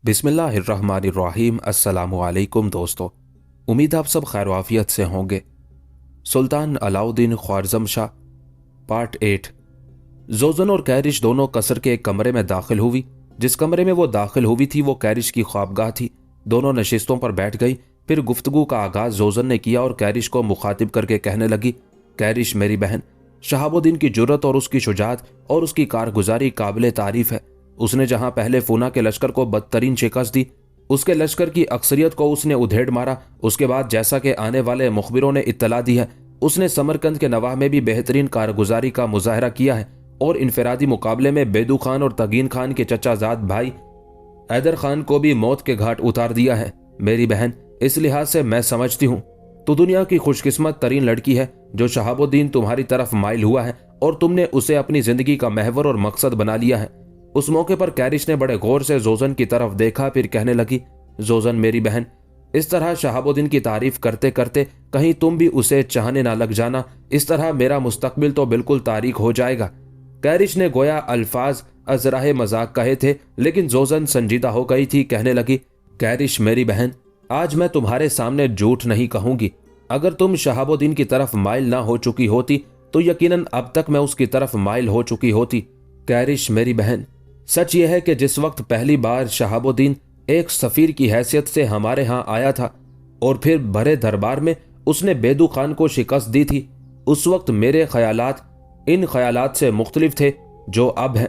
बिस्मिल्लाहिर्रहमानिर्रहीम। अस्सलामुअलैकुम दोस्तों, उम्मीद आप सब खैर वाफियत से होंगे। सुल्तान अलाउद्दीन ख्वारज़म शाह पार्ट 8। जोज़न और कैरिश दोनों कसर के एक कमरे में दाखिल हुई। जिस कमरे में वो दाखिल हुई थी वो कैरिश की ख्वाबगाह थी। दोनों नशिस्तों पर बैठ गई। फिर गुफ्तगू का आगाज जोज़न ने किया और कैरिश को मुखातिब करके कहने लगी, कैरिश मेरी बहन, शहाबुद्दीन की जुर्रत और उसकी शुजाअत और उसकी कारगुजारी काबिल तारीफ है। उसने जहां पहले फूना के लश्कर को बदतरीन शिकस्त दी, उसके लश्कर की अक्सरियत को उसने उधेड़ मारा। उसके बाद जैसा कि आने वाले मुखबिरों ने इत्तला दी है, उसने समरकंद के नवाह में भी बेहतरीन कारगुजारी का मुजाहरा किया है और इनफरादी मुकाबले में बेदू खान और तगीन खान के चचाजाद भाई हैदर खान को भी मौत के घाट उतार दिया है। मेरी बहन, इस लिहाज से मैं समझती हूँ तो दुनिया की खुशकिस्मत तरीन लड़की है जो शहाबुद्दीन तुम्हारी तरफ माइल हुआ है और तुमने उसे अपनी जिंदगी का महवर और मकसद बना लिया है। उस मौके पर कैरिश ने बड़े गौर से जोज़न की तरफ देखा, फिर कहने लगी, जोज़न मेरी बहन, इस तरह शहाबुद्दीन की तारीफ करते करते कहीं तुम भी उसे चाहने ना लग जाना, इस तरह मेरा मुस्तकबिल तो बिल्कुल तारीक हो जाएगा। कैरिश ने गोया अल्फाज अजराह मजाक कहे थे, लेकिन जोज़न संजीदा हो गई थी। कहने लगी, कैरिश मेरी बहन, आज मैं तुम्हारे सामने झूठ नहीं कहूंगी। अगर तुम शहाबुद्दीन की तरफ माइल ना हो चुकी होती तो यकीनन अब तक मैं उसकी तरफ माइल हो चुकी होती। कैरिश मेरी बहन, सच यह है कि जिस वक्त पहली बार शहाबुद्दीन एक सफ़ीर की हैसियत से हमारे यहाँ आया था और फिर बड़े दरबार में उसने बेदू खान को शिकस्त दी थी, उस वक्त मेरे ख्यालात इन ख्यालात से मुख्तलिफ थे जो अब हैं।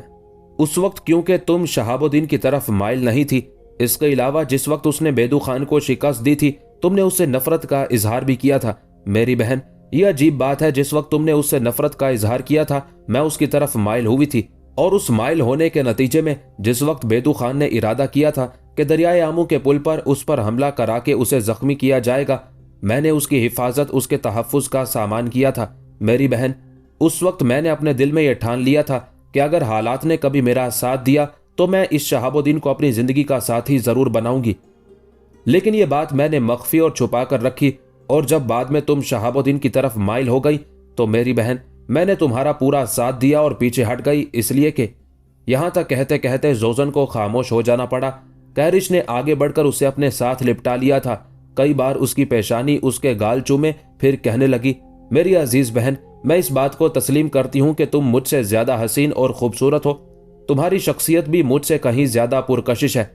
उस वक्त क्योंकि तुम शहाबुद्दीन की तरफ माइल नहीं थी। इसके अलावा जिस वक्त उसने बेदू खान को शिकस्त दी थी तुमने उससे नफरत का इजहार भी किया था। मेरी बहन, यह अजीब बात है, जिस वक्त तुमने उससे नफरत का इजहार किया था मैं उसकी तरफ माइल हुई थी और उस माइल होने के नतीजे में जिस वक्त बेदू खान ने इरादा किया था कि दरियाए आमू के पुल पर उस पर हमला करा के उसे जख्मी किया जाएगा, मैंने उसकी हिफाजत, उसके तहफ़्फ़ुज़ का सामान किया था। मेरी बहन, उस वक्त मैंने अपने दिल में यह ठान लिया था कि अगर हालात ने कभी मेरा साथ दिया तो मैं इस शहाबुद्दीन को अपनी ज़िंदगी का साथी ज़रूर बनाऊंगी। लेकिन यह बात मैंने मख्फी और छुपा कर रखी और जब बाद में तुम शहाबुद्दीन की तरफ माइल हो गई तो मेरी बहन, मैंने तुम्हारा पूरा साथ दिया और पीछे हट गई, इसलिए कि यहां तक कहते कहते जोज़न को खामोश हो जाना पड़ा। कैरिश ने आगे बढ़कर उसे अपने साथ लिपटा लिया था। कई बार उसकी पेशानी, उसके गाल चूमे, फिर कहने लगी, मेरी अजीज बहन, मैं इस बात को तस्लीम करती हूं कि तुम मुझसे ज्यादा हसीन और खूबसूरत हो। तुम्हारी शख्सियत भी मुझसे कहीं ज्यादा पुरकशिश है।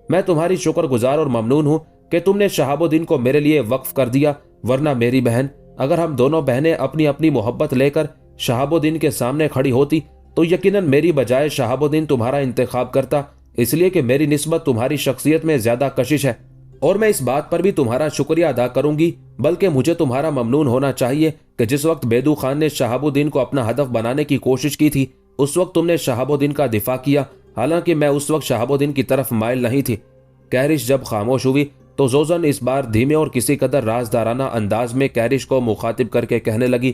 मैं तुम्हारी शुक्रगुजार और ममनून हूं कि तुमने शहाबुद्दीन को मेरे लिए वक्फ कर दिया, वरना मेरी बहन, अगर हम दोनों बहनें अपनी अपनी मोहब्बत लेकर शहाबुद्दीन के सामने खड़ी होती तो यकीनन मेरी बजाय शहाबुद्दीन तुम्हारा इंतखाब करता, इसलिए कि मेरी निस्बत तुम्हारी शख्सियत में ज्यादा कशिश है और मैं इस बात पर भी तुम्हारा शुक्रिया अदा करूंगी। बल्कि मुझे तुम्हारा ममनून होना चाहिए कि जिस वक्त बेदू खान ने शहाबुद्दीन को अपना हदफ बनाने की कोशिश की थी उस वक्त तुमने शहाबुद्दीन का दिफा किया, हालांकि मैं उस वक्त शहाबुद्दीन की तरफ माइल नहीं थी। कैरिश जब खामोश हुई तो जोज़न इस बार धीमे और किसी कदर राजदाराना अंदाज में कैरिश को मुखातिब करके कहने लगी,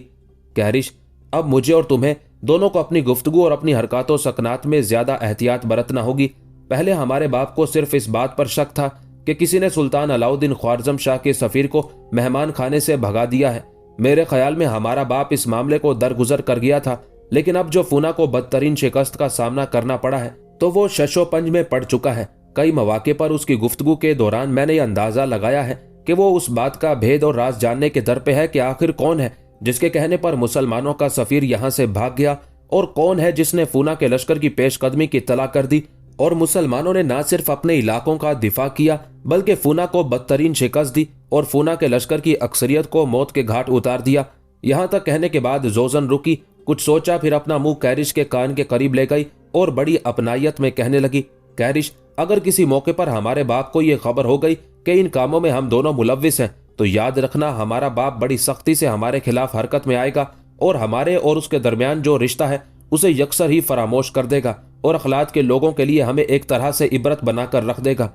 कैरिश, अब मुझे और तुम्हें दोनों को अपनी गुफ्तगू और अपनी हरकतों सकनात में ज्यादा एहतियात बरतना होगी। पहले हमारे बाप को सिर्फ इस बात पर शक था कि किसी ने सुल्तान अलाउद्दीन ख्वारज़म शाह के सफ़ीर को मेहमान खाने से भगा दिया है। मेरे ख्याल में हमारा बाप इस मामले को दरगुजर कर गया था, लेकिन अब जो फूना को बदतरीन शिकस्त का सामना करना पड़ा है तो वो शशो पंज में पड़ चुका है। कई मौके पर उसकी गुफ्तगू के दौरान मैंने ये अंदाजा लगाया है कि वो उस बात का भेद और राज जानने के दर पे है कि आखिर कौन है जिसके कहने पर मुसलमानों का सफीर यहां से भाग गया और कौन है जिसने फूना के लश्कर की पेशकदमी की इत्तला कर दी और मुसलमानों ने न सिर्फ अपने इलाकों का दिफा किया बल्कि फूना को बदतरीन शिकस्त दी और फूना के लश्कर की अक्सरियत को मौत के घाट उतार दिया। यहां तक कहने के बाद जोज़न रुकी, कुछ सोचा, फिर अपना मुंह कैरिश के कान के करीब ले गई और बड़ी अपनायत में कहने लगी, कैरिश, अगर किसी मौके पर हमारे बाप को यह खबर हो गई कि इन कामों में हम दोनों मुलव्विस हैं तो याद रखना हमारा बाप बड़ी सख्ती से हमारे खिलाफ हरकत में आएगा और हमारे और उसके दरमियान जो रिश्ता है उसे यकसर ही फरामोश कर देगा और अखलात के लोगों के लिए हमें एक तरह से इबरत बनाकर रख देगा।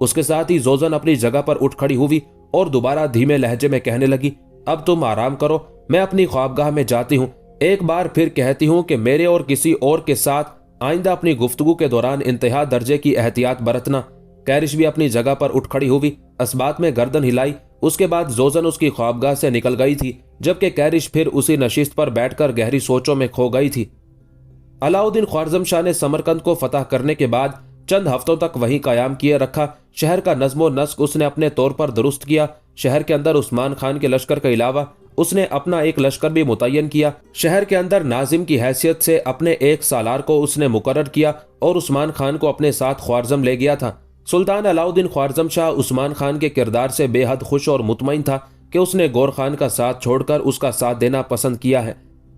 उसके साथ ही जोज़न अपनी जगह पर उठ खड़ी हुई और दोबारा धीमे लहजे में कहने लगी, अब तुम आराम करो, मैं अपनी ख्वाबगाह में जाती हूँ। एक बार फिर कहती हूँ कि मेरे और किसी और के साथ आइंदा अपनी गुफ्तगू के दौरान इंतहा दर्जे की एहतियात बरतना। कैरिश भी अपनी जगह पर उठ खड़ी हुई, असबात में गर्दन हिलाई उसके बाद जोजन उसकी ख्वाबगाह से निकल गई थी, जबकि कैरिश फिर उसी नशिस्त पर बैठकर गहरी सोचों में खो गई थी। अलाउद्दीन ख्वारज़म शाह ने समरकंद को फतह करने के बाद चंद हफ्तों तक वहीं कायम किए रखा। शहर का नज़्मो नस्क उसने अपने तौर पर दुरुस्त किया। शहर के अंदर उस्मान खान के लश्कर के अलावा उसने अपना एक लश्कर भी मुतय्यन किया। शहर के अंदर नाजिम की हैसियत से अपने एक सालार को उसने मुकर्रर किया और उस्मान खान को अपने साथ ख्वारज़म ले गया था। सुल्तान अलाउद्दीन ख्वारज़म शाह उस्मान खान के किरदार से बेहद खुश और मुतमईन था कि उसने गौर खान का साथ छोड़कर उसका साथ देना पसंद किया है।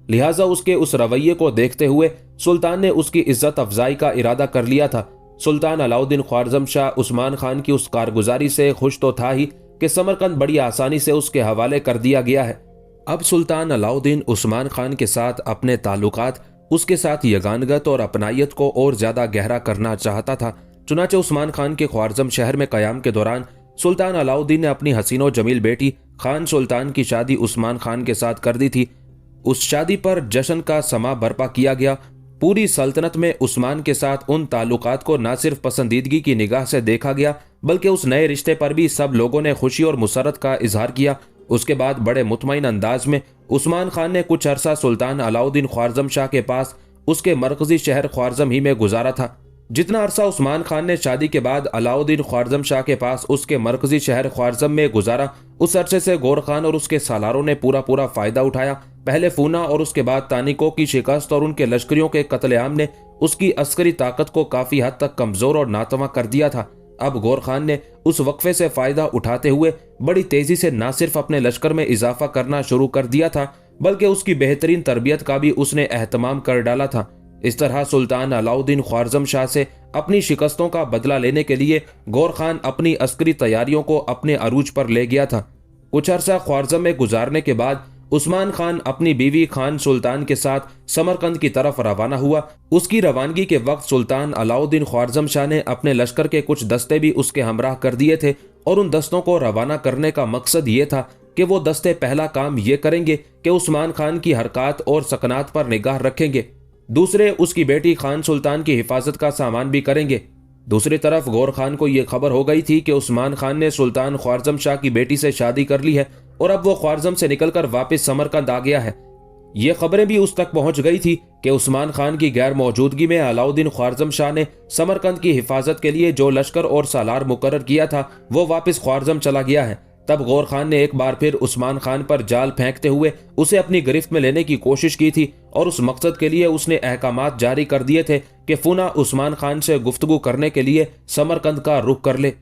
लिहाजा उसके उस रवैये को देखते हुए सुल्तान ने उसकी इज्जत अफजाई का इरादा कर लिया था। सुल्तान अलाउद्दीन ख्वारज़म शाह उस्मान खान की उस कारगुजारी से खुश तो था ही कि समरकंद बड़ी आसानी से उसके हवाले कर दिया गया है। अब सुल्तान अलाउद्दीन उस्मान खान के साथ अपने ताल्लुकात, उसके साथ यगानगत और अपनायत को और ज्यादा गहरा करना चाहता था। चुनाचे उस्मान खान के ख्वारज़म शहर में कयाम के दौरान सुल्तान अलाउद्दीन ने अपनी हसीनो जमील बेटी खान सुल्तान की शादी उस्मान खान के साथ कर दी थी। उस शादी पर जश्न का समा बर्पा किया गया। पूरी सल्तनत में उस्मान के साथ उन ताल्लुकात को न सिर्फ पसंदीदगी की निगाह से देखा गया, बल्कि उस नए रिश्ते पर भी सब लोगों ने खुशी और मुसरत का इजहार किया। उसके बाद बड़े मुतमईन अंदाज में उस्मान खान ने कुछ अरसा सुल्तान अलाउद्दीन ख्वारज़म शाह के पास उसके मरकजी शहर ख्वारज़म ही में गुजारा था। जितना अरसा उस्मान खान ने शादी के बाद अलाउद्दीन ख्वारज़म शाह के पास उसके मरकजी शहर ख्वारज़म में गुजारा, उस अरसे से गौर खान और उसके सालारों ने पूरा फायदा उठाया। पहले फूना और उसके बाद तानिकों की शिकस्त और उनके लश्करियों के कत्लेआम ने उसकी अस्करी ताकत को काफी हद तक कमजोर और नातवा कर दिया था। अब गौर खान ने उस वक्फे से फायदा उठाते हुए बड़ी तेजी से न सिर्फ अपने लश्कर में इजाफा करना शुरू कर दिया था, बल्कि उसकी बेहतरीन तरबियत का भी उसने एहतमाम कर डाला था। इस तरह सुल्तान अलाउद्दीन ख्वारज़म शाह से अपनी शिकस्तों का बदला लेने के लिए गौर खान अपनी अस्करी तैयारियों को अपने अरूज पर ले गया था। कुछ अरसा ख्वारज़म में गुजारने के बाद उस्मान खान अपनी बीवी खान सुल्तान के साथ समरकंद की तरफ रवाना हुआ। उसकी रवानगी के वक्त सुल्तान अलाउद्दीन ख्वारज़म शाह ने अपने लश्कर के कुछ दस्ते भी उसके हमराह कर दिए थे और उन दस्तों को रवाना करने का मकसद ये था कि वो दस्ते पहला काम ये करेंगे कि उस्मान खान की हरकत और सकनात पर निगाह रखेंगे, दूसरे उसकी बेटी खान सुल्तान की हिफाजत का सामान भी करेंगे। दूसरी तरफ गौर खान को यह खबर हो गई थी कि उस्मान खान ने सुल्तान ख्वारज़म शाह की बेटी से शादी कर ली है और अब वो ख्वारज़म से निकलकर वापस समरकंद आ गया है। ये खबरें भी उस तक पहुंच गई थी कि उस्मान खान की गैर मौजूदगी में अलाउद्दीन ख्वारज़म शाह ने समरकंद की हिफाजत के लिए जो लश्कर और सालार मुकर्रर किया था वो वापस ख्वारज़म चला गया है। तब गौर खान ने एक बार फिर उस्मान खान पर जाल फेंकते हुए उसे अपनी गिरफ्त में लेने की कोशिश की थी और उस मकसद के लिए उसने अहकामात जारी कर दिए थे कि फूना उस्मान खान से गुफ्तगू करने के लिए समरकंद का रुख कर ले।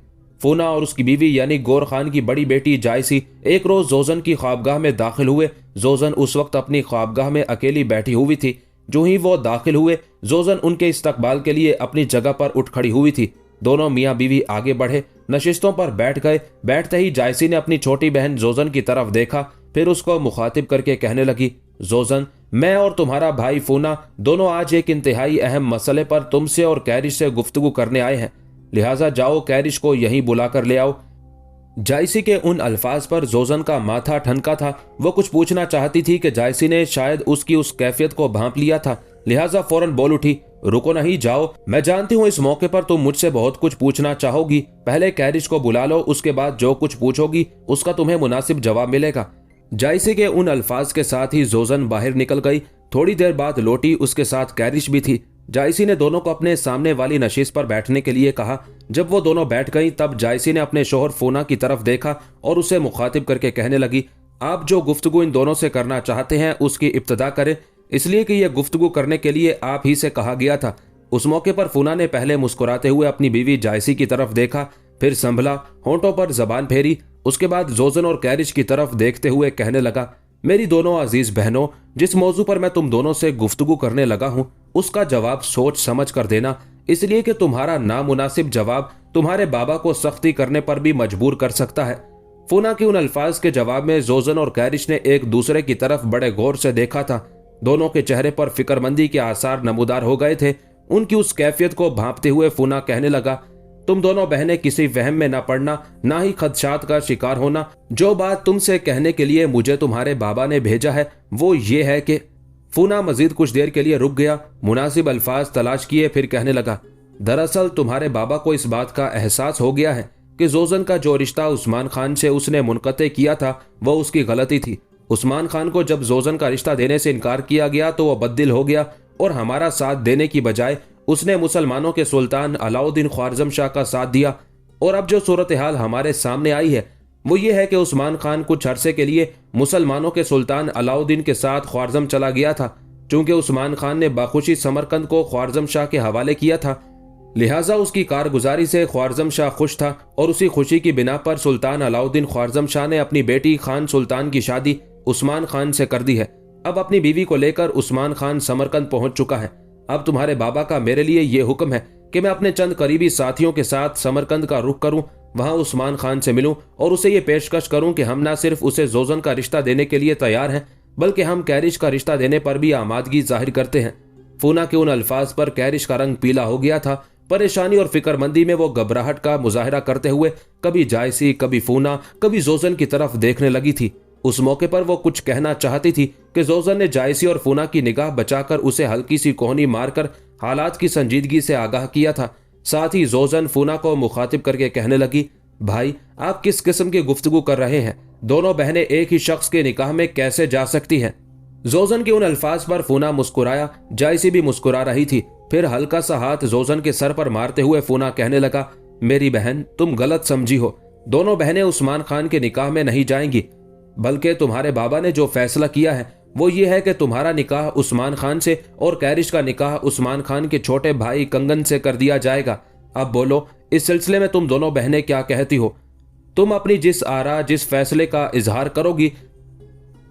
फूना और उसकी बीवी यानी गौर खान की बड़ी बेटी जायसी एक रोज जोजन की ख्वाबगाह में दाखिल हुए। जोजन उस वक्त अपनी ख्वाबगाह में अकेली बैठी हुई थी। जो ही वो दाखिल हुए, जोजन उनके इस्तकबाल के लिए अपनी जगह पर उठ खड़ी हुई थी। दोनों मियाँ बीवी आगे बढ़े, नशिस्तों पर बैठ गए। बैठते ही जायसी ने अपनी छोटी बहन जोजन की तरफ देखा, फिर उसको मुखातिब करके कहने लगी, जोजन, मैं और तुम्हारा भाई फूना दोनों आज एक इंतहाई अहम मसले पर तुमसे और कैरिश से गुफ्तगू करने आए हैं, लिहाजा जाओ कैरिश को यहीं बुलाकर ले आओ। जायसी के उन अल्फाज पर जोजन का माथा ठनका था। वो कुछ पूछना चाहती थी कि जायसी ने शायद उसकी उस कैफियत को भांप लिया था, लिहाजा फौरन बोल उठी, रुको नहीं, जाओ, मैं जानती हूँ इस मौके पर तुम मुझसे बहुत कुछ पूछना चाहोगी। पहले कैरिश को बुला लो, उसके बाद जो कुछ पूछोगी उसका तुम्हें मुनासिब जवाब मिलेगा। जायसी के उन अल्फाज के साथ ही जोजन बाहर निकल गई। थोड़ी देर बाद लौटी, उसके साथ कैरिश भी थी। जायसी ने दोनों को अपने सामने वाली नशीस पर बैठने के लिए कहा। जब वो दोनों बैठ गईं, तब जायसी ने अपने शोहर फूना की तरफ देखा और उसे मुखातिब करके कहने लगी, आप जो गुफ्तगू इन दोनों से करना चाहते हैं उसकी इब्तिदा करें, इसलिए कि यह गुफ्तगू करने के लिए आप ही से कहा गया था। उस मौके पर फूना ने पहले मुस्कुराते हुए अपनी बीवी जायसी की तरफ देखा, फिर संभला, होंठों पर जबान फेरी। उसके बाद जोजन और कैरिश की तरफ देखते हुए कहने लगा, मेरी दोनों अजीज बहनों, जिस मौजू पर मैं तुम दोनों से गुफ्तगू करने लगा हूं उसका जवाब सोच समझ कर देना, इसलिए कि तुम्हारा नामुनासिब जवाब तुम्हारे बाबा को सख्ती करने पर भी मजबूर कर सकता है। फूना के उन अल्फाज के जवाब में जोजन और कैरिश ने एक दूसरे की तरफ बड़े गौर से देखा था। दोनों के चेहरे पर फिक्रमंदी के आसार नमूदार हो गए थे। उनकी उस कैफियत को भांपते हुए फूना कहने लगा, तुम दोनों बहनें किसी वहम में न पड़ना, ना ही खदशात का शिकार होना। जो बात तुमसे कहने के लिए मुझे तुम्हारे बाबा ने भेजा है वो ये है कि फूना मजीद कुछ देर के लिए रुक गया, मुनासिब अल्फाज तलाश किए, फिर कहने लगा, दरअसल तुम्हारे बाबा को इस बात का एहसास हो गया है कि जोजन का जो रिश्ता उस्मान खान से उसने मुनक़ते किया था वह उसकी गलती थी। उस्मान खान को जब जोजन का रिश्ता देने से इनकार किया गया तो वह बददिल हो गया और हमारा साथ देने की बजाय उसने मुसलमानों के सुल्तान अलाउद्दीन ख्वारिज़म शाह का साथ दिया। और अब जो सूरत हाल हमारे सामने आई है वो ये है कि उस्मान खान कुछ अरसे के लिए मुसलमानों के सुल्तान अलाउद्दीन के साथ ख्वारिज़म चला गया था। चूंकि उस्मान खान ने बाखुशी समरकंद को ख्वारिज़म शाह के हवाले किया था, लिहाजा उसकी कारगुजारी से ख्वारिज़म शाह खुश था और उसी खुशी की बिना पर सुल्तान अलाउद्दीन ख्वारिज़म शाह ने अपनी बेटी खान सुल्तान की शादी उस्मान खान से कर दी है। अब अपनी बीवी को लेकर उस्मान खान समरकंद पहुंच चुका है। अब तुम्हारे बाबा का मेरे लिए ये हुक्म है कि मैं अपने चंद करीबी साथियों के साथ समरकंद का रुख करूं, वहां उस्मान खान से मिलूं और उसे ये पेशकश करूं कि हम न सिर्फ उसे जोजन का रिश्ता देने के लिए तैयार हैं बल्कि हम कैरिश का रिश्ता देने पर भी आमादगी जाहिर करते हैं। फूना के उन अल्फाज पर कैरिश का रंग पीला हो गया था। परेशानी और फिक्रमंदी में वो घबराहट का मुजाहिरा करते हुए कभी जायसी, कभी फूना, कभी जोजन की तरफ देखने लगी थी। उस मौके पर वो कुछ कहना चाहती थी कि जोजन ने जायसी और फूना की निगाह बचाकर उसे हल्की सी कोहनी मारकर हालात की संजीदगी से आगाह किया था। साथ ही जोजन फूना को मुखातिब करके कहने लगी, भाई आप किस किस्म की गुफ्तगू कर रहे हैं? दोनों बहनें एक ही शख्स के निकाह में कैसे जा सकती हैं? जोजन के उन अल्फाज पर फूना मुस्कुराया, जायसी भी मुस्कुरा रही थी। फिर हल्का सा हाथ जोजन के सर पर मारते हुए फूना कहने लगा, मेरी बहन तुम गलत समझी हो। दोनों बहनें उस्मान खान के निकाह में नहीं जाएंगी, बल्कि तुम्हारे बाबा ने जो फैसला किया है वो ये है कि तुम्हारा निकाह उस्मान खान से और कैरिश का निकाह उस्मान खान के छोटे भाई कंगन से कर दिया जाएगा। अब बोलो, इस सिलसिले में तुम दोनों बहनें क्या कहती हो? तुम अपनी जिस आरा, जिस फैसले का इजहार करोगी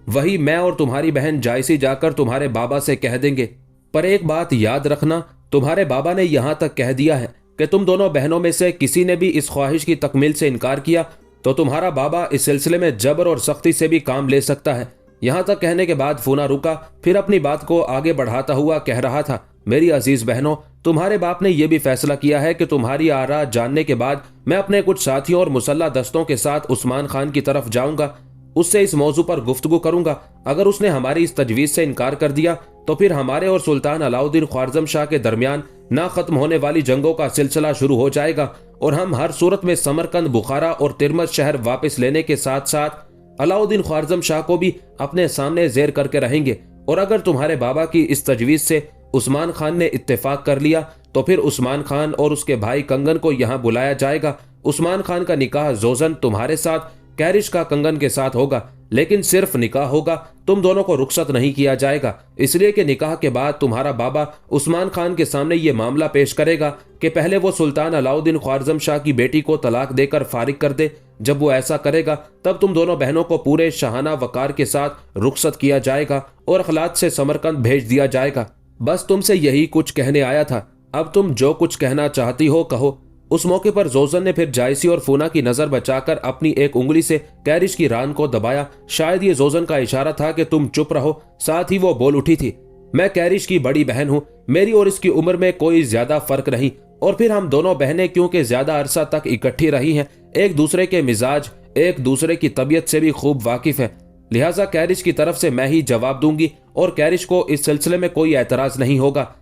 वही मैं और तुम्हारी बहन जायसी जाकर तुम्हारे बाबा से कह देंगे। पर एक बात याद रखना, तुम्हारे बाबा ने यहां तक कह दिया है कि तुम दोनों बहनों में से किसी ने भी इस ख्वाहिश की तकमील से इनकार किया तो तुम्हारा बाबा इस सिलसिले में जबर और सख्ती से भी काम ले सकता है। यहां तक कहने के बाद फूना रुका, फिर अपनी बात को आगे बढ़ाता हुआ कह रहा था, मेरी अजीज बहनों, तुम्हारे बाप ने यह भी फैसला किया है कि तुम्हारी आरा जानने के बाद मैं अपने कुछ साथियों और मुसल्ला दस्तों के साथ उस्मान खान की तरफ जाऊंगा, उससे इस मौजू पर गुफ्तगू करूंगा। अगर उसने हमारी इस तजवीज से इनकार कर दिया तो फिर हमारे और सुल्तान अलाउद्दीन ख्वारिज़म शाह के दरमियान ना खत्म होने वाली जंगों का सिलसिला शुरू हो जाएगा और हम हर सूरत में समरकंद, बुखारा और तिरमज शहर वापस लेने के साथ साथ अलाउद्दीन ख्वारिज़म शाह को भी अपने सामने जेर करके रहेंगे। और अगर तुम्हारे बाबा की इस तजवीज से उस्मान खान ने इत्तेफाक कर लिया तो फिर उस्मान खान और उसके भाई कंगन को यहाँ बुलाया जाएगा। उस्मान खान का निकाह जोजन तुम्हारे साथ, कैरिश का कंगन के साथ होगा, लेकिन सिर्फ निकाह होगा, तुम दोनों को रुखसत नहीं किया जाएगा, इसलिए कि निकाह के बाद तुम्हारा बाबा उस्मान खान के सामने ये मामला पेश करेगा कि पहले वो सुल्तान अलाउद्दीन ख्वारिज़म शाह की बेटी को तलाक देकर फारिग कर दे। जब वो ऐसा करेगा तब तुम दोनों बहनों को पूरे शाहाना वकार के साथ रुखसत किया जाएगा और अखलात से समरकंद भेज दिया जाएगा। बस तुमसे यही कुछ कहने आया था, अब तुम जो कुछ कहना चाहती हो कहो। उस मौके पर जोजन ने फिर जायसी और फूना की नजर बचाकर अपनी एक उंगली से कैरिश की रान को दबाया। शायद ये जोजन का इशारा था कि तुम चुप रहो। साथ ही वो बोल उठी थी, मैं कैरिश की बड़ी बहन हूँ, मेरी और इसकी उम्र में कोई ज्यादा फर्क नहीं, और फिर हम दोनों बहनें क्योंकि ज्यादा अरसा तक इकट्ठी रही हैं, एक दूसरे के मिजाज, एक दूसरे की तबीयत से भी खूब वाकिफ है, लिहाजा कैरिश की तरफ से मैं ही जवाब दूंगी और कैरिश को इस सिलसिले में कोई एतराज नहीं होगा।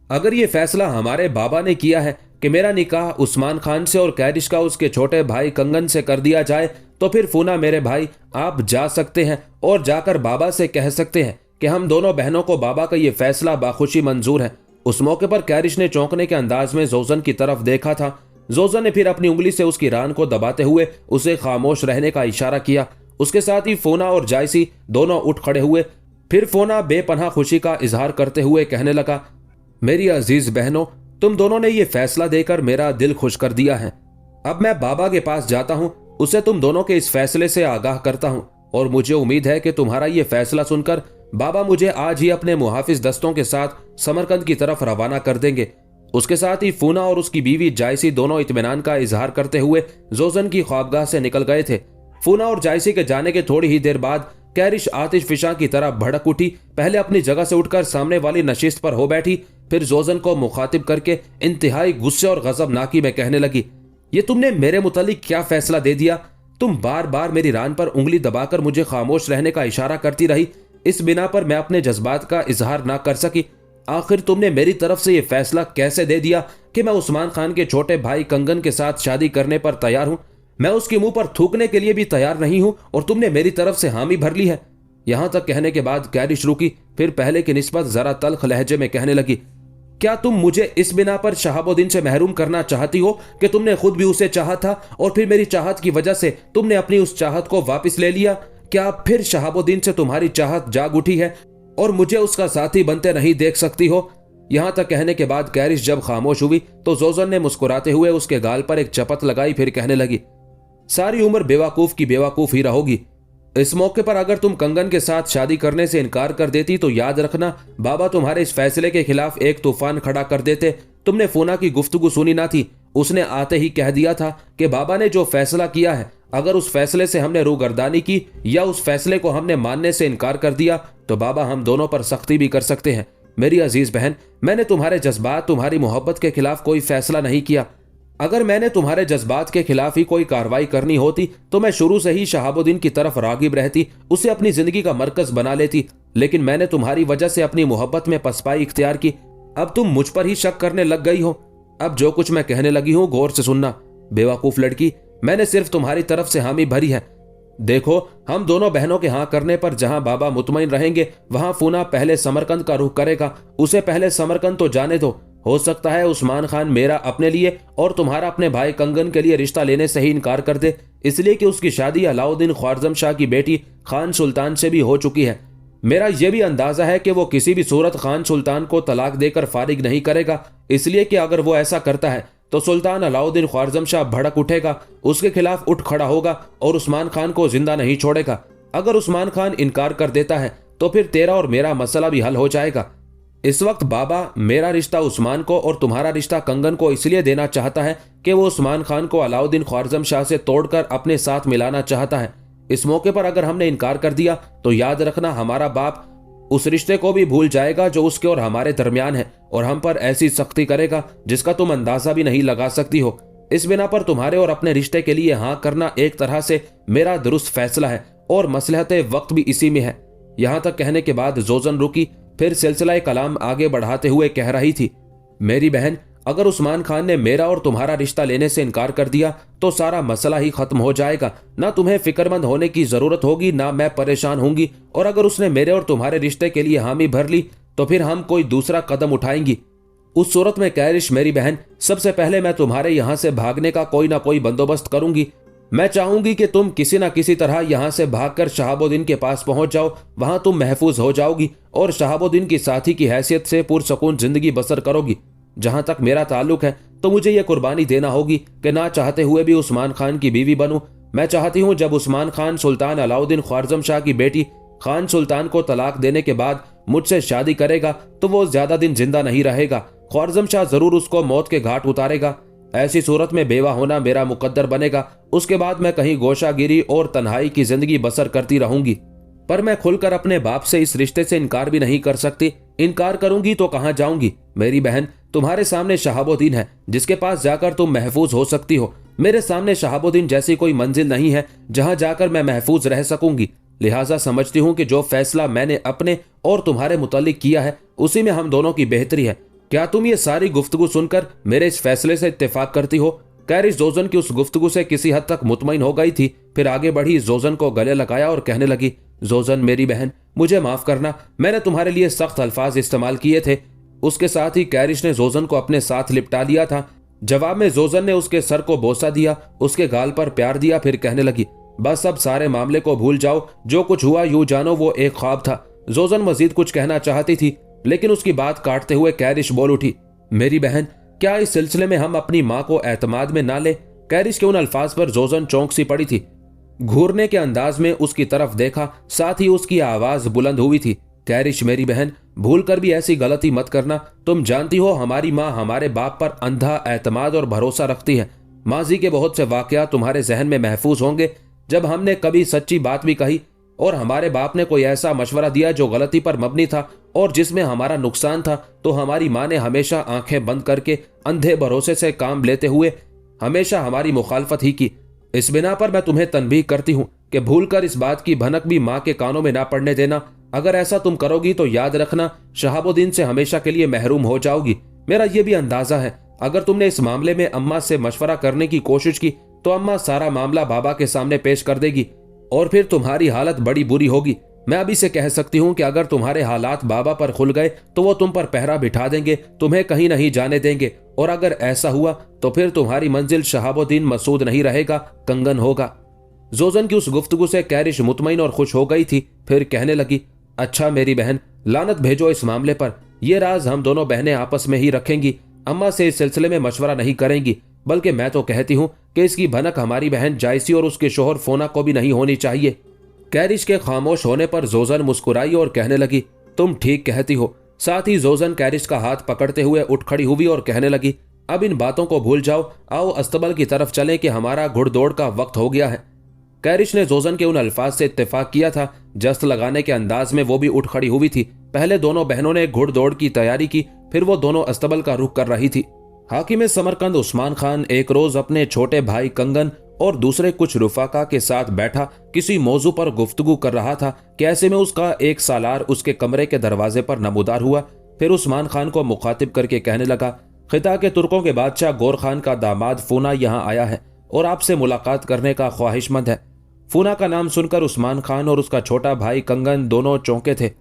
अगर ये फैसला हमारे बाबा ने किया है कि मेरा निकाह उस्मान खान से और कैरिश का उसके छोटे भाई कंगन से कर दिया जाए तो फिर फूना मेरे भाई, आप जा सकते हैं और जाकर बाबा से कह सकते हैं कि हम दोनों बहनों को बाबा का ये फैसला बाखुशी मंजूर है। उस मौके पर कैरिश ने चौंकने के अंदाज में जोजन की तरफ देखा था। जोजन ने फिर अपनी उंगली से उसकी रान को दबाते हुए उसे खामोश रहने का इशारा किया। उसके साथ ही फोना और जायसी दोनों उठ खड़े हुए। फिर फोना बेपनाह खुशी का इजहार करते हुए कहने लगा, मेरी अजीज बहनों, तुम दोनों ने ये फैसला देकर मेरा दिल खुश कर दिया है। अब मैं बाबा के पास जाता हूँ, उसे तुम दोनों के इस फैसले से आगाह करता हूँ और मुझे उम्मीद है कि तुम्हारा ये फैसला सुनकर बाबा मुझे आज ही अपने मुहाफिज दस्तों के साथ समरकंद की तरफ रवाना कर देंगे। उसके साथ ही फूना और उसकी बीवी जायसी दोनों इत्मीनान का इजहार करते हुए जोजन की ख्वाबगाह से निकल गए थे। फूना और जायसी के जाने के थोड़ी ही देर बाद कैरिश आतिश फिशा की तरह भड़क उठी। पहले अपनी जगह से उठकर सामने वाली नशिस्त पर हो बैठी, फिर जोजन को मुखातिब करके इंतहाई गुस्से और गजबनाकी में कहने लगी, ये तुमने मेरे मुतालिक क्या फैसला दे दिया? तुम बार बार मेरी रान पर उंगली दबाकर मुझे खामोश रहने का इशारा करती रही, इस बिना पर मैं अपने जज्बात का इजहार ना कर सकी। आखिर तुमने मेरी तरफ से यह फैसला कैसे दे दिया कि मैं उस्मान खान के छोटे भाई कंगन के साथ शादी करने पर तैयार हूं? मैं उसके मुंह पर थूकने के लिए भी तैयार नहीं हूं और तुमने मेरी तरफ से हामी भर ली है। यहां तक कहने के बाद कैरिश रुकी, फिर पहले की निस्बत जरा तल्ख लहजे में कहने लगी, क्या तुम मुझे इस बिना पर शहाबुद्दीन से महरूम करना चाहती हो कि तुमने खुद भी उसे चाहा था और फिर मेरी चाहत की वजह से तुमने अपनी उस चाहत को वापस ले लिया? क्या फिर शहाबुद्दीन से तुम्हारी चाहत जाग उठी है और मुझे उसका साथी बनते नहीं देख सकती हो? यहां तक कहने के बाद कैरिश जब खामोश हुई तो जोजन ने मुस्कुराते हुए उसके गाल पर एक चपत लगाई, फिर कहने लगी, सारी उम्र बेवकूफ की बेवकूफ ही रहोगी। इस मौके पर अगर तुम कंगन के साथ शादी करने से इनकार कर देती तो याद रखना बाबा तुम्हारे इस फैसले के खिलाफ एक तूफान खड़ा कर देते। तुमने फोना की गुफ्तगू सुनी ना थी? उसने आते ही कह दिया था कि बाबा ने जो फैसला किया है, अगर उस फैसले से हमने रूगर्दानी की या उस फैसले को हमने मानने से इनकार कर दिया तो बाबा हम दोनों पर सख्ती भी कर सकते हैं। मेरी अजीज बहन, मैंने तुम्हारे जज्बात, तुम्हारी मोहब्बत के खिलाफ कोई फैसला नहीं किया। अगर मैंने तुम्हारे जज्बात के खिलाफ ही कोई कार्रवाई करनी होती तो मैं शुरू से ही शहाबुद्दीन की तरफ रागिब रहती, उसे अपनी जिंदगी का मरकज बना लेती। लेकिन मैंने तुम्हारी वजह से अपनी मोहब्बत में पसपाई इख्तियार की। अब तुम मुझ पर ही शक करने लग गई हो। अब जो कुछ मैं कहने लगी हूं गौर से सुनना। बेवकूफ लड़की, मैंने सिर्फ तुम्हारी तरफ से हामी भरी है। देखो, हम दोनों बहनों के हाँ करने पर जहां बाबा मुतमईन रहेंगे वहां फूना पहले समरकंद का रुख करेगा। उसे पहले समरकंद तो जाने दो। हो सकता है उस्मान खान मेरा अपने लिए और तुम्हारा अपने भाई कंगन के लिए रिश्ता लेने से ही इनकार कर दे, इसलिए कि उसकी शादी अलाउद्दीन ख्वारजम शाह की बेटी खान सुल्तान से भी हो चुकी है। मेरा यह भी अंदाजा है कि वो किसी भी सूरत खान सुल्तान को तलाक देकर फारिग नहीं करेगा, इसलिए कि अगर वो ऐसा करता है तो सुल्तान अलाउद्दीन ख्वारजम शाह भड़क उठेगा, उसके खिलाफ उठ खड़ा होगा और उस्मान खान को जिंदा नहीं छोड़ेगा। अगर उस्मान खान इनकार कर देता है तो फिर तेरा और मेरा मसला भी हल हो जाएगा। इस वक्त बाबा मेरा रिश्ता उस्मान को और तुम्हारा रिश्ता कंगन को इसलिए देना चाहता है कि वो उस्मान खान को अलाउद्दीन ख्वारजम शाह से तोड़कर अपने साथ मिलाना चाहता है। इस मौके पर अगर हमने इनकार कर दिया तो याद रखना हमारा बाप उस रिश्ते को भी भूल जाएगा जो उसके और हमारे दरमियान है और हम पर ऐसी सख्ती करेगा जिसका तुम अंदाजा भी नहीं लगा सकती हो। इस बिना पर तुम्हारे और अपने रिश्ते के लिए हाँ करना एक तरह से मेरा दुरुस्त फैसला है और मसलहत वक्त भी इसी में है। यहां तक कहने के बाद जोजन रुकी, फिर सिलसिला कलाम आगे बढ़ाते हुए कह रही थी, मेरी बहन, अगर उस्मान खान ने मेरा और तुम्हारा रिश्ता लेने से इनकार कर दिया तो सारा मसला ही खत्म हो जाएगा। ना तुम्हें फिक्रमंद होने की जरूरत होगी, ना मैं परेशान होंगी। और अगर उसने मेरे और तुम्हारे रिश्ते के लिए हामी भर ली तो फिर हम कोई दूसरा कदम उठाएंगी। उस सूरत में कैरिश मेरी बहन, सबसे पहले मैं तुम्हारे यहां से भागने का कोई ना कोई बंदोबस्त करूंगी। मैं चाहूंगी कि तुम किसी ना किसी तरह यहां से भागकर शहाबुद्दीन के पास पहुंच जाओ। वहां तुम महफूज हो जाओगी और शहाबुद्दीन की साथी की हैसियत से पुरसकून जिंदगी बसर करोगी। जहां तक मेरा ताल्लुक है तो मुझे यह कुर्बानी देना होगी कि ना चाहते हुए भी उस्मान खान की बीवी बनूं। मैं चाहती हूं जब उस्मान खान सुल्तान अलाउद्दीन ख्वारजम शाह की बेटी खान सुल्तान को तलाक देने के बाद मुझसे शादी करेगा तो वो ज्यादा दिन जिंदा नहीं रहेगा। ख्वारजम शाह जरूर उसको मौत के घाट उतारेगा। ऐसी सूरत में बेवा होना मेरा मुकद्दर बनेगा। उसके बाद मैं कहीं गोशागिरी और तन्हाई की जिंदगी बसर करती रहूंगी। पर मैं खुलकर अपने बाप से इस रिश्ते से इनकार भी नहीं कर सकती। इनकार करूंगी तो कहां जाऊंगी? मेरी बहन, तुम्हारे सामने शहाबुद्दीन है जिसके पास जाकर तुम महफूज हो सकती हो। मेरे सामने शहाबुद्दीन जैसी कोई मंजिल नहीं है जहां जाकर मैं महफूज रह सकूंगी। लिहाजा समझती हूं कि जो फैसला मैंने अपने और तुम्हारे मुतालिक किया है उसी में हम दोनों की बेहतरी है। क्या तुम ये सारी गुफ्तगू सुनकर मेरे इस फैसले से इत्तेफाक करती हो? कैरिश जोजन की उस गुफ्तगू से किसी हद तक मुतमईन हो गई थी, फिर आगे बढ़ी, जोजन को गले लगाया और कहने लगी, जोजन मेरी बहन, मुझे माफ करना, मैंने तुम्हारे लिए सख्त अल्फाज इस्तेमाल किए थे। उसके साथ ही कैरिश ने जोजन को अपने साथ लिपटा लिया था। जवाब में जोजन ने उसके सर को बोसा दिया, उसके गाल पर प्यार दिया, फिर कहने लगी, बस अब सारे मामले को भूल जाओ। जो कुछ हुआ यूं जानो वो एक ख्वाब था। जोजन मजीद कुछ कहना चाहती थी लेकिन उसकी बात काटते हुए कैरिश बोल उठी, मेरी बहन, क्या इस सिलसिले में हम अपनी माँ को एतमाद में ना ले? कैरिश के उन अल्फाज पर जोजन चौंक सी पड़ी थी। घूरने के अंदाज में उसकी तरफ देखा, साथ ही उसकी आवाज बुलंद हुई थी, कैरिश मेरी बहन, भूल कर भी ऐसी गलती मत करना। तुम जानती हो हमारी माँ हमारे बाप पर अंधा एतमाद और भरोसा रखती है। माजी के बहुत से वाकया तुम्हारे जहन में महफूज होंगे जब हमने कभी सच्ची बात भी कही और हमारे बाप ने कोई ऐसा मशवरा दिया जो गलती पर मबनी था और जिसमें हमारा नुकसान था, तो हमारी माँ ने हमेशा आंखें बंद करके अंधे भरोसे से काम लेते हुए हमेशा हमारी मुखालफत ही की। इस बिना पर मैं तुम्हें तनबीह करती हूँ कि भूलकर इस बात की भनक भी माँ के कानों में ना पड़ने देना। अगर ऐसा तुम करोगी तो याद रखना शहाबुद्दीन से हमेशा के लिए महरूम हो जाओगी। मेरा यह भी अंदाजा है अगर तुमने इस मामले में अम्मा से मशवरा करने की कोशिश की तो अम्मा सारा मामला बाबा के सामने पेश कर देगी और फिर तुम्हारी हालत बड़ी बुरी होगी। मैं अभी से कह सकती हूँ कि अगर तुम्हारे हालात बाबा पर खुल गए तो वो तुम पर पहरा बिठा देंगे, तुम्हें कहीं नहीं जाने देंगे, और अगर ऐसा हुआ तो फिर तुम्हारी मंजिल शहाबुद्दीन मसूद नहीं रहेगा, कंगन होगा। जोजन की उस गुफ्तगू से कैरिश मुतमईन और खुश हो गई थी। फिर कहने लगी, अच्छा मेरी बहन, लानत भेजो इस मामले पर। यह राज हम दोनों बहनें आपस में ही रखेंगी, अम्मा से इस सिलसिले में मशवरा नहीं करेंगी। बल्कि मैं तो कहती हूँ कि इसकी भनक हमारी बहन जायसी और उसके शोहर फोना को भी नहीं होनी चाहिए। कैरिश के खामोश होने पर जोजन मुस्कुराई और कहने लगी, तुम ठीक कहती हो। साथ ही जोजन कैरिश का हाथ पकड़ते हुए उठ खड़ी हुई और कहने लगी, अब इन बातों को भूल जाओ, आओ अस्तबल की तरफ चलें कि हमारा घुड़दौड़ का वक्त हो गया है। कैरिश ने जोजन के उन अल्फाज से इत्तेफाक किया था, जस्त लगाने के अंदाज में वो भी उठ खड़ी हुई थी। पहले दोनों बहनों ने घुड़दौड़ की तैयारी की, फिर वो दोनों अस्तबल का रुख कर रही थी। हाकिम समरकंद उस्मान खान एक रोज अपने छोटे भाई कंगन और दूसरे कुछ रुफाका के साथ बैठा किसी मौजू पर गुफ्तगू कर रहा था कि ऐसे में उसका एक सालार उसके कमरे के दरवाजे पर नमूदार हुआ। फिर उस्मान खान को मुखातिब करके कहने लगा, खिता के तुर्कों के बादशाह गौर खान का दामाद फूना यहाँ आया है और आपसे मुलाकात करने का ख्वाहिशमंद है। फूना का नाम सुनकर उस्मान खान और उसका छोटा भाई कंगन दोनों चौंके थे।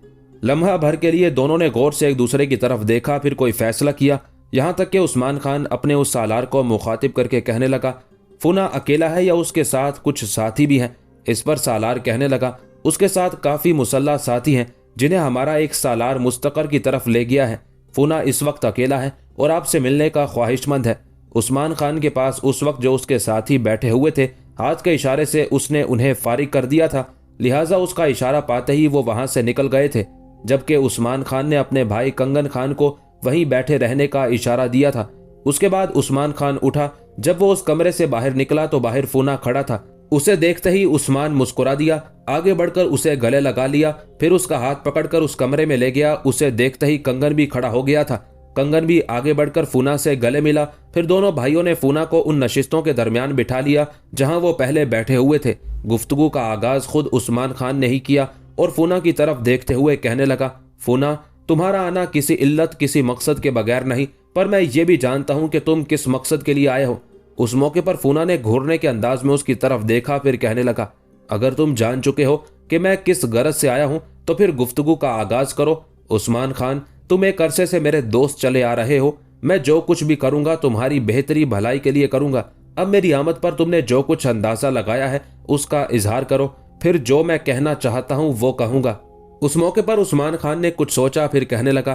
लम्हा भर के लिए दोनों ने गौर से एक दूसरे की तरफ देखा, फिर कोई फैसला किया। यहाँ तक कि उस्मान खान अपने उस सालार को मुखातिब करके कहने लगा, फूना अकेला है या उसके साथ कुछ साथी भी हैं? इस पर सालार कहने लगा, उसके साथ काफी मुसल्ला साथी हैं जिन्हें हमारा एक सालार मुस्तकर की तरफ ले गया है। फूना इस वक्त अकेला है और आपसे मिलने का ख्वाहिशमंद है। उस्मान खान के पास उस वक्त जो उसके साथी बैठे हुए थे, हाथ के इशारे से उसने उन्हें फारिग कर दिया था, लिहाजा उसका इशारा पाते ही वो वहां से निकल गए थे। जबकि उस्मान खान ने अपने भाई कंगन खान को वहीं बैठे रहने का इशारा दिया था। उसके बाद उस्मान खान उठा। जब वो उस कमरे से बाहर निकला तो बाहर फूना खड़ा था। उसे देखते ही उस्मान मुस्कुरा दिया, आगे बढ़कर उसे गले लगा लिया, फिर उसका हाथ पकड़कर उस कमरे में ले गया। उसे देखते ही कंगन भी खड़ा हो गया था। कंगन भी आगे बढ़कर फूना से गले मिला। फिर दोनों भाइयों ने फूना को उन नशिस्तों के दरमियान बिठा लिया जहां वो पहले बैठे हुए थे। गुफ्तगू का आगाज खुद उस्मान खान ने ही किया और फूना की तरफ देखते हुए कहने लगा, फूना, तुम्हारा आना किसी इल्लत किसी मकसद के बगैर नहीं, पर मैं ये भी जानता हूं कि तुम किस मकसद के लिए आए हो। उस मौके पर फूना ने घूरने के अंदाज में उसकी तरफ देखा, फिर कहने लगा, अगर तुम जान चुके हो कि मैं किस गरज से आया हूं तो फिर गुफ्तगू का आगाज करो। उस्मान खान, तुम एक अरसे से मेरे दोस्त चले आ रहे हो। मैं जो कुछ भी करूंगा तुम्हारी बेहतरी भलाई के लिए करूंगा। अब मेरी आमद पर तुमने जो कुछ अंदाजा लगाया है उसका इजहार करो, फिर जो मैं कहना चाहता हूं वो कहूंगा। उस मौके पर उस्मान खान ने कुछ सोचा, फिर कहने लगा,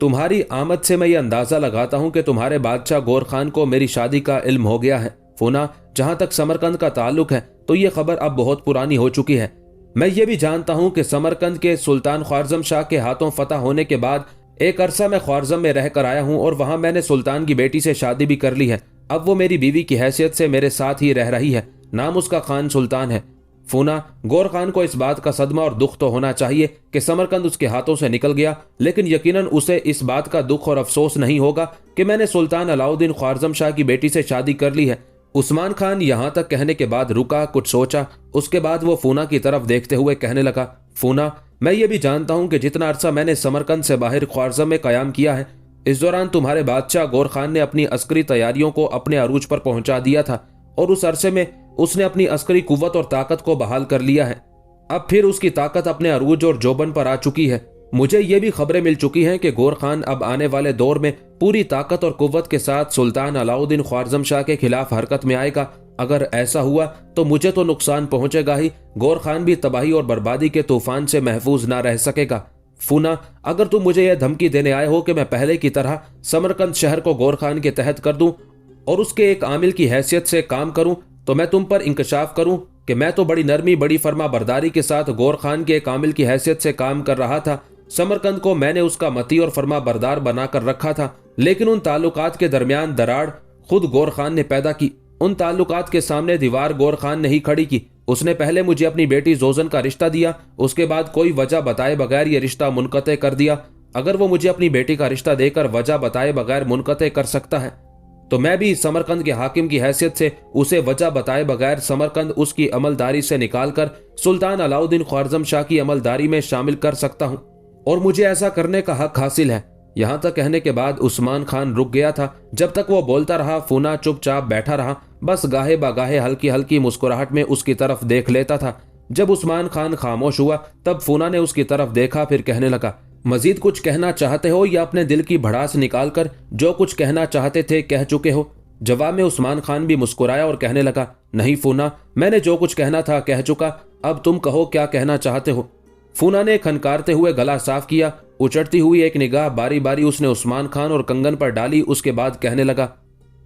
तुम्हारी आमद से मैं ये अंदाजा लगाता हूं कि तुम्हारे बादशाह गौर खान को मेरी शादी का इल्म हो गया है। फूना, जहां तक समरकंद का ताल्लुक है तो ये खबर अब बहुत पुरानी हो चुकी है। मैं ये भी जानता हूं कि समरकंद के सुल्तान ख्वारजम शाह के हाथों फतह होने के बाद एक अरसा मैं ख्वारजम में रहकर आया हूं और वहां मैंने सुल्तान की बेटी से शादी भी कर ली है। अब वो मेरी बीवी की हैसियत से मेरे साथ ही रह रही है। नाम उसका खान सुल्तान है। फूना, गौर खान को इस बात का सदमा और दुख तो होना चाहिए कि समरकंद उसके हाथों से निकल गया, लेकिन यकीनन उसे इस बात का दुख और अफसोस नहीं होगा कि मैंने सुल्तान अलाउद्दीन ख्वारजम शाह की बेटी से शादी कर ली है। उस्मान खान यहां तक कहने के बाद रुका, कुछ सोचा। उसके बाद वो फूना की तरफ देखते हुए कहने लगा, फूना, मैं ये भी जानता हूं कि जितना अरसा मैंने समरकंद से बाहर ख्वारजम में कयाम किया है, इस दौरान तुम्हारे बादशाह गौर खान ने अपनी अस्करी तैयारियों को अपने अरूज पर पहुंचा दिया था और उस अरसे में उसने अपनी अस्करी कुव्वत और ताकत को बहाल कर लिया है। अब फिर उसकी ताकत अपने अरूज और जोबन पर आ चुकी है। मुझे ये भी खबरें मिल चुकी हैं कि गौर खान अब आने वाले दौर में पूरी ताकत और कुव्वत के साथ सुल्तान अलाउद्दीन ख्वारजम शाह के खिलाफ हरकत में आएगा। अगर ऐसा हुआ तो मुझे तो नुकसान पहुंचेगा ही, गौर खान भी तबाही और बर्बादी के तूफान से महफूज ना रह सकेगा। फूना, अगर तुम मुझे यह धमकी देने आए हो कि मैं पहले की तरह समरकंद शहर को गौर खान के तहत कर दूं और उसके एक आमिल की हैसियत से काम करूं, तो मैं तुम पर इंकशाफ करूं कि मैं तो बड़ी नरमी बड़ी फरमा बरदारी के साथ गौर खान के एक आमिल की हैसियत से काम कर रहा था। समरकंद को मैंने उसका मती और फरमा बरदार बनाकर रखा था, लेकिन उन ताल्लुकात के दरमियान दरार खुद गौर खान ने पैदा की। उन ताल्लुकात के सामने दीवार गौर खान ने ही खड़ी की। उसने पहले मुझे अपनी बेटी जोजन का रिश्ता दिया, उसके बाद कोई वजह बताए बगैर ये रिश्ता मुनक़ते कर दिया। अगर वो मुझे अपनी बेटी का रिश्ता देकर वजह बताए बगैर मुनक़ते कर सकता है तो मैं भी समरकंद के हाकिम की हैसियत से उसे वजह बताए बगैर समरकंद उसकी अमलदारी से निकालकर सुल्तान अलाउद्दीन ख्वारजम शाह की अमलदारी में शामिल कर सकता हूं और मुझे ऐसा करने का हक हासिल है। यहाँ तक कहने के बाद उस्मान खान रुक गया था। जब तक वो बोलता रहा फूना चुपचाप बैठा रहा, बस गाहे बगाहे हल्की हल्की मुस्कुराहट में उसकी तरफ देख लेता था। जब उस्मान खान खामोश हुआ तब फूना ने उसकी तरफ देखा, फिर कहने लगा, मजीद कुछ कहना चाहते हो या अपने दिल की भड़ास निकालकर जो कुछ कहना चाहते थे कह चुके हो? जवाब में उस्मान खान भी मुस्कुराया और कहने लगा, नहीं फूना, मैंने जो कुछ कहना था कह चुका, अब तुम कहो क्या कहना चाहते हो। फूना ने खनकारते हुए गला साफ किया। उचटती हुई एक निगाह बारी बारी उसने उस्मान खान और कंगन पर डाली। उसके बाद कहने लगा,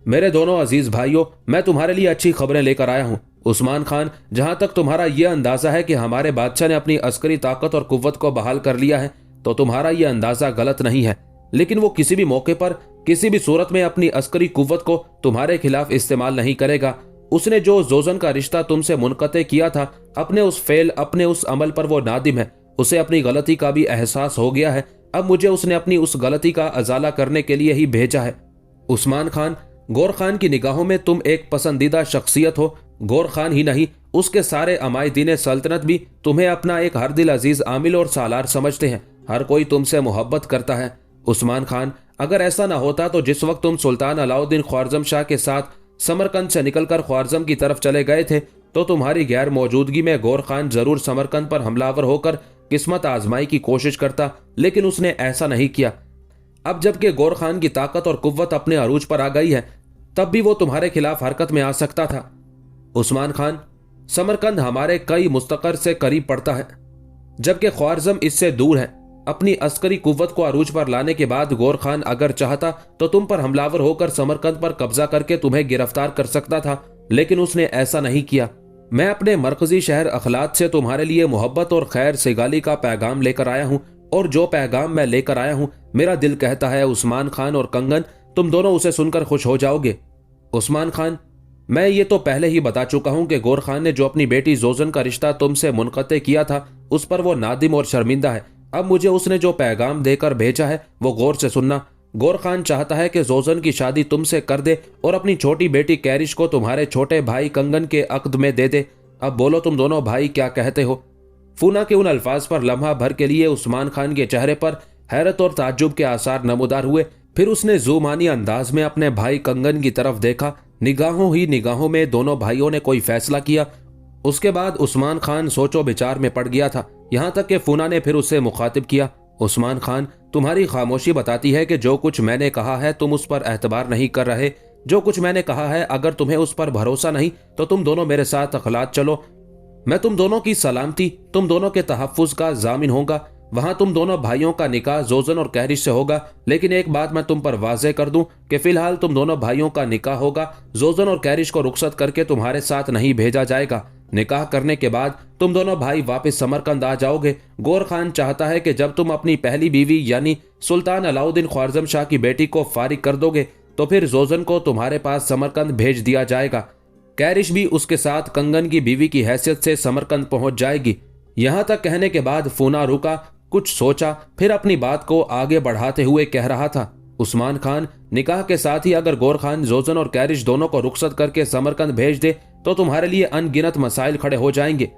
मेरे दोनों अजीज भाइयों, मैं तुम्हारे लिए अच्छी खबरें लेकर आया हूं। उस्मान खान, जहां तक तुम्हारा यह अंदाजा है कि हमारे बादशाह ने अपनी अस्करी ताकत और कुव्वत को बहाल कर लिया है, तो तुम्हारा यह अंदाजा गलत नहीं है। लेकिन वो किसी भी मौके पर किसी भी सूरत में अपनी अस्करी कुव्वत को तुम्हारे खिलाफ इस्तेमाल नहीं करेगा। उसने जो जोजन का रिश्ता तुमसे मुनक़ते किया था, अपने उस फेल, अपने उस अमल पर वो नादिम है। उसे अपनी गलती का भी एहसास हो गया है। अब मुझे उसने अपनी उस गलती का अजाला करने के लिए ही भेजा है। उस्मान खान, गौर खान की निगाहों में तुम एक पसंदीदा शख्सियत हो। गौर खान ही नहीं, उसके सारे अमायदीन सल्तनत भी तुम्हें अपना एक हर दिल अजीज आमिल और सालार समझते हैं। हर कोई तुमसे मोहब्बत करता है। उस्मान खान, अगर ऐसा ना होता तो जिस वक्त तुम सुल्तान अलाउद्दीन ख्वारज़म शाह के साथ समरकंद से निकलकर ख्वारज़म की तरफ चले गए थे, तो तुम्हारी गैर मौजूदगी में गौर खान जरूर समरकंद पर हमलावर होकर किस्मत आजमाई की कोशिश करता, लेकिन उसने ऐसा नहीं किया। अब जबकि गौर खान की ताकत और कुव्वत अपने अरूज पर आ गई है, तब भी वो तुम्हारे खिलाफ हरकत में आ सकता था। उस्मान खान, समरकंद हमारे कई मुस्तकर से करीब पड़ता है, जबकि ख्वारज़म इससे दूर है। अपनी अस्करी कुव्वत को अरूज पर लाने के बाद गौर खान अगर चाहता तो तुम पर हमलावर होकर समरकंद पर कब्जा करके तुम्हें गिरफ्तार कर सकता था, लेकिन उसने ऐसा नहीं किया। मैं अपने मरकजी शहर अखलात से तुम्हारे लिए मोहब्बत और खैर सिगाली का पैगाम लेकर आया हूँ, और जो पैगाम मैं लेकर आया हूँ, मेरा दिल कहता है उस्मान खान और कंगन, तुम दोनों उसे सुनकर खुश हो जाओगे। उस्मान खान, मैं ये तो पहले ही बता चुका हूं कि गौर खान ने जो अपनी बेटी जोजन का रिश्ता तुमसे मुनक़ते किया था, उस पर वो नादिम और शर्मिंदा है। अब मुझे उसने जो पैगाम देकर भेजा है वो गौर से सुनना। गौर खान चाहता है कि जोजन की शादी तुमसे कर दे और अपनी छोटी बेटी कैरिश को तुम्हारे छोटे भाई कंगन के अक्द में दे दे। अब बोलो तुम दोनों भाई क्या कहते हो? फूना के उन अल्फाज पर लम्हा भर के लिए उस्मान खान के चेहरे पर हैरत और ताज्जुब के आसार नमूदार हुए। फिर उसने जुमानी अंदाज में अपने भाई कंगन की तरफ देखा। निगाहों ही निगाहों में दोनों भाइयों ने कोई फैसला किया। उसके बाद उस्मान खान सोचो विचार में पड़ गया था। यहाँ तक कि फूना ने फिर उससे मुखातिब किया, उस्मान खान, तुम्हारी खामोशी बताती है कि जो कुछ मैंने कहा है तुम उस पर एतबार नहीं कर रहे। जो कुछ मैंने कहा है, अगर तुम्हें उस पर भरोसा नहीं तो तुम दोनों मेरे साथ अखलात चलो। मैं तुम दोनों की सलामती, तुम दोनों के तहफ़्फ़ुज़ का जामिन होगा। वहां तुम दोनों भाइयों का निकाह जोजन और कैरिश से होगा। लेकिन एक बात मैं तुम पर वाज़े कर दूं कि फिलहाल तुम दोनों भाइयों का निकाह होगा। जोजन और कैरिश को रुखसत करके तुम्हारे साथ नहीं भेजा जाएगा। निकाह करने के बाद तुम दोनों भाई वापस समरकंद आ जाओगे। गौर खान चाहता है कि जब तुम अपनी पहली बीवी यानी सुल्तान अलाउद्दीन ख्वारज़म शाह की बेटी को फारिग कर दोगे तो फिर जोजन को तुम्हारे पास समरकंद भेज दिया जाएगा। कैरिश भी उसके साथ कंगन की बीवी की हैसियत से समरकंद पहुंच जाएगी। यहां तक कहने के बाद फूना रुका, कुछ सोचा, फिर अपनी बात को आगे बढ़ाते हुए कह रहा था, उस्मान खान, निकाह के साथ ही अगर गौर खान जोजन और कैरिश दोनों को रुखसत करके समरकंद भेज दे तो तुम्हारे लिए अनगिनत मसाइल खड़े हो जाएंगे।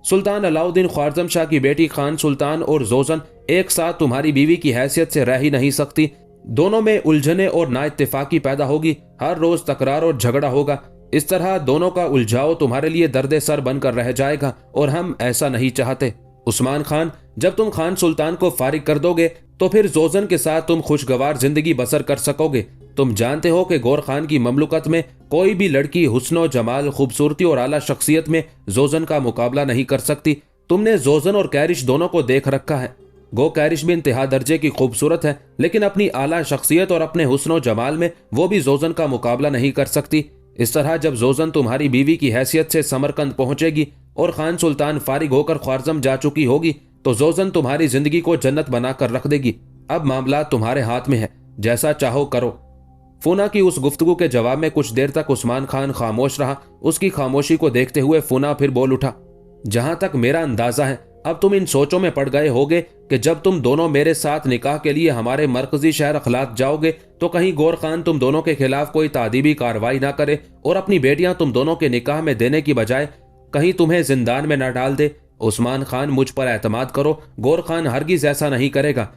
सुल्तान अलाउद्दीन ख्वारज़म शाह की बेटी खान सुल्तान और जोजन एक साथ तुम्हारी बीवी की हैसियत से रह ही नहीं सकती। दोनों में उलझने और नाइत्तेफाकी पैदा होगी। हर रोज तकरार और झगड़ा होगा। इस तरह दोनों का उलझाव तुम्हारे लिए दर्द सर बनकर रह जाएगा और हम ऐसा नहीं चाहते। उस्मान खान, जब तुम खान सुल्तान को फारिग कर दोगे तो फिर जोजन के साथ तुम खुशगवार जिंदगी बसर कर सकोगे। तुम जानते हो कि गौर खान की ममलुकत में कोई भी लड़की हुस्नो जमाल, खूबसूरती और आला शख्सियत में जोजन का मुकाबला नहीं कर सकती। तुमने जोजन और कैरिश दोनों को देख रखा है। गो कैरिश भी इंतहा दर्जे की खूबसूरत है, लेकिन अपनी आला शख्सियत और अपने हुस्नो जमाल में वो भी जोजन का मुकाबला नहीं कर सकती। इस तरह जब जोजन तुम्हारी बीवी की हैसियत से समरकंद पहुंचेगी और खान सुल्तान फारिग होकर ख्वारज़म जा चुकी होगी तो जोजन तुम्हारी जिंदगी को जन्नत बनाकर रख देगी। अब मामला तुम्हारे हाथ में है, जैसा चाहो करो। फूना की उस गुफ्तगू के जवाब में कुछ देर तक उस्मान खान खामोश रहा। उसकी खामोशी को देखते हुए फूना फिर बोल उठा, जहां तक मेरा अंदाजा है अब तुम इन सोचों में पड़ गए होगे कि जब तुम दोनों मेरे साथ निकाह के लिए हमारे मरकजी शहर अखलात जाओगे तो कहीं गौर खान तुम दोनों के खिलाफ कोई तादीबी कार्रवाई ना करे और अपनी बेटियां तुम दोनों के निकाह में देने की बजाय कहीं तुम्हें जिंदान में न डाल दे। उस्मान खान, मुझ पर एतमाद करो, गौर खान हरगिज ऐसा नहीं करेगा।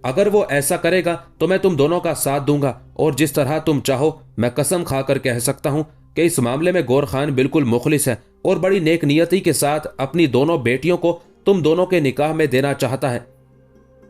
अगर वो ऐसा करेगा तो मैं तुम दोनों का साथ दूंगा, और जिस तरह तुम चाहो मैं कसम खाकर कह सकता हूं कि इस मामले में गौर खान बिल्कुल मुखलिस है और बड़ी नेक नियति के साथ अपनी दोनों बेटियों को तुम दोनों के निकाह में देना चाहता है।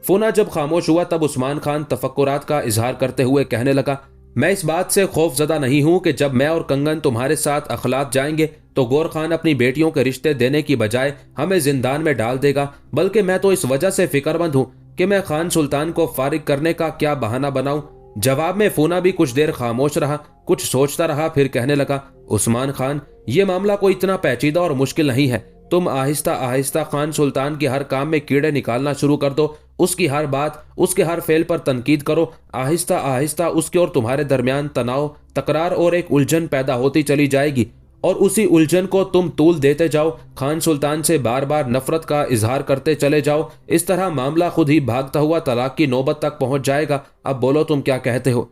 फूना जब खामोश हुआ तब उस्मान खान तफक्कुरात का इजहार करते हुए कहने लगा, मैं इस बात से खौफजदा नहीं हूं कि जब मैं और कंगन तुम्हारे साथ अखलात जाएंगे तो गौर खान अपनी बेटियों के रिश्ते देने की बजाय हमें जिंदान में डाल देगा, बल्कि मैं तो इस वजह से फिक्रमंद हूं कि मैं खान सुल्तान को फारिग करने का क्या बहाना बनाऊं। जवाब में फूना भी कुछ देर खामोश रहा, कुछ सोचता रहा, फिर कहने लगा, उस्मान खान, ये मामला कोई इतना पेचीदा और मुश्किल नहीं है। तुम आहिस्ता आहिस्ता खान सुल्तान के हर काम में कीड़े निकालना शुरू कर दो, उसकी हर बात, उसके हर फेल पर तनकीद करो। आहिस्ता आहिस्ता उसके और तुम्हारे दरमियान तनाव, तकरार और एक उलझन पैदा होती चली जाएगी, और उसी उलझन को तुम तूल देते जाओ, खान सुल्तान से बार बार नफरत का इजहार करते चले जाओ। इस तरह मामला खुद ही भागता हुआ तलाक की नौबत तक पहुंच जाएगा। अब बोलो तुम क्या कहते हो।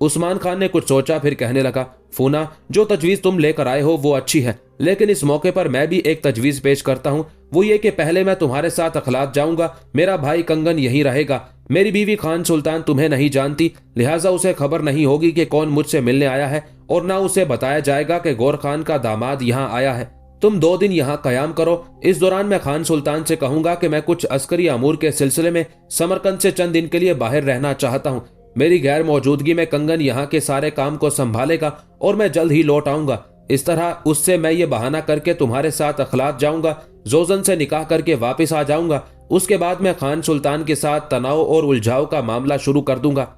उस्मान खान ने कुछ सोचा, फिर कहने लगा, फूना, जो तजवीज़ तुम लेकर आए हो वो अच्छी है, लेकिन इस मौके पर मैं भी एक तजवीज़ पेश करता हूँ। वो ये कि पहले मैं तुम्हारे साथ अखलात जाऊंगा, मेरा भाई कंगन यहीं रहेगा। मेरी बीवी खान सुल्तान तुम्हें नहीं जानती, लिहाजा उसे खबर नहीं होगी कि कौन मुझसे मिलने आया है, और ना उसे बताया जाएगा कि गौर खान का दामाद यहाँ आया है। तुम 2 दिन यहाँ कयाम करो। इस दौरान मैं खान सुल्तान से कहूंगा कि मैं कुछ अस्करी अमूर के सिलसिले में समरकंद से चंद दिन के लिए बाहर रहना चाहता हूँ। मेरी गैर मौजूदगी में कंगन यहाँ के सारे काम को संभालेगा और मैं जल्द ही लौट आऊंगा। इस तरह उससे मैं ये बहाना करके तुम्हारे साथ अखलात जाऊंगा, जोजन से निकाह करके वापस आ जाऊंगा। उसके बाद मैं खान सुल्तान के साथ तनाव और उलझाव का मामला शुरू कर दूंगा।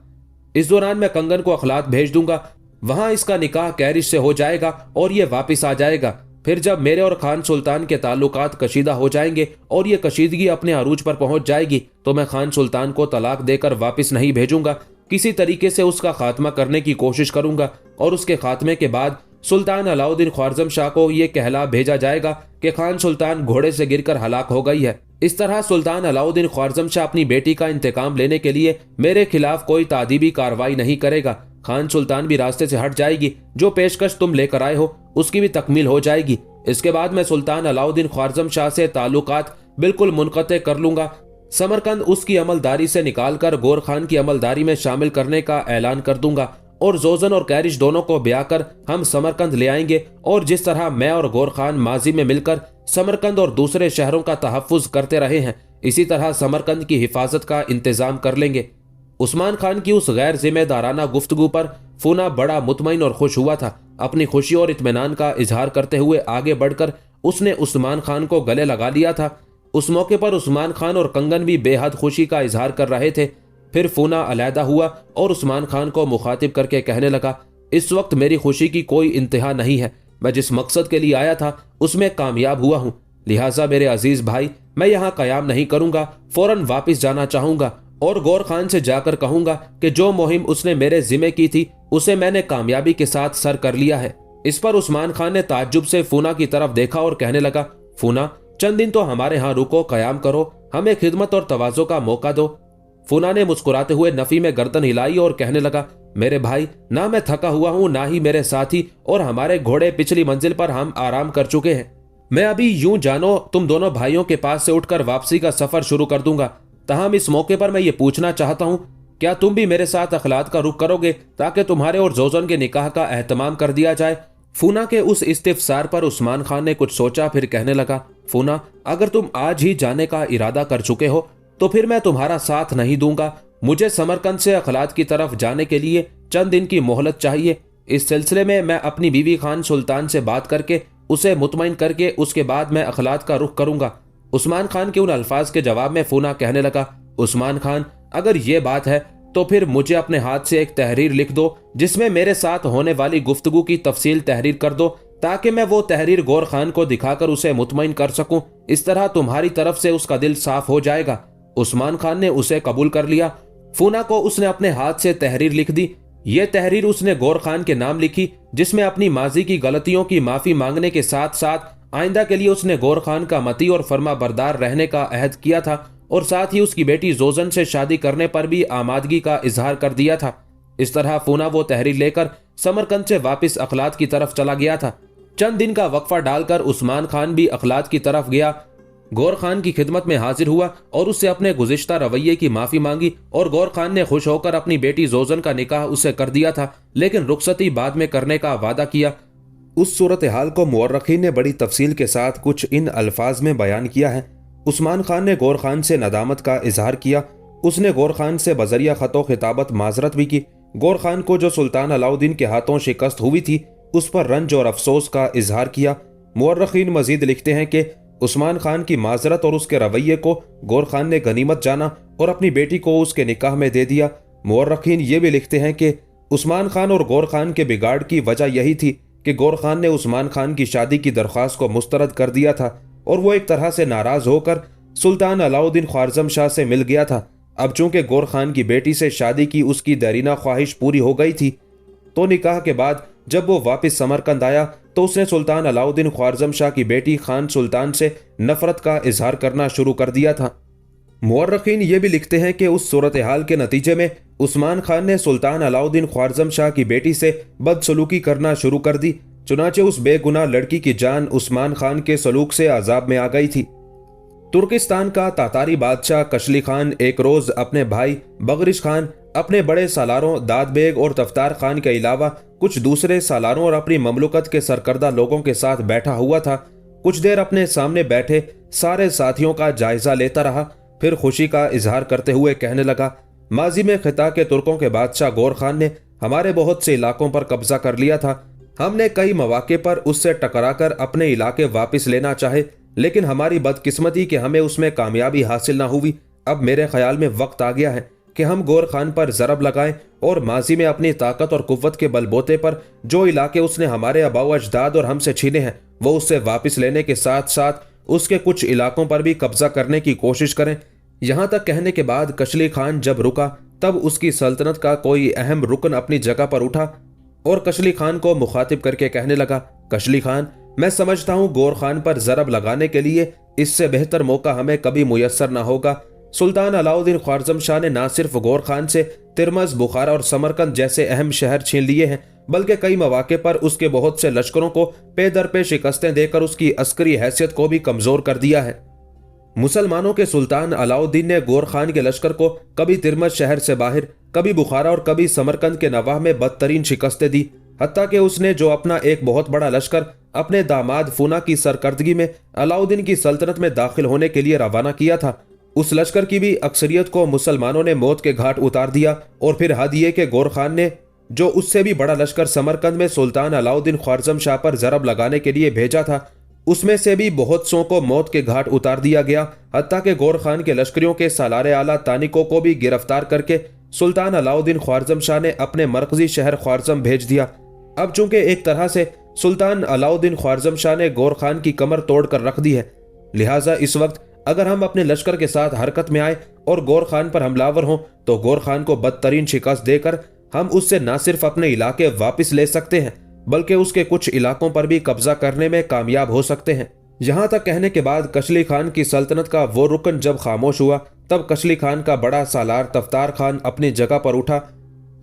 इस दौरान मैं कंगन को अखलात भेज दूंगा, वहां इसका निकाह कैरिश से हो जाएगा और ये वापस आ जाएगा। फिर जब मेरे और खान सुल्तान के ताल्लुकात कशीदा हो जाएंगे और ये कशीदगी अपने अरूज पर पहुंच जाएगी तो मैं खान सुल्तान को तलाक देकर वापस नहीं भेजूंगा, किसी तरीके से उसका खात्मा करने की कोशिश करूंगा, और उसके खात्मे के बाद सुल्तान अलाउद्दीन ख्वारज़म शाह को यह कहला भेजा जाएगा कि खान सुल्तान घोड़े से गिरकर हलाक हो गई है। इस तरह सुल्तान अलाउद्दीन ख्वारज़म शाह अपनी बेटी का इंतकाम लेने के लिए मेरे खिलाफ कोई तादीबी कार्रवाई नहीं करेगा। खान सुल्तान भी रास्ते से हट जाएगी, जो पेशकश तुम लेकर आए हो उसकी भी तकमील हो जाएगी। इसके बाद मैं सुल्तान अलाउद्दीन ख्वारज़म शाह से ताल्लुकात बिल्कुल मुनक़ते कर लूंगा। समरकंद उसकी अमलदारी से निकालकर गौर खान की अमलदारी में शामिल करने का ऐलान कर दूंगा, और जोजन और कैरिश दोनों को ब्याह कर हम समरकंद ले आएंगे, और जिस तरह मैं और गौर खान माजी में मिलकर समरकंद और दूसरे शहरों का तहफ़्फ़ुज़ करते रहे हैं, इसी तरह समरकंद की हिफाजत का इंतजाम कर लेंगे। उस्मान खान की उस गैर जिम्मेदाराना गुफ्तगू पर फूना बड़ा मुतमईन और खुश हुआ था। अपनी खुशी और इत्मीनान का इजहार करते हुए आगे बढ़कर उसने उस्मान खान को गले लगा लिया था। उस मौके पर उस्मान खान और कंगन भी बेहद खुशी का इजहार कर रहे थे। फिर फूना अलहदा हुआ और उस्मान खान को मुखातिब करके कहने लगा, इस वक्त मेरी खुशी की कोई इंतहा नहीं है। मैं जिस मकसद के लिए आया था उसमें कामयाब हुआ हूँ, लिहाजा मेरे अजीज भाई, मैं यहाँ कयाम नहीं करूंगा, फौरन वापस जाना चाहूंगा और गौर खान से जाकर कहूंगा कि जो मुहिम उसने मेरे जिम्मे की थी उसे मैंने कामयाबी के साथ सर कर लिया है। इस पर उस्मान खान ने ताज्जुब से फूना की तरफ देखा और कहने लगा, फूना, चंद दिन तो हमारे यहाँ रुको, कयाम करो, हमें खिदमत और तवाज़ो का मौका दो। फूना ने मुस्कुराते हुए नफी में गर्दन हिलाई और कहने लगा, मेरे भाई, ना मैं थका हुआ हूँ ना ही मेरे साथी और हमारे घोड़े पिछली मंजिल पर हम आराम कर चुके हैं। मैं अभी यूं जानो तुम दोनों भाइयों के पास से उठकर वापसी का सफर शुरू कर दूंगा। तहम इस मौके पर मैं ये पूछना चाहता हूँ, क्या तुम भी मेरे साथ अखलात का रुख करोगे ताकि तुम्हारे और जोजन के निकाह का एहतमाम कर दिया जाए। फूना के उस इस्तिफसार पर उस्मान खान ने कुछ सोचा, फिर कहने लगा, फूना, अगर तुम आज ही जाने का इरादा कर चुके हो तो फिर मैं तुम्हारा साथ नहीं दूंगा। मुझे समरकंद से अखलात की तरफ जाने के लिए चंद दिन की मोहलत चाहिए। इस सिलसिले में मैं अपनी बीवी खान सुल्तान से बात करके उसे मुतमईन करके उसके बाद मैं अखलात का रुख करूंगा। उस्मान खान के उन अल्फाज के जवाब में फूना कहने लगा, उस्मान खान, अगर ये बात है तो फिर मुझे अपने हाथ से एक तहरीर लिख दो जिसमें मेरे साथ होने वाली गुफ्तगू की तफसील तहरीर कर दो, ताकि मैं वो तहरीर गौर खान को दिखाकर उसे मुतमईन कर सकूं। इस तरह तुम्हारी तरफ से उसका दिल साफ हो जाएगा। उस्मान खान ने उसे कबूल कर लिया। फूना को उसने अपने हाथ से तहरीर लिख दी। ये तहरीर उसने गौर खान के नाम लिखी, जिसमें अपनी माजी की गलतियों की माफी मांगने के साथ साथ आइंदा के लिए उसने गौर खान का मती और फर्मा बरदार रहने का अहद किया था, और साथ ही उसकी बेटी जोजन से शादी करने पर भी आमादगी का इजहार कर दिया था। इस तरह फूना वो तहरीर लेकर समरकंद से वापस अखलात की तरफ चला गया था। चंद दिन का वक्फा डालकर उस्मान खान भी अखलात की तरफ गया। गौर खान की खिदमत में हाजिर हुआ और उससे अपने गुज़िश्ता रवैये की माफी मांगी और गौर खान ने खुश होकर अपनी बेटी जोजन का निकाह उससे कर दिया था, लेकिन रुखसती बाद में करने का वादा किया। उस सूरत हाल को मुअर्रिखीन ने बड़ी तफसील के साथ कुछ इन अल्फाज में बयान किया है। उस्मान खान ने गौर खान से नदामत का इजहार किया। उसने गौर खान से बजरिया खतो खिताबत माजरत भी की। गौर खान को जो सुल्तान अलाउद्दीन के हाथों शिकस्त हुई थी उस पर रंज और अफसोस का इजहार किया। मुअर्रिखीन मजीद लिखते हैं कि उस्मान खान की माजरत और उसके रवैये को गौर खान ने गनीमत जाना और अपनी बेटी को उसके निकाह में दे दिया। मुअर्रिखीन ये भी लिखते हैं कि उस्मान खान और गौर खान के बिगाड़ की वजह यही थी कि गौर खान ने उस्मान खान की शादी की दरख्वास्त को मुस्तरद कर दिया था और वो एक तरह से नाराज होकर सुल्तान अलाउद्दीन ख्वारज़म शाह से मिल गया था। अब चूंकि गौर खान की बेटी से शादी की उसकी देरीना ख्वाहिश पूरी हो गई थी, तो निकाह के बाद जब वो वापस समरकंद आया तो उसने सुल्तान अलाउद्दीन ख्वारज़म शाह की बेटी खान सुल्तान से नफरत का इजहार करना शुरू कर दिया था। मुअर्रिखीन ये भी लिखते हैं कि उस सूरत हाल के नतीजे में उस्मान खान ने सुल्तान अलाउद्दीन ख्वारज़म शाह की बेटी से बदसलूकी करना शुरू कर दी। चुनाचे उस बेगुनाह लड़की की जान उस्मान खान के सलूक से अजाब में आ गई थी। तुर्किस्तान का तातारी बादशाह कशली खान एक रोज अपने भाई बगरिश खान, अपने बड़े सालारों दाद बेग और तफ्तार खान के अलावा कुछ दूसरे सालारों और अपनी ममलुकत के सरकर्दा लोगों के साथ बैठा हुआ था। कुछ देर अपने सामने बैठे सारे साथियों का जायजा लेता रहा, फिर खुशी का इजहार करते हुए कहने लगा, माजी में खिता के तुर्कों के बादशाह गौर खान ने हमारे बहुत से इलाकों पर कब्जा कर लिया था। हमने कई मौके पर उससे टकराकर अपने इलाके वापस लेना चाहे, लेकिन हमारी बदकिस्मती कि हमें उसमें कामयाबी हासिल ना हुई। अब मेरे ख्याल में वक्त आ गया है कि हम गौर खान पर ज़रब लगाएं और माजी में अपनी ताकत और कुव्वत के बलबूते पर जो इलाके उसने हमारे आबाओ अजदाद और हमसे छीने हैं वो उससे वापस लेने के साथ साथ उसके कुछ इलाकों पर भी कब्जा करने की कोशिश करें। यहाँ तक कहने के बाद कशली खान जब रुका तब उसकी सल्तनत का कोई अहम रुकन अपनी जगह पर उठा और कशली खान को मुखातिब करके कहने लगा, कशली खान, मैं समझता हूँ गौर खान पर ज़रब लगाने के लिए इससे बेहतर मौका हमें कभी मुयस्सर ना होगा। सुल्तान अलाउद्दीन ख्वारज़म शाह ने न सिर्फ गौर खान से तिरमज, बुखारा और समरकंद जैसे अहम शहर छीन लिए हैं, बल्कि कई मौके पर उसके बहुत से लश्करों को पे दर पे शिकस्तें देकर उसकी अस्करी हैसियत को भी कमजोर कर दिया है। मुसलमानों के सुल्तान अलाउद्दीन ने गौर खान के लश्कर को कभी तिरमज शहर से बाहर, कभी बुखारा और कभी समरकंद के नवाह में बदतरीन शिकस्तें दी। हत्ता कि उसने जो अपना एक बहुत बड़ा लश्कर अपने दामाद फूना की सरकर्दगी में अलाउद्दीन की सल्तनत में दाखिल होने के लिए रवाना किया था, उस लश्कर की भी अक्सरियत को मुसलमानों ने मौत के घाट उतार दिया। और फिर हद ये कि गौर खान ने जो उससे भी बड़ा लश्कर समरकंद में सुल्तान अलाउद्दीन ख्वारज़म शाह पर ज़रब लगाने के लिए भेजा था, उसमें से भी बहुत सौ को मौत के घाट उतार दिया गया। हत्ता कि गौर खान के लश्करियों के सालारे आला तानिकों को भी गिरफ्तार करके सुल्तान अलाउद्दीन ख्वारज़म शाह ने अपने मरकजी शहर ख्वारज़म भेज दिया। अब चूंकि एक तरह से सुल्तान अलाउद्दीन ख्वारज़म शाह ने गौर खान की कमर तोड़ कर रख दी है, लिहाजा इस वक्त अगर हम अपने लश्कर के साथ हरकत में आए और गौर खान पर हमलावर हों तो गौर खान को बदतरीन शिकस्त देकर हम उससे न सिर्फ अपने इलाके वापस ले सकते हैं बल्कि उसके कुछ इलाकों पर भी कब्जा करने में कामयाब हो सकते हैं। यहाँ तक कहने के बाद कशली खान की सल्तनत का वो रुकन जब खामोश हुआ तब कशली खान का बड़ा सालार तफ्तार खान अपनी जगह पर उठा।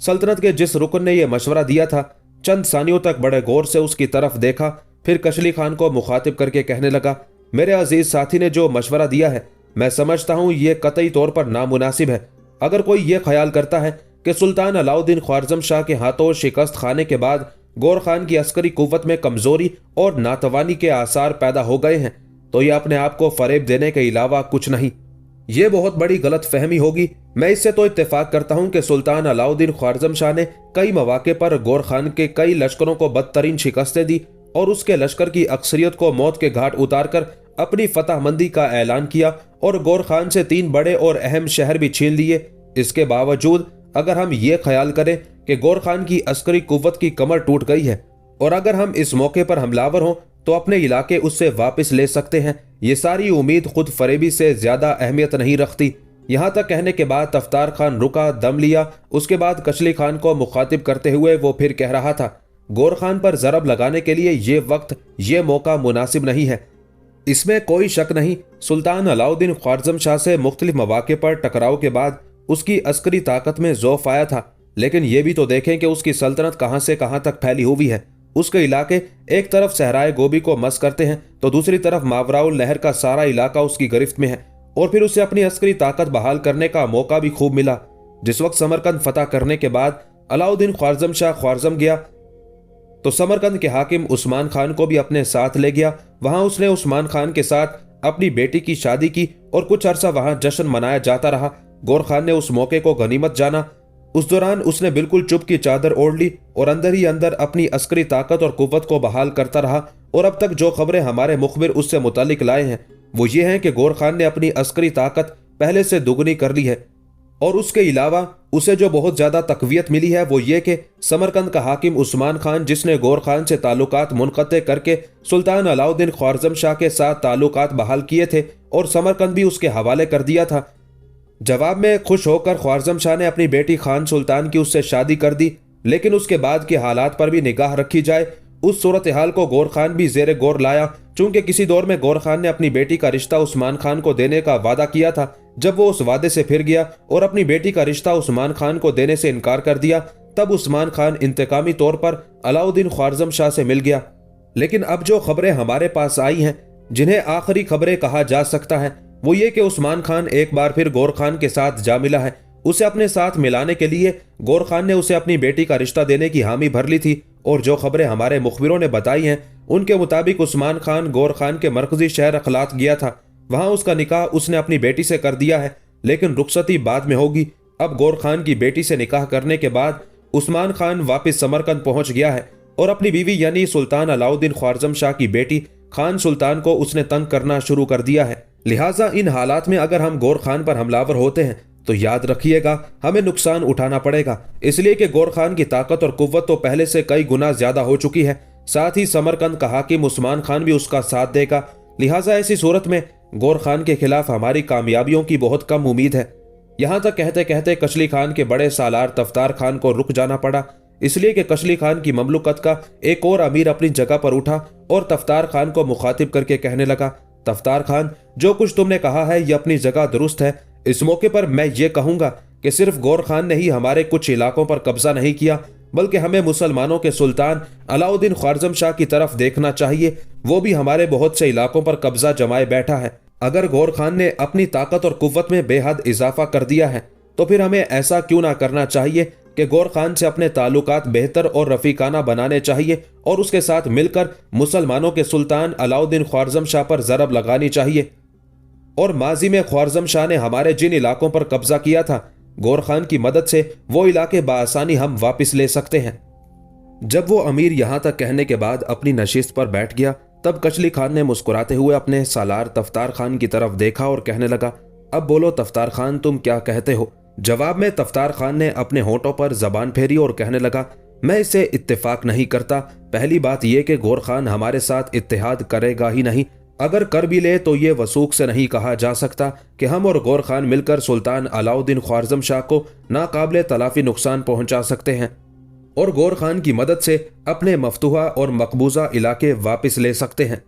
सल्तनत के जिस रुकन ने यह मशवरा दिया था चंद सानियों तक बड़े गौर से उसकी तरफ देखा, फिर कशली खान को मुखातिब करके कहने लगा, मेरे अजीज साथी ने जो मशवरा दिया है मैं समझता हूँ ये कतई तौर पर नामुनासिब है। अगर कोई ये ख्याल करता है कि सुल्तान अलाउद्दीन ख्वारज़म शाह के हाथों शिकस्त खाने के बाद गौर खान की अस्करी कुव्वत में कमजोरी और नातवानी के आसार पैदा हो गए हैं तो यह अपने आप को फरेब देने के अलावा कुछ नहीं। ये बहुत बड़ी गलत फहमी होगी। मैं इससे तो इत्तेफाक करता हूँ कि सुल्तान अलाउद्दीन ख्वारज़म शाह ने कई मौके पर गौर खान के कई लश्करों को बदतरीन शिकस्तें दी और उसके लश्कर की अक्सरियत को मौत के घाट उतारकर अपनी फतहमंदी का ऐलान किया और गौर खान से 3 बड़े और अहम शहर भी छीन लिए। इसके बावजूद अगर हम ये ख्याल करें कि गौर खान की अस्करी कुव्वत की कमर टूट गई है और अगर हम इस मौके पर हमलावर हों तो अपने इलाके उससे वापस ले सकते हैं, ये सारी उम्मीद खुद फरेबी से ज्यादा अहमियत नहीं रखती। यहाँ तक कहने के बाद तफ्तार खान रुका, दम लिया। उसके बाद कशली खान को मुखातिब करते हुए वो फिर कह रहा था, गौर खान पर ज़रब लगाने के लिए ये वक्त, ये मौका मुनासिब नहीं है। इसमें कोई शक नहीं, सुल्तान अलाउद्दीन ख्वारज़म शाह से मुख्तलिफ मौके पर टकराव के बाद उसकी अस्करी ताकत में ज़ौफ़ आया था, लेकिन यह भी तो देखें कि उसकी सल्तनत कहाँ से कहाँ तक फैली हुई है। उसके इलाके एक तरफ सहराए गोभी को मस करते हैं तो दूसरी तरफ मावराउल नहर का सारा इलाका उसकी गिरफ्त में है। और फिर उसे अपनी अस्करी ताकत बहाल करने का मौका भी खूब मिला। जिस वक्त समरकंद फतह करने के बाद अलाउद्दीन ख्वारज़म शाह ख्वारज़म गया तो समरकंद के हाकिम उस्मान खान को भी अपने साथ ले गया। वहां उसने उस्मान खान के साथ अपनी बेटी की शादी की और कुछ अरसा वहां जश्न मनाया जाता रहा। गौर खान ने उस मौके को गनीमत जाना। उस दौरान उसने बिल्कुल चुप की चादर ओढ़ ली और अंदर ही अंदर अपनी अस्करी ताकत और कुव्वत को बहाल करता रहा। और अब तक जो खबरें हमारे मुखबिर उससे मुतालिक लाए हैं वो ये हैं कि गौर खान ने अपनी अस्करी ताकत पहले से दुगनी कर ली है। और उसके अलावा उसे जो बहुत ज्यादा तकवीयत मिली है वो ये कि समरकंद का हाकिम उस्मान खान, जिसने गौर खान से ताल्लुकात मुनक़ते करके सुल्तान अलाउद्दीन ख्वारज़म शाह के साथ ताल्लुकात बहाल किए थे और समरकंद भी उसके हवाले कर दिया था, जवाब में खुश होकर ख्वारज़म शाह ने अपनी बेटी खान सुल्तान की उससे शादी कर दी। लेकिन उसके बाद के हालात पर भी निगाह रखी जाए, उस सूरत हाल को गौर खान भी जेरे गौर लाया। चूंकि किसी दौर में गौर खान ने अपनी बेटी का रिश्ता उस्मान खान को देने का वादा किया था, जब वो उस वादे से फिर गया और अपनी बेटी का रिश्ता उस्मान खान को देने से इनकार कर दिया, तब उस्मान खान इंतकामी तौर पर अलाउद्दीन ख्वारज़म शाह से मिल गया। लेकिन अब जो खबरें हमारे पास आई हैं, जिन्हें आखिरी खबरें कहा जा सकता है, वो ये कि उस्मान खान एक बार फिर गौर खान के साथ जा मिला है। उसे अपने साथ मिलाने के लिए गौर खान ने उसे अपनी बेटी का रिश्ता देने की हामी भर ली थी। और जो खबरें हमारे मुखबिरों ने बताई हैं उनके मुताबिक उस्मान खान गौर खान के मरकजी शहर अखलात गया था। वहां उसका निकाह उसने अपनी बेटी से कर दिया है, लेकिन रुखसती बाद में होगी। अब गौर खान की बेटी से निकाह करने के बाद उस्मान खान वापस समरकंद पहुंच गया है और अपनी बीवी यानी सुल्तान अलाउद्दीन ख्वारज़म शाह की बेटी खान सुल्तान को उसने तंग करना शुरू कर दिया है। लिहाजा इन हालात में अगर हम गौर खान पर हमलावर होते हैं तो याद रखिएगा हमें नुकसान उठाना पड़ेगा, इसलिए कि गौर खान की ताकत और कुव्वत तो पहले से कई गुना ज्यादा हो चुकी है। साथ ही समरकंद का हाकिम उस्मान खान भी उसका साथ देगा। लिहाजा ऐसी सूरत में गौर खान के खिलाफ हमारी कामयाबियों की बहुत कम उम्मीद है। यहां तक कहते कहते कशली खान के बड़े सालार तफ्तार खान को रुक जाना पड़ा, इसलिए कि कशली खान की ममलुकत का एक और अमीर अपनी जगह पर उठा और तफ्तार खान को मुखातिब करके कहने लगा, तफ्तार खान, जो कुछ तुमने कहा है ये अपनी जगह दुरुस्त है। इस मौके पर मैं ये कहूंगा कि सिर्फ गौर खान ने ही हमारे कुछ इलाकों पर कब्जा नहीं किया, बल्कि हमें मुसलमानों के सुल्तान अलाउद्दीन ख्वारज़म शाह की तरफ देखना चाहिए। वो भी हमारे बहुत से इलाकों पर कब्जा जमाए बैठा है। अगर गौर खान ने अपनी ताकत और कुव्वत में बेहद इजाफा कर दिया है तो फिर हमें ऐसा क्यों ना करना चाहिए कि गौर खान से अपने ताल्लुकात बेहतर और रफीकाना बनाने चाहिए और उसके साथ मिलकर मुसलमानों के सुल्तान अलाउद्दीन ख्वारज़म शाह पर ज़रब लगानी चाहिए। और माजी में ख्वारज़म शाह ने हमारे जिन इलाकों पर कब्जा किया था, गौर खान की मदद से वो इलाके बासानी हम वापस ले सकते हैं। जब वो अमीर यहां तक कहने के बाद अपनी नशिस्त पर बैठ गया, तब कचली खान ने मुस्कुराते हुए अपने सालार तफ्तार खान की तरफ देखा और कहने लगा, अब बोलो तफ्तार खान, तुम क्या कहते हो? जवाब में तफ्तार खान ने अपने होंठों पर जबान फेरी और कहने लगा, मैं इससे इत्तेफाक नहीं करता। पहली बात यह कि गौर खान हमारे साथ इत्तेहाद करेगा ही नहीं, अगर कर भी ले तो ये वसूख से नहीं कहा जा सकता कि हम और गौर खान मिलकर सुल्तान अलाउद्दीन ख्वारज़म शाह को नाकाबिले तलाफी नुकसान पहुंचा सकते हैं और गौर खान की मदद से अपने मफतूहा और मकबूजा इलाके वापस ले सकते हैं।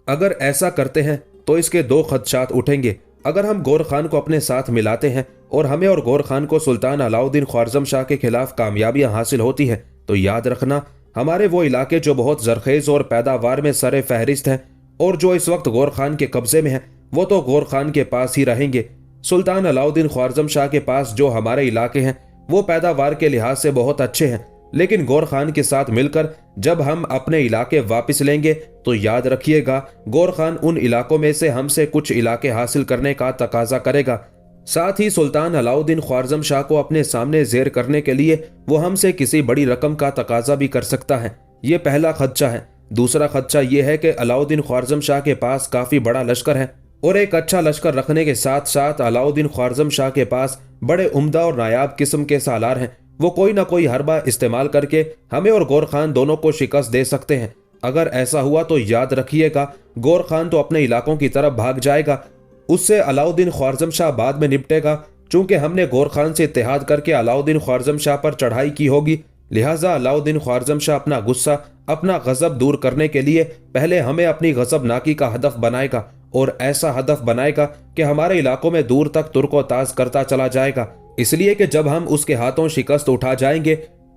अगर ऐसा करते हैं तो इसके दो खदशात उठेंगे। अगर हम गौर खान को अपने साथ मिलाते हैं और हमें और गौर खान को सुल्तान अलाउद्दीन ख्वारज़म शाह के खिलाफ कामयाबियां हासिल होती है तो याद रखना हमारे वो इलाके जो बहुत जरखेज और पैदावार में सरे फहरिस्त हैं और जो इस वक्त गौर खान के कब्जे में है, वो तो गौर खान के पास ही रहेंगे। सुल्तान अलाउद्दीन ख्वारज़म शाह के पास जो हमारे इलाके हैं वो पैदावार के लिहाज से बहुत अच्छे हैं, लेकिन गौर खान के साथ मिलकर जब हम अपने इलाके वापस लेंगे तो याद रखिएगा गौर खान उन इलाकों में से हमसे कुछ इलाके हासिल करने का तकाजा करेगा। साथ ही सुल्तान अलाउद्दीन ख्वारज़म शाह को अपने सामने जेर करने के लिए वो हमसे किसी बड़ी रकम का तकाजा भी कर सकता है। ये पहला खदशा है। दूसरा खदशा ये है कि अलाउद्दीन ख्वारज़म शाह के पास काफी बड़ा लश्कर है और एक अच्छा लश्कर रखने के साथ साथ अलाउद्दीन ख्वारज़म शाह के पास बड़े उम्दा और नायाब किस्म के सालार हैं। वो कोई ना कोई हरबा इस्तेमाल करके हमें और गौर खान दोनों को शिकस्त दे सकते हैं। अगर ऐसा हुआ तो याद रखिएगा गौर खान तो अपने इलाकों की तरफ भाग जाएगा, उससे अलाउद्दीन ख्वारज़म शाह बाद में निपटेगा। चूंकि हमने गौर खान से इत्तेहाद करके अलाउद्दीन ख्वारज़म शाह पर चढ़ाई की होगी, लिहाजा अलाउद्दीन ख्वारज़म शाह अपना गुस्सा, अपना गजब दूर करने के लिए पहले हमें अपनी गजबनाकी का हदफ बनाएगा और ऐसा हदफ बनाएगा कि हमारे इलाकों में दूर तक तुर्को ताज करता चला जाएगा। इसलिए कि जब हम उसके हाथों शिकस्त उठा जाएंगे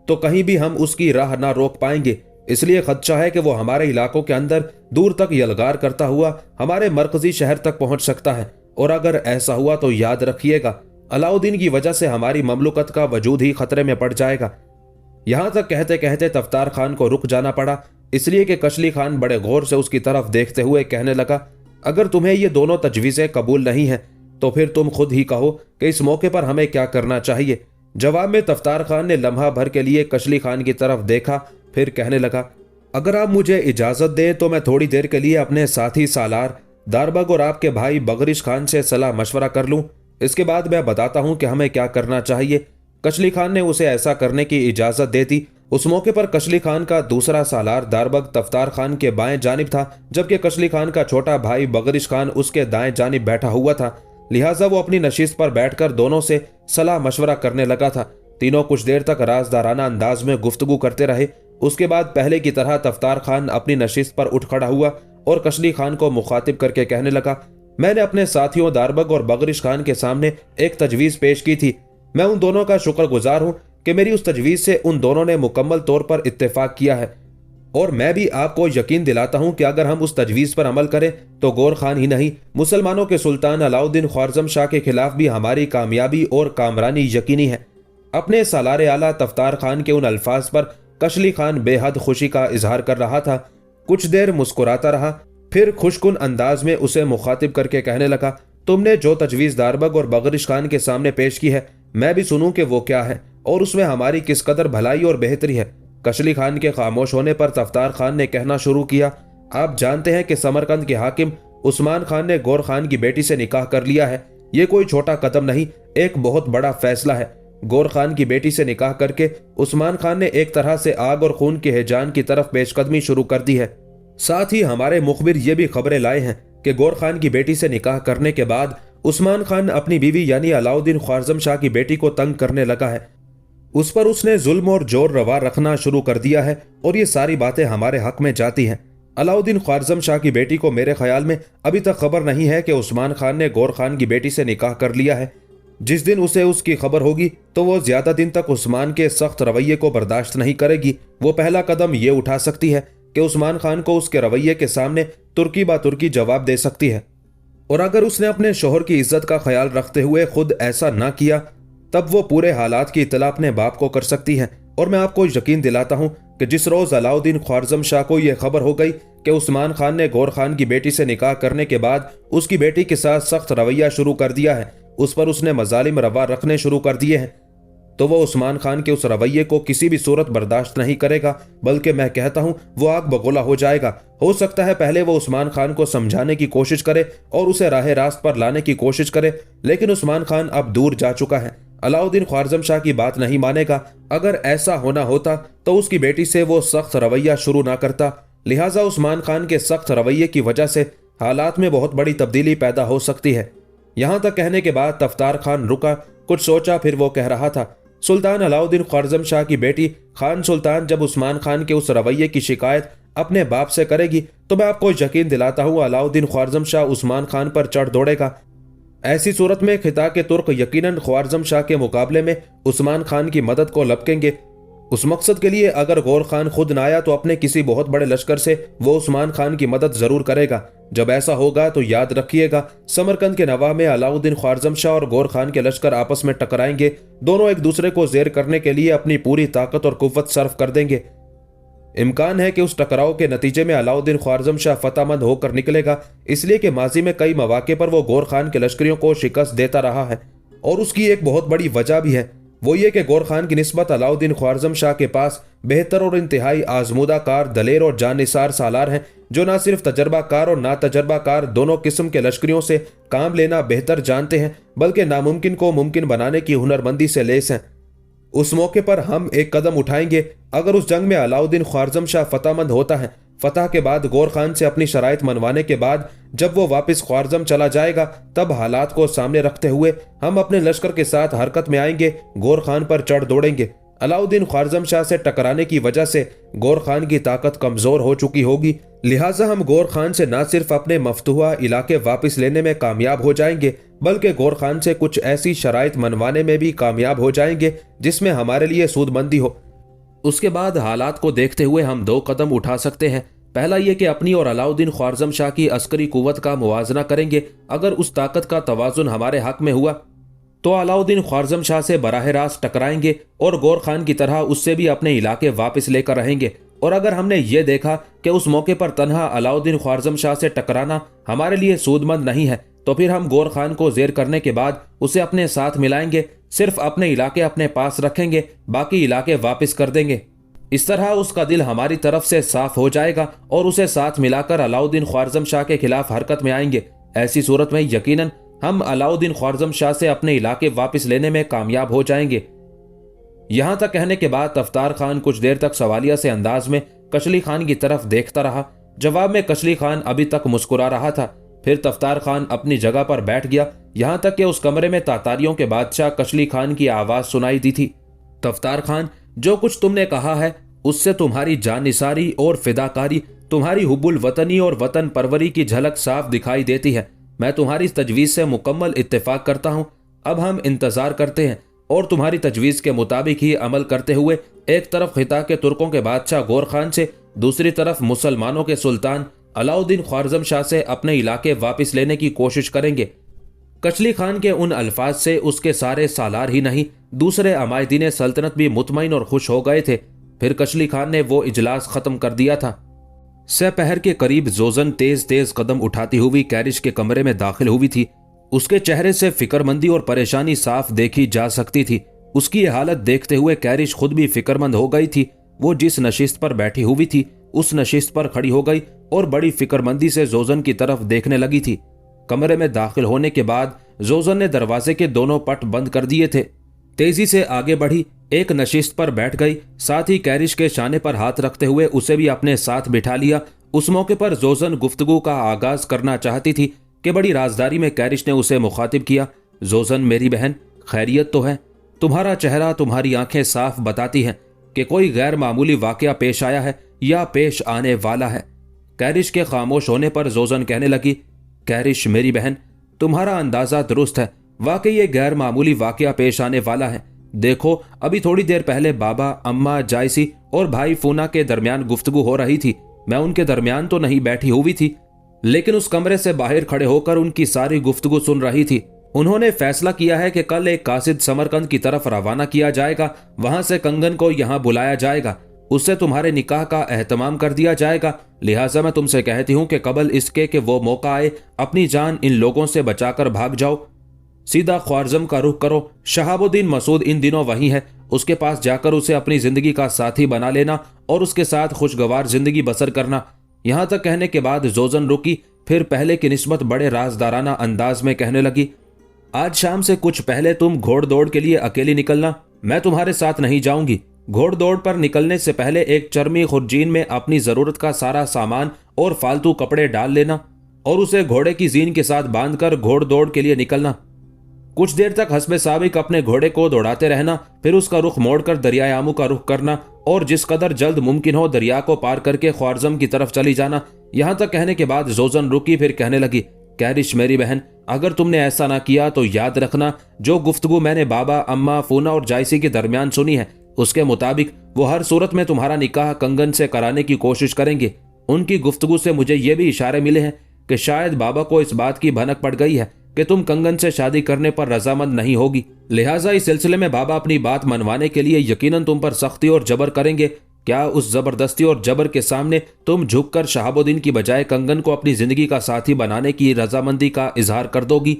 तो कहीं भी हम उसकी राह ना रोक पाएंगे। इसलिए खदशा है कि वो हमारे इलाकों के अंदर दूर तक यलगार करता हुआ हमारे मरकजी शहर तक पहुंच सकता है। और अगर ऐसा हुआ तो याद रखिएगा, अलाउद्दीन की वजह से हमारी ममलुकत का वजूद ही खतरे में पड़ जाएगा। यहां तक कहते कहते तफ्तार खान को रुक जाना पड़ा, इसलिए कि कशली खान बड़े गौर से उसकी तरफ देखते हुए कहने लगा, अगर तुम्हें ये दोनों तजवीज़ें कबूल नहीं हैं तो फिर तुम खुद ही कहो कि इस मौके पर हमें क्या करना चाहिए। जवाब में तफ्तार खान ने लम्हा भर के लिए कशली खान की तरफ देखा, फिर कहने लगा, अगर आप मुझे इजाज़त दें तो मैं थोड़ी देर के लिए अपने साथी सालार दारबग और आपके भाई बगरिश खान से सलाह मशवरा कर लूं। इसके बाद मैं बताता हूं कि हमें क्या करना चाहिए। कशली खान ने उसे ऐसा करने की इजाज़त दे दी। उस मौके पर कशली खान का दूसरा सालार दारबग तफ्तार खान के बाएं जानिब था, जबकि कशली खान का छोटा भाई बगरिश खान उसके दाएं जानिब बैठा हुआ था। लिहाजा वो अपनी नशिस्त पर बैठकर दोनों से सलाह मशवरा करने लगा था। तीनों कुछ देर तक राजदाराना अंदाज में गुफ्तगू करते रहे। उसके बाद पहले की तरह तफ्तार खान अपनी नशिस्त पर उठ खड़ा हुआ और कशली खान को मुखातिब करके कहने लगा, मैंने अपने साथियों दारबग और बगरिश खान के सामने एक तजवीज़ पेश की थी। मैं उन दोनों का शुक्रगुजार हूं कि मेरी उस तजवीज़ से उन दोनों ने मुकम्मल तौर पर इत्तेफाक किया है। और मैं भी आपको यकीन दिलाता हूं कि अगर हम उस तजवीज़ पर अमल करें तो गौर खान ही नहीं, मुसलमानों के सुल्तान अलाउद्दीन ख्वारज़म शाह के खिलाफ भी हमारी कामयाबी और कामरानी यकीनी है। अपने सालार आला तफ्तार खान के उन अल्फाज पर कशली खान बेहद खुशी का इजहार कर रहा था। कुछ देर मुस्कुराता रहा, फिर खुशकुन अंदाज में उसे मुखातिब करके कहने लगा, तुमने जो तजवीज़ दारबग और बगरिश खान के सामने पेश की है, मैं भी सुनूं कि वो क्या है और उसमें हमारी किस कदर भलाई और बेहतरी है। कशली खान के खामोश होने पर तफ्तार खान ने कहना शुरू किया, आप जानते हैं कि समरकंद के हाकिम उस्मान खान ने गौर खान की बेटी से निकाह कर लिया है। ये कोई छोटा कदम नहीं, एक बहुत बड़ा फैसला है। गौर खान की बेटी से निकाह करके उस्मान खान ने एक तरह से आग और खून के हैजान की तरफ पेशकदमी शुरू कर दी है। साथ ही हमारे मुखबिर ये भी खबरें लाए हैं कि गौर खान की बेटी से निकाह करने के बाद उस्मान खान अपनी बीवी यानी अलाउद्दीन ख्वारज़म शाह की बेटी को तंग करने लगा है। उस पर उसने जुल्म और जोर रवा रखना शुरू कर दिया है और ये सारी बातें हमारे हक में जाती हैं। अलाउद्दीन ख्वारज़म शाह की बेटी को मेरे ख्याल में अभी तक खबर नहीं है कि उस्मान खान ने गौर खान की बेटी से निकाह कर लिया है। जिस दिन उसे उसकी खबर होगी तो वो ज्यादा दिन तक उस्मान के सख्त रवैये को बर्दाश्त नहीं करेगी। वो पहला कदम ये उठा सकती है कि उस्मान खान को उसके रवैये के सामने तुर्की बा तुर्की जवाब दे सकती है। और अगर उसने अपने शोहर की इज्जत का ख्याल रखते हुए खुद ऐसा ना किया, तब वो पूरे हालात की इत्तला अपने बाप को कर सकती है। और मैं आपको यकीन दिलाता हूँ कि जिस रोज़ अलाउद्दीन ख्वारज़म शाह को यह खबर हो गई कि उस्मान खान ने गौर खान की बेटी से निकाह करने के बाद उसकी बेटी के साथ सख्त रवैया शुरू कर दिया है, उस पर उसने मजालिम रवा रखने शुरू कर दिए हैं, तो वो उस्मान खान के उस रवैये को किसी भी सूरत बर्दाश्त नहीं करेगा, बल्कि मैं कहता हूँ वो आग बगोला हो जाएगा। हो सकता है पहले वो उस्मान खान को समझाने की कोशिश करे और उसे राह रास्त पर लाने की कोशिश करे, लेकिन उस्मान खान अब दूर जा चुका है। अलाउद्दीन ख्वारज़म शाह की बात नहीं मानेगा। अगर ऐसा होना होता तो उसकी बेटी से वो सख्त रवैया शुरू ना करता। लिहाजा उस्मान खान के सख्त रवैये की वजह से हालात में बहुत बड़ी तब्दीली पैदा हो सकती है। यहां तक कहने के बाद तफ्तार खान रुका, कुछ सोचा, फिर वो कह रहा था, सुल्तान अलाउद्दीन ख्वारज़म शाह की बेटी खान सुल्तान जब उस्मान खान के उस रवैये की शिकायत अपने बाप से करेगी तो मैं आपको यकीन दिलाता हूँ अलाउद्दीन ख्वारज़म शाह उस्मान खान पर चढ़ दौड़ेगा। ऐसी सूरत में खिता के तुर्क यकीनन ख्वारज़म शाह के मुकाबले में उस्मान खान की मदद को लपकेंगे। उस मकसद के लिए अगर गौर खान खुद न आया तो अपने किसी बहुत बड़े लश्कर से वो उस्मान खान की मदद जरूर करेगा। जब ऐसा होगा तो याद रखिएगा, समरकंद के नवाह में अलाउद्दीन ख्वारज़म शाह और गौर खान के लश्कर आपस में टकराएंगे। दोनों एक दूसरे को जेर करने के लिए अपनी पूरी ताकत और कुव्वत सर्फ कर देंगे। इम्कान है कि उस टकराव के नतीजे में अलाउद्दीन ख्वारज़म शाह फतहमंद होकर निकलेगा, इसलिए कि माजी में कई मौके पर वो गौर खान के लश्करियों को शिकस्त देता रहा है। और उसकी एक बहुत बड़ी वजह भी है, वो ये कि गौर खान की निस्बत अलाउद्दीन ख्वारज़म शाह के पास बेहतर और इंतहाई आजमूदा कार, दलेर और जानिसार सालार हैं, जो न सिर्फ तजर्बाकार और ना तजर्बाकार दोनों किस्म के लश्करियों से काम लेना बेहतर जानते हैं, बल्कि नामुमकिन को मुमकिन बनाने की हुनरमंदी से लेस हैं। उस मौके पर हम एक कदम उठाएंगे। अगर उस जंग में अलाउद्दीन ख्वारज़म शाह फतहमंद होता है, फतह के बाद गौर खान से अपनी शराइत मनवाने के बाद जब वो वापस ख्वारज़म चला जाएगा, तब हालात को सामने रखते हुए हम अपने लश्कर के साथ हरकत में आएंगे, गौर खान पर चढ़ दौड़ेंगे। अलाउद्दीन ख्वारज़म शाह से टकराने की वजह से गौर खान की ताकत कमजोर हो चुकी होगी, लिहाजा हम गौर खान से न सिर्फ अपने मफतूहा इलाके वापस लेने में कामयाब हो जाएंगे, बल्कि गौर खान से कुछ ऐसी शराइत मनवाने में भी कामयाब हो जाएंगे जिसमें हमारे लिए सूदमंदी हो। उसके बाद हालात को देखते हुए हम 2 कदम उठा सकते हैं। पहला ये कि अपनी और अलाउद्दीन ख्वारज़म शाह की अस्करी कुव्वत का मुवाजना करेंगे। अगर उस ताकत का तवाजुन हमारे हक में हुआ तो अलाउद्दीन ख्वारज़म शाह से बराह रास्त टकराएंगे और गौर खान की तरह उससे भी अपने इलाके वापस लेकर रहेंगे। और अगर हमने ये देखा कि उस मौके पर तन्हा अलाउद्दीन ख्वारज़म शाह से टकराना हमारे लिए सूदमंद नहीं है, तो फिर हम गौर खान को जेर करने के बाद उसे अपने साथ मिलाएंगे। सिर्फ अपने इलाके अपने पास रखेंगे, बाकी इलाके वापस कर देंगे। इस तरह उसका दिल हमारी तरफ से साफ हो जाएगा और उसे साथ मिलाकर अलाउद्दीन ख्वारज़म शाह के खिलाफ हरकत में आएंगे। ऐसी सूरत में यकीनन हम अलाउद्दीन ख्वारज़म शाह से अपने इलाके वापस लेने में कामयाब हो जाएंगे। यहां तक कहने के बाद तफ्तार खान कुछ देर तक सवालिया से अंदाज में कशली खान की तरफ देखता रहा। जवाब में कशली खान अभी तक मुस्कुरा रहा था। फिर तफ्तार खान अपनी जगह पर बैठ गया, यहां तक कि उस कमरे में तातारियों के बादशाह कशली खान की आवाज सुनाई दी थी। तफ्तार खान, जो कुछ तुमने कहा है उससे तुम्हारी जानिसारी और फिदाकारी, तुम्हारी हुब्बुल वतनी और वतन परवरी की झलक साफ दिखाई देती है। मैं तुम्हारी तजवीज़ से मुकम्मल इत्तेफाक करता हूँ। अब हम इंतज़ार करते हैं और तुम्हारी तजवीज़ के मुताबिक ही अमल करते हुए एक तरफ खिता के तुर्कों के बादशाह गौर खान से, दूसरी तरफ मुसलमानों के सुल्तान अलाउद्दीन ख्वारज़म शाह से अपने इलाके वापस लेने की कोशिश करेंगे। कशली खान के उन अल्फाज से उसके सारे सालार ही नहीं, दूसरे अमायदीन सल्तनत भी मुतमईन और खुश हो गए थे। फिर कशली खान ने वो इजलास खत्म कर दिया था। सहपहर के करीब जोजन तेज तेज कदम उठाती हुई कैरिश के कमरे में दाखिल हुई थी। उसके चेहरे से फिक्रमंदी और परेशानी साफ देखी जा सकती थी। उसकी ये हालत देखते हुए कैरिश खुद भी फिक्रमंद हो गई थी। वो जिस नशिस्त पर बैठी हुई थी उस नशिस्त पर खड़ी हो गई और बड़ी फिक्रमंदी से जोजन की तरफ देखने लगी थी। कमरे में दाखिल होने के बाद जोजन ने दरवाजे के दोनों पट बंद कर दिए थे। तेजी से आगे बढ़ी, एक नशिस्त पर बैठ गई, साथ ही कैरिश के शाने पर हाथ रखते हुए उसे भी अपने साथ बिठा लिया। उस मौके पर जोजन गुफ्तगू का आगाज करना चाहती थी कि बड़ी राजदारी में कैरिश ने उसे मुखातिब किया। जोजन, मेरी बहन, खैरियत तो है? तुम्हारा चेहरा, तुम्हारी आंखें साफ बताती हैं कि कोई गैर मामूली वाकया पेश आया है या पेश आने वाला है। कैरिश के खामोश होने पर जोजन कहने लगी, कैरिश मेरी बहन, तुम्हारा अंदाजा दुरुस्त है। वाकई ये गैर मामूली वाकया पेश आने वाला है। देखो, अभी थोड़ी देर पहले बाबा, अम्मा, जायसी और भाई फूना के दरमियान गुफ्तगू हो रही थी। मैं उनके दरमियान तो नहीं बैठी हुई थी, लेकिन उस कमरे से बाहर खड़े होकर उनकी सारी गुफ्तगू सुन रही थी। उन्होंने फैसला किया है कि कल एक कासिद समरकंद की तरफ रवाना किया जाएगा। वहां से कंगन को यहाँ बुलाया जाएगा, उससे तुम्हारे निकाह का एहतमाम कर दिया जाएगा। लिहाजा मैं तुमसे कहती हूँ कि कबल इसके कि वो मौका आए, अपनी जान इन लोगों से बचाकर भाग जाओ। सीधा ख्वारज़म का रुख करो। शहाबुद्दीन मसूद इन दिनों वहीं है, उसके पास जाकर उसे अपनी जिंदगी का साथी बना लेना और उसके साथ खुशगवार जिंदगी बसर करना। यहां तक कहने के बाद जोजन रुकी, फिर पहले की निस्बत बड़े राजदाराना अंदाज में कहने लगी, आज शाम से कुछ पहले तुम घोड़ दौड़ के लिए अकेली निकलना। मैं तुम्हारे साथ नहीं जाऊंगी। घोड़ दौड़ पर निकलने से पहले एक चर्मी खुरजीन में अपनी जरूरत का सारा सामान और फालतू कपड़े डाल लेना और उसे घोड़े की जीन के साथ बांधकर घोड़ दौड़ के लिए निकलना। कुछ देर तक हस्बे साबिक अपने घोड़े को दौड़ाते रहना, फिर उसका रुख मोड़कर दरियाए आमू का रुख करना और जिस कदर जल्द मुमकिन हो दरिया को पार करके ख्वारज़म की तरफ चली जाना। यहां तक कहने के बाद जोजन रुकी, फिर कहने लगी, कैरिश मेरी बहन, अगर तुमने ऐसा ना किया तो याद रखना, जो गुफ्तगू मैंने बाबा, अम्मा, फूना और जायसी के दरमियान सुनी है उसके मुताबिक वो हर सूरत में तुम्हारा निकाह कंगन से कराने की कोशिश करेंगे। उनकी गुफ्तगू से मुझे ये भी इशारे मिले हैं कि शायद बाबा को इस बात की भनक पड़ गई है कि तुम कंगन से शादी करने पर रजामंद नहीं होगी। लिहाजा इस सिलसिले में बाबा अपनी बात मनवाने के लिए यकीनन तुम पर सख्ती और जबर करेंगे। क्या उस जबरदस्ती और जबर के सामने तुम झुककर शहाबुद्दीन की बजाय कंगन को अपनी जिंदगी का साथी बनाने की रजामंदी का इजहार कर दोगी?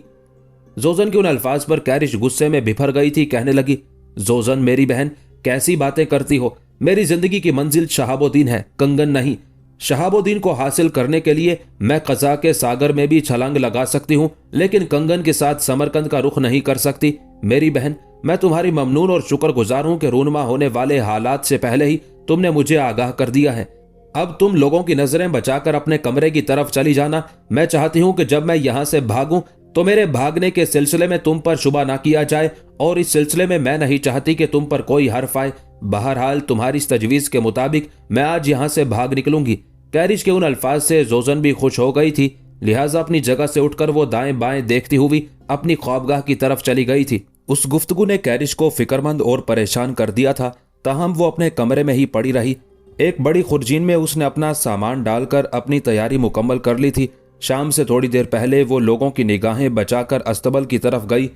जोजन के उन अल्फाज पर कैरिश गुस्से में बिफर गई थी। कहने लगी, जोजन मेरी बहन, कैसी बातें करती हो? मेरी जिंदगी की मंजिल शहाबुद्दीन है, कंगन नहीं। शहाबुद्दीन को हासिल करने के लिए मैं कज़ा के सागर में भी छलांग लगा सकती हूँ, लेकिन कंगन के साथ समरकंद का रुख नहीं कर सकती। मेरी बहन, मैं तुम्हारी ममनून और शुक्रगुजार हूँ कि रूनमा होने वाले हालात से पहले ही तुमने मुझे आगाह कर दिया है। अब तुम लोगों की नजरें बचाकर अपने कमरे की तरफ चली जाना। मैं चाहती हूँ कि जब मैं यहाँ से भागूं तो मेरे भागने के सिलसिले में तुम पर शुबा ना किया जाए, और इस सिलसिले में मैं नहीं चाहती कि तुम पर कोई हर्फ आए। बहरहाल तुम्हारी इस तजवीज के मुताबिक मैं आज यहाँ से भाग निकलूंगी। कैरिश के उन अल्फाज से जोजन भी खुश हो गई थी, लिहाजा अपनी जगह से उठकर वो दाएं बाएं देखती हुई अपनी ख्वाबगाह की तरफ चली गई थी। उस गुफ्तगू ने कैरिश को फिक्रमंद और परेशान कर दिया था। ताहम वो अपने कमरे में ही पड़ी रही। एक बड़ी खुर्जीन में उसने अपना सामान डालकर अपनी तैयारी मुकम्मल कर ली थी। शाम से थोड़ी देर पहले वो लोगों की निगाहें बचाकर अस्तबल की तरफ गई।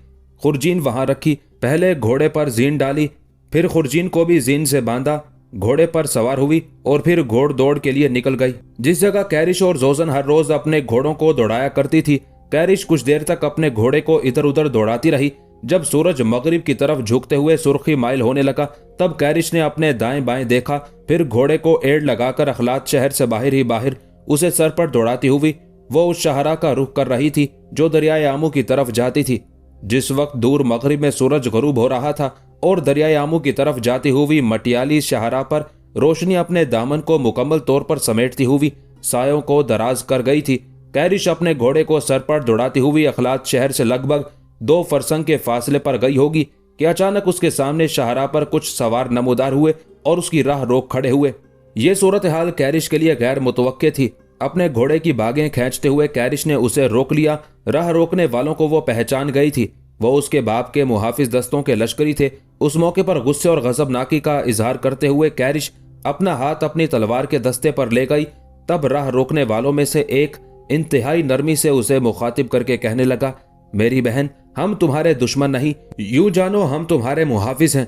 खुर्जीन वहां रखी, पहले घोड़े पर जीन डाली, फिर खुर्जीन को भी जीन से बांधा, घोड़े पर सवार हुई और फिर घोड़ दौड़ के लिए निकल गई। जिस जगह कैरिश और जोजन हर रोज अपने घोड़ों को दौड़ाया करती थी, कैरिश कुछ देर तक अपने घोड़े को इधर उधर दौड़ाती रही। जब सूरज मगरिब की तरफ झुकते हुए सुर्खी माइल होने लगा, तब कैरिश ने अपने दाएं बाएं देखा, फिर घोड़े को एड़ लगाकर अखलात शहर से बाहर ही बाहर उसे सर पर दौड़ाती हुई वो उस शाहरा का रुख कर रही थी जो दरियाए आमू की तरफ जाती थी। जिस वक्त दूर मगरिब में सूरज गरूब हो रहा था और दरियाए आमू की तरफ जाती हुई मटियाली शाहरा पर रोशनी अपने दामन को मुकम्मल तौर पर समेटती हुई सायों को दराज कर गई थी, कैरिश अपने घोड़े को सर पर दौड़ाती हुई अखलात शहर से लगभग 2 फरसंग के फासले पर गई होगी कि अचानक उसके सामने शाहरा पर कुछ सवार नमूदार हुए और उसकी राह रोक खड़े हुए। ये सूरत हाल कैरिश के लिए गैर मुतवक्के थी। अपने घोड़े की बागें खींचते हुए कैरिश ने उसे रोक लिया। राह रोकने वालों को वो पहचान गई थी। वो उसके बाप के मुहाफिज दस्तों के लश्करी थे। उस मौके पर गुस्से और गजबनाकी का इजहार करते हुए कैरिश अपना हाथ अपनी तलवार के दस्ते पर ले गई। तब राह रोकने वालों में से एक इंतहाई नरमी से उसे मुखातिब करके कहने लगा, मेरी बहन, हम तुम्हारे दुश्मन नहीं, यूं जानो हम तुम्हारे मुहाफिज हैं।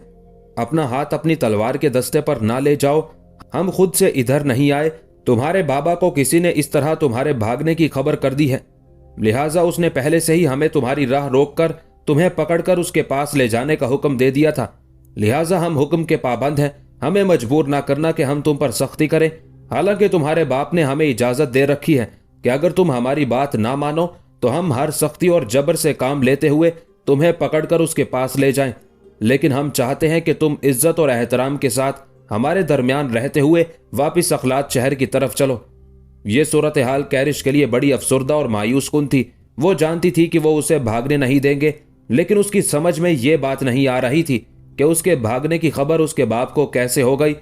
अपना हाथ अपनी तलवार के दस्ते पर ना ले जाओ, हम खुद से इधर नहीं आए। तुम्हारे बाबा को किसी ने इस तरह तुम्हारे भागने की खबर कर दी है, लिहाजा उसने पहले से ही हमें तुम्हारी राह रोककर तुम्हें पकड़कर उसके पास ले जाने का हुक्म दे दिया था। लिहाजा हम हुक्म के पाबंद हैं। हमें मजबूर ना करना कि हम तुम पर सख्ती करें। हालांकि तुम्हारे बाप ने हमें इजाजत दे रखी है कि अगर तुम हमारी बात ना मानो तो हम हर सख्ती और जबर से काम लेते हुए तुम्हें पकड़कर उसके पास ले जाएं। लेकिन हम चाहते हैं कि तुम इज्जत और एहतराम के साथ हमारे दरमियान रहते हुए वापिस अखलात शहर की तरफ चलो। ये सूरत हाल कैरिश के लिए बड़ी अफसुर्दा और मायूस कुन थी। वो जानती थी कि वो उसे भागने नहीं देंगे, लेकिन उसकी समझ में ये बात नहीं आ रही थी कि उसके भागने की खबर उसके बाप को कैसे हो गई।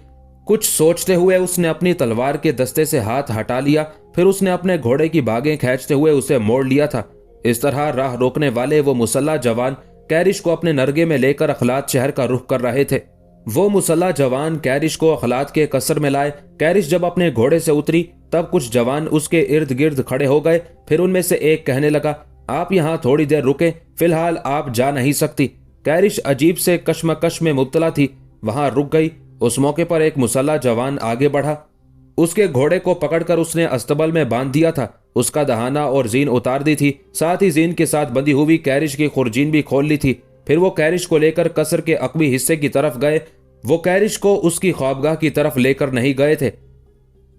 कुछ सोचते हुए उसने अपनी तलवार के दस्ते से हाथ हटा लिया, फिर उसने अपने घोड़े की बागें खींचते हुए उसे मोड़ लिया था। इस तरह राह रोकने वाले वो मुसल्ला जवान कैरिश को अपने नरगे में लेकर अखलात शहर का रुख कर रहे थे। वो मुसल्ला जवान कैरिश को अखलात के कसर में लाए। कैरिश जब अपने घोड़े से उतरी तब कुछ जवान उसके इर्द गिर्द खड़े हो गए। फिर उनमें से एक कहने लगा, आप यहाँ थोड़ी देर रुके, फिलहाल आप जा नहीं सकती। कैरिश अजीब से कश्मकश में मुब्तला थी, वहां रुक गई। उस मौके पर एक मुसल्ला जवान आगे बढ़ा। उसके घोड़े को पकड़कर उसने अस्तबल में बांध दिया था। उसका दहाना और जीन उतार दी थी, साथ ही जीन के साथ बंधी हुई कैरिश की खुरजीन भी खोल ली थी। फिर वो कैरिश को लेकर कसर के अकबी हिस्से की तरफ गए। वो कैरिश को उसकी ख्वाबगाह की तरफ लेकर नहीं गए थे।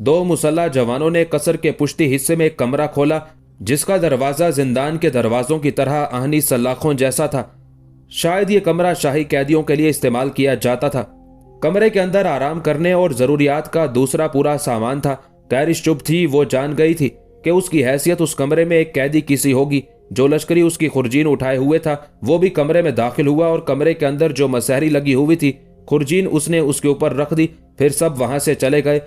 2 मुसल्ला जवानों ने कसर के पुश्ती हिस्से में एक कमरा खोला, जिसका दरवाजा जिंदान के दरवाजों की तरह आहनी सलाखों जैसा था। शायद ये कमरा शाही कैदियों के लिए इस्तेमाल किया जाता था। कमरे के अंदर आराम करने और जरूरियात का दूसरा पूरा सामान था। कैरिश चुप थी। वो जान गई थी कि उसकी हैसियत उस कमरे में एक कैदी किसी होगी। जो लश्करी उसकी खुरजीन उठाए हुए था वो भी कमरे में दाखिल हुआ और कमरे के अंदर जो मसहरी लगी हुई थी खुरजीन उसने उसके ऊपर रख दी। फिर सब वहां से चले गए।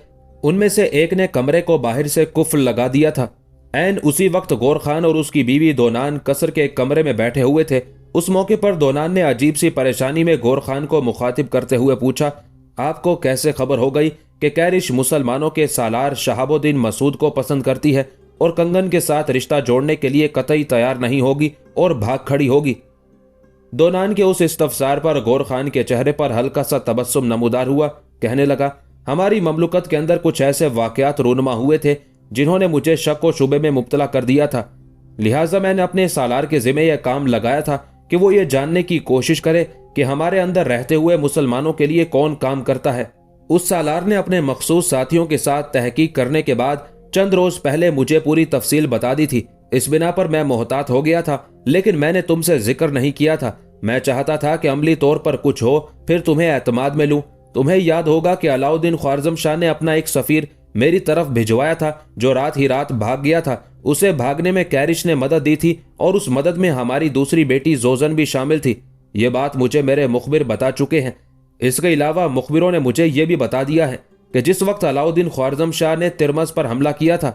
उनमें से एक ने कमरे को बाहर से कुफ्ल लगा दिया था। ऐन उसी वक्त गौर खान और उसकी बीवी दोनान कसर के एक कमरे में बैठे हुए थे। उस मौके पर दोनान ने अजीब सी परेशानी में गौर खान को मुखातिब करते हुए पूछा, आपको कैसे खबर हो गई कि कैरिश मुसलमानों के सालार शहाबुद्दीन मसूद को पसंद करती है और कंगन के साथ रिश्ता जोड़ने के लिए कतई तैयार नहीं होगी और भाग खड़ी होगी? दोनान के उस इस्तफसार पर गौर खान के चेहरे पर हल्का सा तबस्सुम नमूदार हुआ। कहने लगा, हमारी ममलुकत के अंदर कुछ ऐसे वाकयात रूनमा हुए थे जिन्होंने मुझे शक व शुबे में मुब्तला कर दिया था। लिहाजा मैंने अपने सालार के जिम्मे यह काम लगाया था कि वो ये जानने की कोशिश करे कि हमारे अंदर रहते हुए मुसलमानों के लिए कौन काम करता है। उस सालार ने अपने मखसूस साथियों के साथ तहकीक करने के बाद चंद रोज पहले मुझे पूरी तफसील बता दी थी। इस बिना पर मैं मोहतात हो गया था, लेकिन मैंने तुमसे जिक्र नहीं किया था। मैं चाहता था कि अमली तौर पर कुछ हो, फिर तुम्हें एतमाद में लूं। तुम्हें याद होगा कि अलाउद्दीन ख्वारज़म शाह ने अपना एक सफीर मेरी तरफ भिजवाया था जो रात ही रात भाग गया था। उसे भागने में कैरिश ने मदद दी थी और उस मदद में हमारी दूसरी बेटी जोजन भी शामिल थी। ये बात मुझे मेरे मुखबिर बता चुके हैं। इसके अलावा मुखबिरों ने मुझे ये भी बता दिया है कि जिस वक्त अलाउद्दीन ख्वारज़म शाह ने तिरमज पर हमला किया था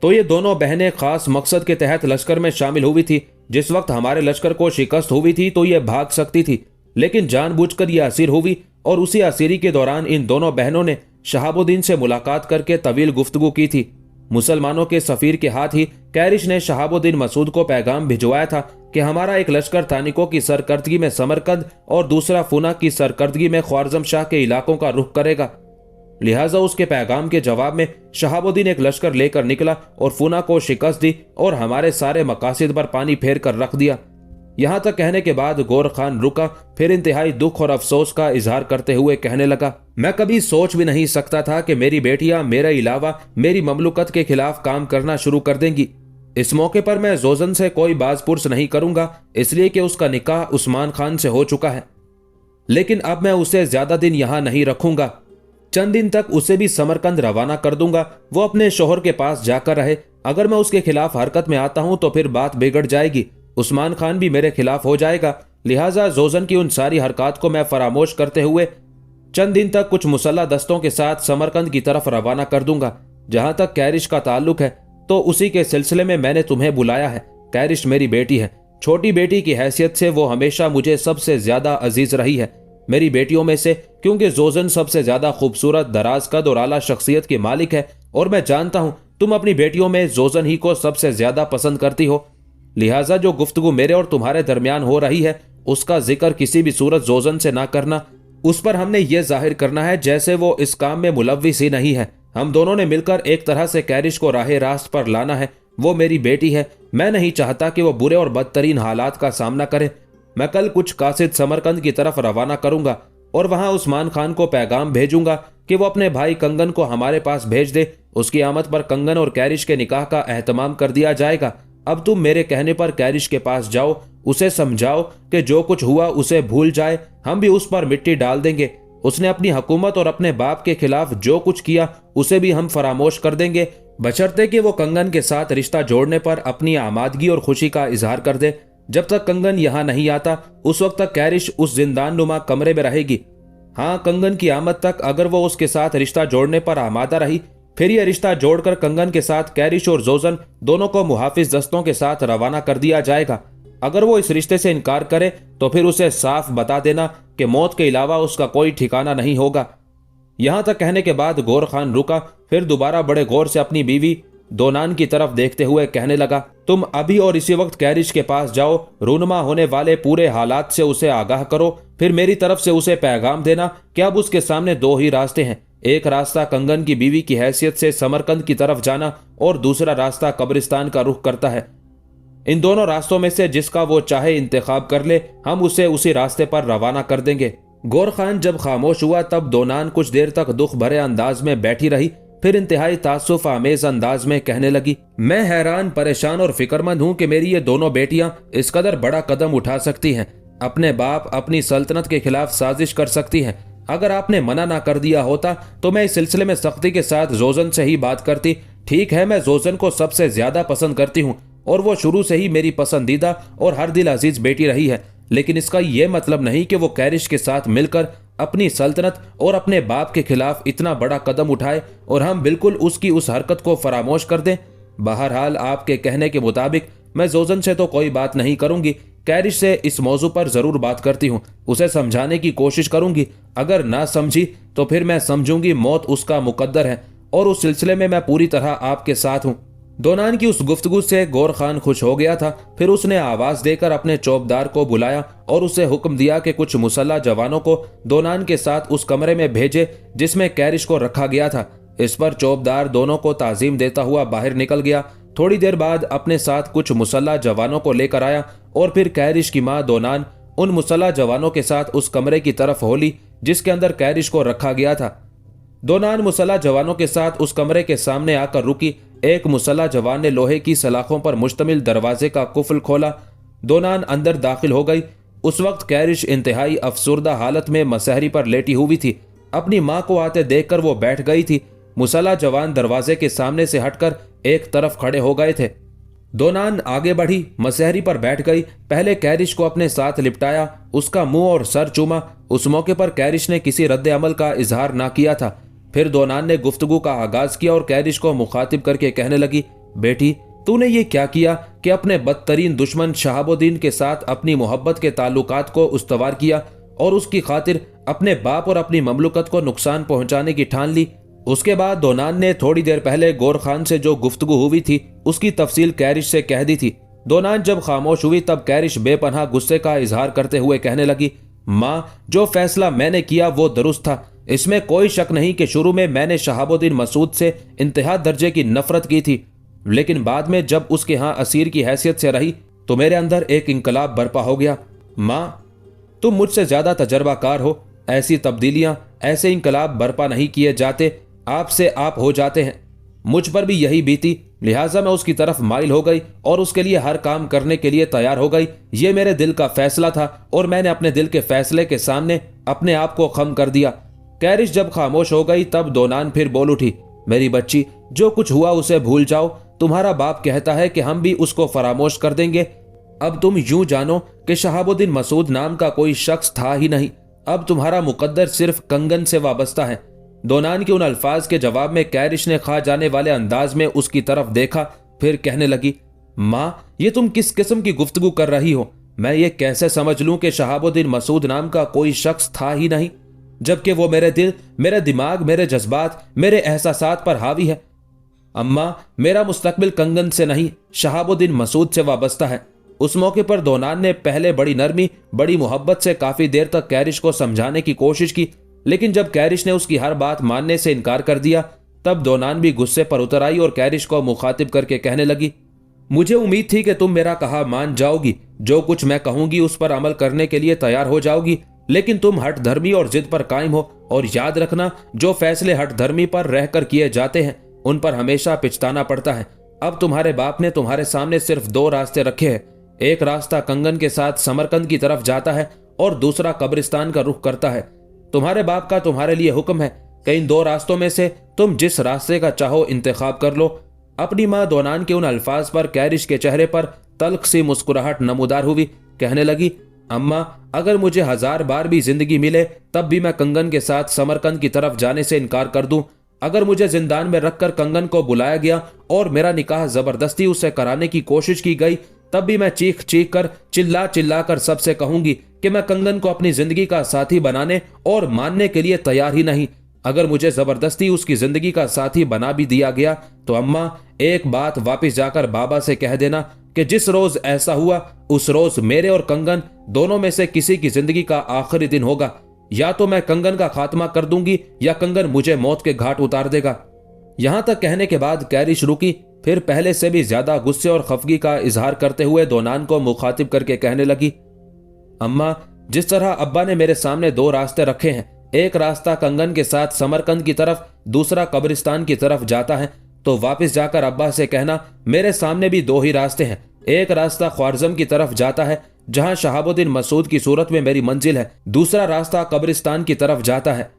तो ये दोनों बहनें खास मकसद के तहत लश्कर में शामिल हुई थी। जिस वक्त हमारे लश्कर को शिकस्त हुई थी तो ये भाग सकती थी, लेकिन जानबूझकर ये असीर हुई और उसी असीरी के दौरान इन दोनों बहनों ने शहाबुद्दीन से मुलाकात करके तवील गुफ्तगू की थी। मुसलमानों के सफीर के हाथ ही कैरिश ने शहाबुद्दीन मसूद को पैगाम भिजवाया था कि हमारा एक लश्कर तानिकों की सरकर्दगी में समरकंद और दूसरा फुना की सरकर्दगी में ख्वारजम शाह के इलाकों का रुख करेगा। लिहाजा उसके पैगाम के जवाब में शहाबुद्दीन एक लश्कर लेकर निकला और फुना को शिकस्त दी और हमारे सारे मकासिद पर पानी फेर कर रख दिया। यहां तक कहने के बाद गौर खान रुका, फिर इंतहाई दुख और अफसोस का इजहार करते हुए कहने लगा, मैं कभी सोच भी नहीं सकता था कि मेरी बेटियां मेरे अलावा मेरी ममलुकत के खिलाफ काम करना शुरू कर देंगी। इस मौके पर मैं जोजन से कोई बाजपुर्स नहीं करूंगा, इसलिए कि उसका निकाह उस्मान खान से हो चुका है। लेकिन अब मैं उसे ज्यादा दिन यहां नहीं रखूंगा। चंद दिन तक उसे भी समरकंद रवाना कर दूंगा, वो अपने शोहर के पास जाकर रहे। अगर मैं उसके खिलाफ हरकत में आता हूं तो फिर बात बिगड़ जाएगी, उस्मान खान भी मेरे खिलाफ हो जाएगा। लिहाजा जोजन की उन सारी हरकत को मैं फरामोश करते हुए चंद दिन तक कुछ मुसल्ला दस्तों के साथ समरकंद की तरफ रवाना कर दूंगा। जहां तक कैरिश का ताल्लुक है तो उसी के सिलसिले में मैंने तुम्हें बुलाया है। कैरिश मेरी बेटी है, छोटी बेटी की हैसियत से वो हमेशा मुझे सबसे ज्यादा अजीज रही है मेरी बेटियों में से, क्योंकि जोजन सबसे ज्यादा खूबसूरत, दराज कद और आला शख्सियत की मालिक है और मैं जानता हूं तुम अपनी बेटियों में जोजन ही को सबसे ज्यादा पसंद करती हो। लिहाजा जो गुफ्तगू मेरे और तुम्हारे दरमियान हो रही है उसका जिक्र किसी भी सूरत जोजन से ना करना। उस पर हमने ये जाहिर करना है जैसे वो इस काम में मुलव्विस ही नहीं है। हम दोनों ने मिलकर एक तरह से कैरिश को राह रास्त पर लाना है। वो मेरी बेटी है, मैं नहीं चाहता कि वो बुरे और बदतरीन हालात का सामना करे। मैं कल कुछ कासिद समरकंद की तरफ रवाना करूंगा और वहां उस्मान खान को पैगाम भेजूंगा कि वो अपने भाई कंगन को हमारे पास भेज दे। उसकी आमद पर कंगन और कैरिश के निकाह का एहतमाम कर दिया जाएगा। अब तुम मेरे कहने पर कैरिश के पास जाओ, उसे समझाओ कि जो कुछ हुआ उसे भूल जाए, हम भी उस पर मिट्टी डाल देंगे। उसने अपनी हुकूमत और अपने बाप के खिलाफ जो कुछ किया उसे भी हम फरामोश कर देंगे, बशर्ते कि वो कंगन के साथ रिश्ता जोड़ने पर अपनी आमादगी और खुशी का इजहार कर दे। जब तक कंगन यहाँ नहीं आता उस वक्त तक कैरिश उस जिंदान नुमा कमरे में रहेगी। हाँ, कंगन की आमद तक अगर वो उसके साथ रिश्ता जोड़ने पर आमादा रही, फिर यह रिश्ता जोड़कर कंगन के साथ कैरिश और जोजन दोनों को मुहाफिज दस्तों के साथ रवाना कर दिया जाएगा। अगर वो इस रिश्ते से इनकार करे तो फिर उसे साफ बता देना कि मौत के अलावा उसका कोई ठिकाना नहीं होगा। यहां तक कहने के बाद गौर खान रुका, फिर दोबारा बड़े गौर से अपनी बीवी दोनान की तरफ देखते हुए कहने लगा, तुम अभी और इसी वक्त कैरिश के पास जाओ, रूनमा होने वाले पूरे हालात से उसे आगाह करो, फिर मेरी तरफ से उसे पैगाम देना कि अब उसके सामने दो ही रास्ते हैं। एक रास्ता कंगन की बीवी की हैसियत से समरकंद की तरफ जाना और दूसरा रास्ता कब्रिस्तान का रुख करता है। इन दोनों रास्तों में से जिसका वो चाहे इंतखाब कर ले, हम उसे उसी रास्ते पर रवाना कर देंगे। गौर खान जब खामोश हुआ तब दोनान कुछ देर तक दुख भरे अंदाज में बैठी रही, फिर इंतहाई तासुफ आमेज अंदाज में कहने लगी, मैं हैरान, परेशान और फिक्रमंद हूं कि मेरी ये दोनों बेटियां इस कदर बड़ा कदम उठा सकती हैं, अपने बाप अपनी सल्तनत के खिलाफ साजिश कर सकती हैं। अगर आपने मना ना कर दिया होता तो मैं इस सिलसिले में सख्ती के साथ जोजन से ही बात करती। ठीक है, मैं जोजन को सबसे ज्यादा पसंद करती हूँ और वो शुरू से ही मेरी पसंदीदा और हर दिल अजीज बेटी रही है, लेकिन इसका यह मतलब नहीं कि वो कैरिश के साथ मिलकर अपनी सल्तनत और अपने बाप के खिलाफ इतना बड़ा कदम उठाए और हम बिल्कुल उसकी उस हरकत को फरामोश कर दें। बहरहाल आपके कहने के मुताबिक मैं जोजन से तो कोई बात नहीं करूंगी, कैरिश से इस मौजू पर जरूर बात करती हूँ, उसे समझाने की कोशिश करूंगी। अगर ना समझी तो फिर मैं समझूंगी मौत उसका मुकद्दर है और उस सिलसिले में मैं पूरी तरह आपके साथ हूँ। दोनान की उस गुफ्तगू से गौर खान खुश हो गया था। फिर उसने आवाज देकर अपने चौबदार को बुलाया और उसे हुक्म दिया कि कुछ मुसल्ला जवानों को दोनान के साथ उस कमरे में भेजे जिसमें कैरिश को रखा गया था। इस पर चौबदार दोनों को ताजीम देता हुआ बाहर निकल गया। थोड़ी देर बाद अपने साथ कुछ मुसल्ला जवानों को लेकर आया और फिर कैरिश की मां दोनान उन मुसल्ला जवानों के साथ उस कमरे की तरफ होली जिसके अंदर कैरिश को रखा गया था। दोनान मुसल्ला जवानों के साथ उस कमरे के सामने आकर रुकी। एक मुसल्ला जवान ने लोहे की सलाखों पर मुश्तमिल दरवाजे का कुफल खोला। दोनान अंदर दाखिल हो गई। उस वक्त कैरिश इंतहाई अफसुर्दा हालत में मसहरी पर लेटी हुई थी। अपनी मां को आते देखकर वो बैठ गई थी। मुसल्ला जवान दरवाजे के सामने से हटकर एक तरफ खड़े हो गए थे। दोनान आगे बढ़ी, मसहरी पर बैठ गई। पहले कैरिश को अपने साथ लिपटाया, उसका मुंह और सर चूमा। उस मौके पर कैरिश ने किसी रद्द अमल का इजहार ना किया था। फिर दोनान ने गुफ्तगू का आगाज किया और कैरिश को मुखातिब करके कहने लगी, बेटी तूने ये क्या किया कि अपने बदतरीन दुश्मन शहाबुद्दीन के साथ अपनी मोहब्बत के ताल्लुकात को उस्तवार किया और उसकी खातिर अपने बाप और अपनी ममलुकत को नुकसान पहुंचाने की ठान ली। उसके बाद दोनान ने थोड़ी देर पहले गौर खान से जो गुफ्तगू हुई थी उसकी तफसील कैरिश से कह दी थी। दोनान जब खामोश हुई तब कैरिश बेपनाह गुस्से का इजहार करते हुए कहने लगी, माँ, जो फैसला मैंने किया वो दुरुस्त था। इसमें कोई शक नहीं कि शुरू में मैंने शहाबुद्दीन मसूद से इंतहा दर्जे की नफरत की थी, लेकिन बाद में जब उसके यहाँ असीर की हैसियत से रही तो मेरे अंदर एक इंकलाब बर्पा हो गया। माँ, तुम मुझसे ज्यादा तजर्बाकार हो। ऐसी तब्दीलियां, ऐसे इंकलाब बर्पा नहीं किए जाते, आपसे आप हो जाते हैं। मुझ पर भी यही बीती, लिहाजा मैं उसकी तरफ माइल हो गई और उसके लिए हर काम करने के लिए तैयार हो गई। ये मेरे दिल का फैसला था और मैंने अपने दिल के फैसले के सामने अपने आप को खम कर दिया। कैरिश जब खामोश हो गई तब दोनान फिर बोल उठी, मेरी बच्ची, जो कुछ हुआ उसे भूल जाओ। तुम्हारा बाप कहता है कि हम भी उसको फरामोश कर देंगे। अब तुम यूं जानो कि शहाबुद्दीन मसूद नाम का कोई शख्स था ही नहीं। अब तुम्हारा मुकद्दर सिर्फ कंगन से वाबस्ता है। दोनान के उन अल्फाज के जवाब में कैरिश ने खा जाने वाले अंदाज में उसकी तरफ देखा, फिर कहने लगी, माँ, ये तुम किस किस्म की गुफ्तगू कर रही हो? मैं ये कैसे समझ लूं कि शहाबुद्दीन मसूद नाम का कोई शख्स था ही नहीं, जबकि वो मेरे दिल, मेरे दिमाग, मेरे जज्बात, मेरे एहसासात पर हावी है। अम्मा, मेरा मुस्तकबिल कंगन से नहीं, शहाबुद्दीन मसूद से वाबस्ता है। उस मौके पर दोनान ने पहले बड़ी नरमी, बड़ी मोहब्बत से काफी देर तक कैरिश को समझाने की कोशिश की, लेकिन जब कैरिश ने उसकी हर बात मानने से इनकार कर दिया तब दोनान भी गुस्से पर उतर आई और कैरिश को मुखातिब करके कहने लगी, मुझे उम्मीद थी कि तुम मेरा कहा मान जाओगी, जो कुछ मैं कहूंगी उस पर अमल करने के लिए तैयार हो जाओगी, लेकिन तुम हट धर्मी और जिद पर कायम हो। और याद रखना, जो फैसले हट धर्मी पर रहकर किए जाते हैं उन पर हमेशा पिछताना पड़ता है। अब तुम्हारे बाप ने तुम्हारे सामने सिर्फ दो रास्ते रखे हैं। एक रास्ता कंगन के साथ समरकंद की तरफ जाता है और दूसरा कब्रिस्तान का रुख करता है। तुम्हारे बाप का तुम्हारे लिए हुक्म है कि इन दो रास्तों में से तुम जिस रास्ते का चाहो इंतखाब कर लो। अपनी माँ दोनान के उन अल्फाज पर कैरिश के चेहरे पर तल्ख सी मुस्कुराहट नमूदार हुई। कहने लगी, अम्मा, अगर मुझे 1000 बार भी जिंदगी मिले तब भी मैं कंगन के साथ समरकंद की तरफ जाने से इनकार कर दूं। अगर मुझे जिंदान में रखकर कंगन को बुलाया गया और मेरा निकाह जबरदस्ती उससे कराने की कोशिश की गई तब भी मैं चीख चीख कर, चिल्ला चिल्ला कर सबसे कहूंगी कि मैं कंगन को अपनी जिंदगी का साथी बनाने और मानने के लिए तैयार ही नहीं। अगर मुझे जबरदस्ती उसकी जिंदगी का साथी बना भी दिया गया तो अम्मा, एक बात वापस जाकर बाबा से कह देना कि जिस रोज ऐसा हुआ उस रोज मेरे और कंगन दोनों में से किसी की जिंदगी का आखिरी दिन होगा। या तो मैं कंगन का खात्मा कर दूंगी या कंगन मुझे मौत के घाट उतार देगा। यहां तक कहने के बाद कैरिश रुकी, फिर पहले से भी ज्यादा गुस्से और खफगी का इजहार करते हुए दोनान को मुखातिब करके कहने लगी, अम्मा, जिस तरह अब्बा ने मेरे सामने दो रास्ते रखे हैं, एक रास्ता कंगन के साथ समरकंद की तरफ, दूसरा कब्रिस्तान की तरफ जाता है, तो वापस जाकर अब्बा से कहना मेरे सामने भी दो ही रास्ते हैं। एक रास्ता ख्वारजम की तरफ जाता है जहां शहाबुद्दीन मसूद की सूरत में मेरी मंजिल है, दूसरा रास्ता कब्रिस्तान की तरफ जाता है।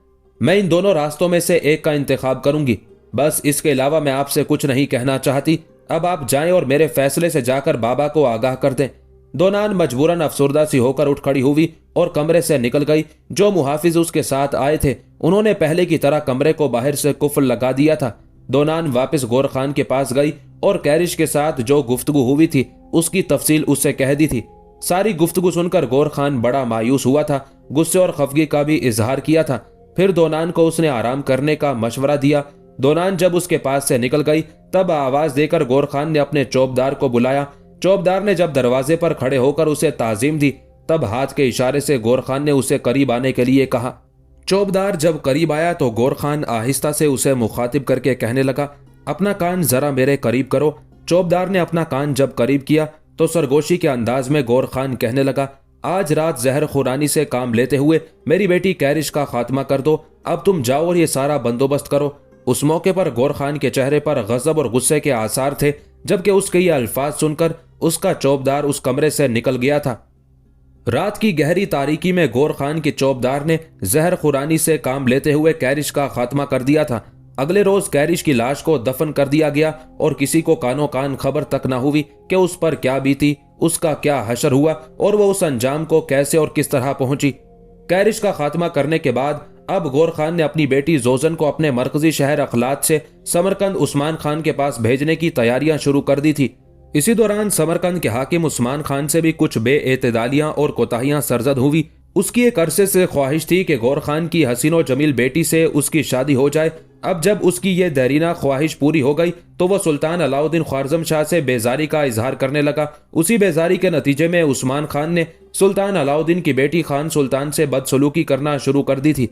मैं इन दोनों रास्तों में से एक का इंतखाब करूंगी। बस इसके अलावा मैं आपसे कुछ नहीं कहना चाहती। अब आप जाएं और मेरे फैसले से जाकर बाबा को आगाह कर दें। दोनान मजबूरन अफसुर्दा सी होकर उठ खड़ी हुई और कमरे से निकल गई। जो मुहाफिज उसके साथ आए थे उन्होंने पहले की तरह कमरे को बाहर से कुफल लगा दिया था। दोनान वापस गौर खान के पास गई और कैरिश के साथ जो गुफ्तगू हुई थी उसकी तफसील उससे कह दी थी। सारी गुफ्तगू सुनकर गौर खान बड़ा मायूस हुआ था, गुस्से और खफगी का भी इजहार किया था। फिर दोनान को उसने आराम करने का मशवरा दिया। दोनान जब उसके पास से निकल गई तब आवाज देकर गौर खान ने अपने चौबदार को बुलाया। चौबदार ने जब दरवाजे पर खड़े होकर उसे ताजीम दी तब हाथ के इशारे से गौर खान ने उसे करीब आने के लिए कहा। चौबदार जब करीब आया तो गौर खान आहिस्ता से उसे मुखातिब करके कहने लगा, अपना कान जरा मेरे करीब करो। चौबदार ने अपना कान जब करीब किया तो सरगोशी के अंदाज में गौर खान कहने लगा, आज रात जहर खुरानी से काम लेते हुए मेरी बेटी कैरिश का खात्मा कर दो। अब तुम जाओ और ये सारा बंदोबस्त करो। उस मौके पर गौर खान के चेहरे पर गजब और गुस्से के आसार थे, जबकि उसके ये अल्फाज सुनकर उसका चौबदार उस कमरे से निकल गया था। रात की गहरी तारीकी में गौर खान के चौबदार ने जहर खुरानी से काम लेते हुए कैरिश का खात्मा कर दिया था। अगले रोज कैरिश की लाश को दफन कर दिया गया और किसी को कानो कान खबर तक न हुई कि उस पर क्या बीती, उसका क्या हशर हुआ और वो उस अंजाम को कैसे और किस तरह पहुंची। कैरिश का खात्मा करने के बाद अब गौर खान ने अपनी बेटी जोजन को अपने मरकजी शहर अखलात से समरकंद उस्मान खान के पास भेजने की तैयारियां शुरू कर दी थी। इसी दौरान समरकंद के हाकिम उस्मान खान से भी कुछ बेएतदालियां और कोताहियां सरजद हुई। उसकी एक अरसे से ख्वाहिश थी कि गौर खान की हसीनो जमील बेटी से उसकी शादी हो जाए। अब जब उसकी ये देरीना ख्वाहिश पूरी हो गई तो वह सुल्तान अलाउद्दीन ख्वारज़म शाह से बेजारी का इजहार करने लगा। उसी बेजारी के नतीजे में उस्मान खान ने सुल्तान अलाउद्दीन की बेटी खान सुल्तान से बदसलूकी करना शुरू कर दी थी।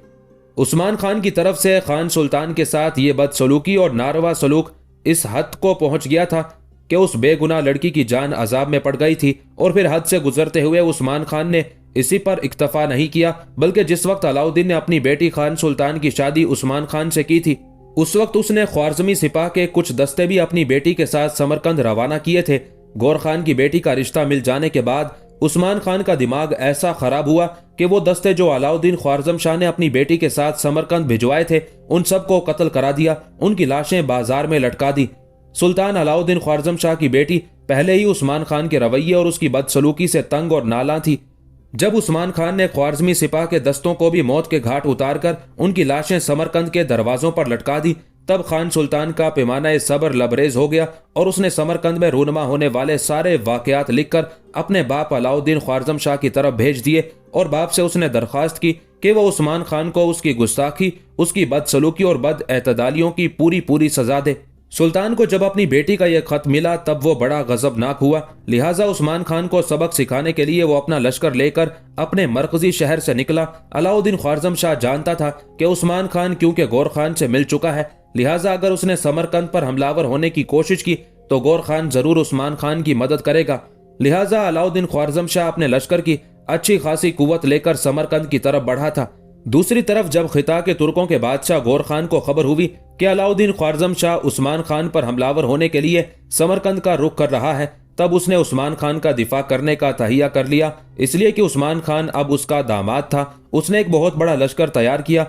उस्मान खान की तरफ से खान सुल्तान के साथ ये बदसलूकी और नारवा सलूक इस हद को पहुंच गया था कि उस बेगुनाह लड़की की जान अजाब में पड़ गई थी। और फिर हद से गुजरते हुए उस्मान खान ने इसी पर इक्तफा नहीं किया, बल्कि जिस वक्त अलाउद्दीन ने अपनी बेटी खान सुल्तान की शादी उस्मान खान से की थी, उस वक्त उसने ख्वारज़मी सिपाह के कुछ दस्ते भी अपनी बेटी के साथ समरकंद रवाना किए थे। गौर खान की बेटी का रिश्ता मिल जाने के बाद उस्मान खान का दिमाग ऐसा खराब हुआ कि वो दस्ते जो अलाउद्दीन ख्वारज़म शाह ने अपनी बेटी के साथ समरकंद भिजवाए थे, उन सबको कत्ल करा दिया, उनकी लाशें बाजार में लटका दी। सुल्तान अलाउद्दीन ख्वारज़म शाह की बेटी पहले ही उस्मान खान के रवैये और उसकी बदसलूकी से तंग और नाला थी। जब उस्मान खान ने ख्वारज़मी सिपाह के दस्तों को भी मौत के घाट उतारकर उनकी लाशें समरकंद के दरवाजों पर लटका दी, तब खान सुल्तान का पैमाना सब्र लबरेज हो गया और उसने समरकंद में रूनमा होने वाले सारे वाकयात लिखकर अपने बाप अलाउद्दीन ख्वारज़म शाह की तरफ भेज दिए और बाप से उसने दरख्वास्त की कि वह उस्मान खान को उसकी गुस्ताखी, उसकी बदसलूकी और बदएतदालियों की पूरी पूरी सजा दे। सुल्तान को जब अपनी बेटी का यह खत मिला तब वो बड़ा गजबनाक हुआ। लिहाजा उस्मान खान को सबक सिखाने के लिए वो अपना लश्कर लेकर अपने मरकजी शहर से निकला। अलाउद्दीन ख्वारज़म शाह जानता था कि उस्मान खान क्योंकि गौर खान से मिल चुका है, लिहाजा अगर उसने समरकंद पर हमलावर होने की कोशिश की तो गौर खान जरूर उस्मान खान की मदद करेगा। लिहाजा अलाउद्दीन ख्वारज़म शाह अपने लश्कर की अच्छी खासी कुव्वत लेकर समरकंद की तरफ बढ़ा था। दूसरी तरफ जब खिता के तुर्कों के बादशाह गौर खान को खबर हुई कि अलाउद्दीन ख्वारज़म शाह उस्मान खान पर हमलावर होने के लिए समरकंद का रुख कर रहा है, तब उसने उस्मान खान का दिफा करने का तहिया कर लिया। इसलिए कि उस्मान खान अब उसका दामाद था। उसने एक बहुत बड़ा लश्कर तैयार किया।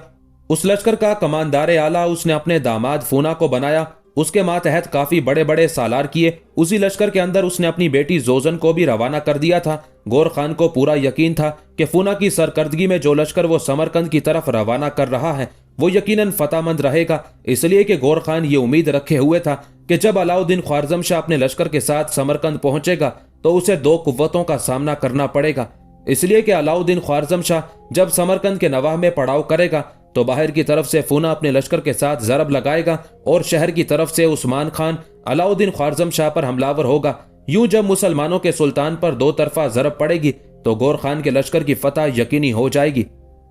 उस लश्कर का कमांदार आला उसने अपने दामाद फूना को बनाया। उसके मातहत काफी बड़े बड़े सालार किए। उसी लश्कर के अंदर उसने अपनी बेटी जोजन को भी रवाना कर दिया था। गौर खान को पूरा यकीन था कि फूना की सरकर्दगी में जो लश्कर वो समरकंद की तरफ रवाना कर रहा है वो यकीनन फतेहमंद रहेगा। इसलिए कि गौर खान ये उम्मीद रखे हुए था कि जब अलाउद्दीन ख्वारज़म शाह अपने लश्कर के साथ समरकंद पहुंचेगा तो उसे दो कुव्वतों का सामना करना पड़ेगा। इसलिए कि अलाउद्दीन ख्वारज़म शाह जब समरकंद के नवाह में पड़ाव करेगा तो बाहर की तरफ से फूना अपने लश्कर के साथ जरब लगाएगा और शहर की तरफ से उस्मान खान अलाउद्दीन ख्वारज़म शाह पर हमलावर होगा। यूं जब मुसलमानों के सुल्तान पर दो तरफा जरब पड़ेगी तो गौर खान के लश्कर की फतह यकीनी हो जाएगी।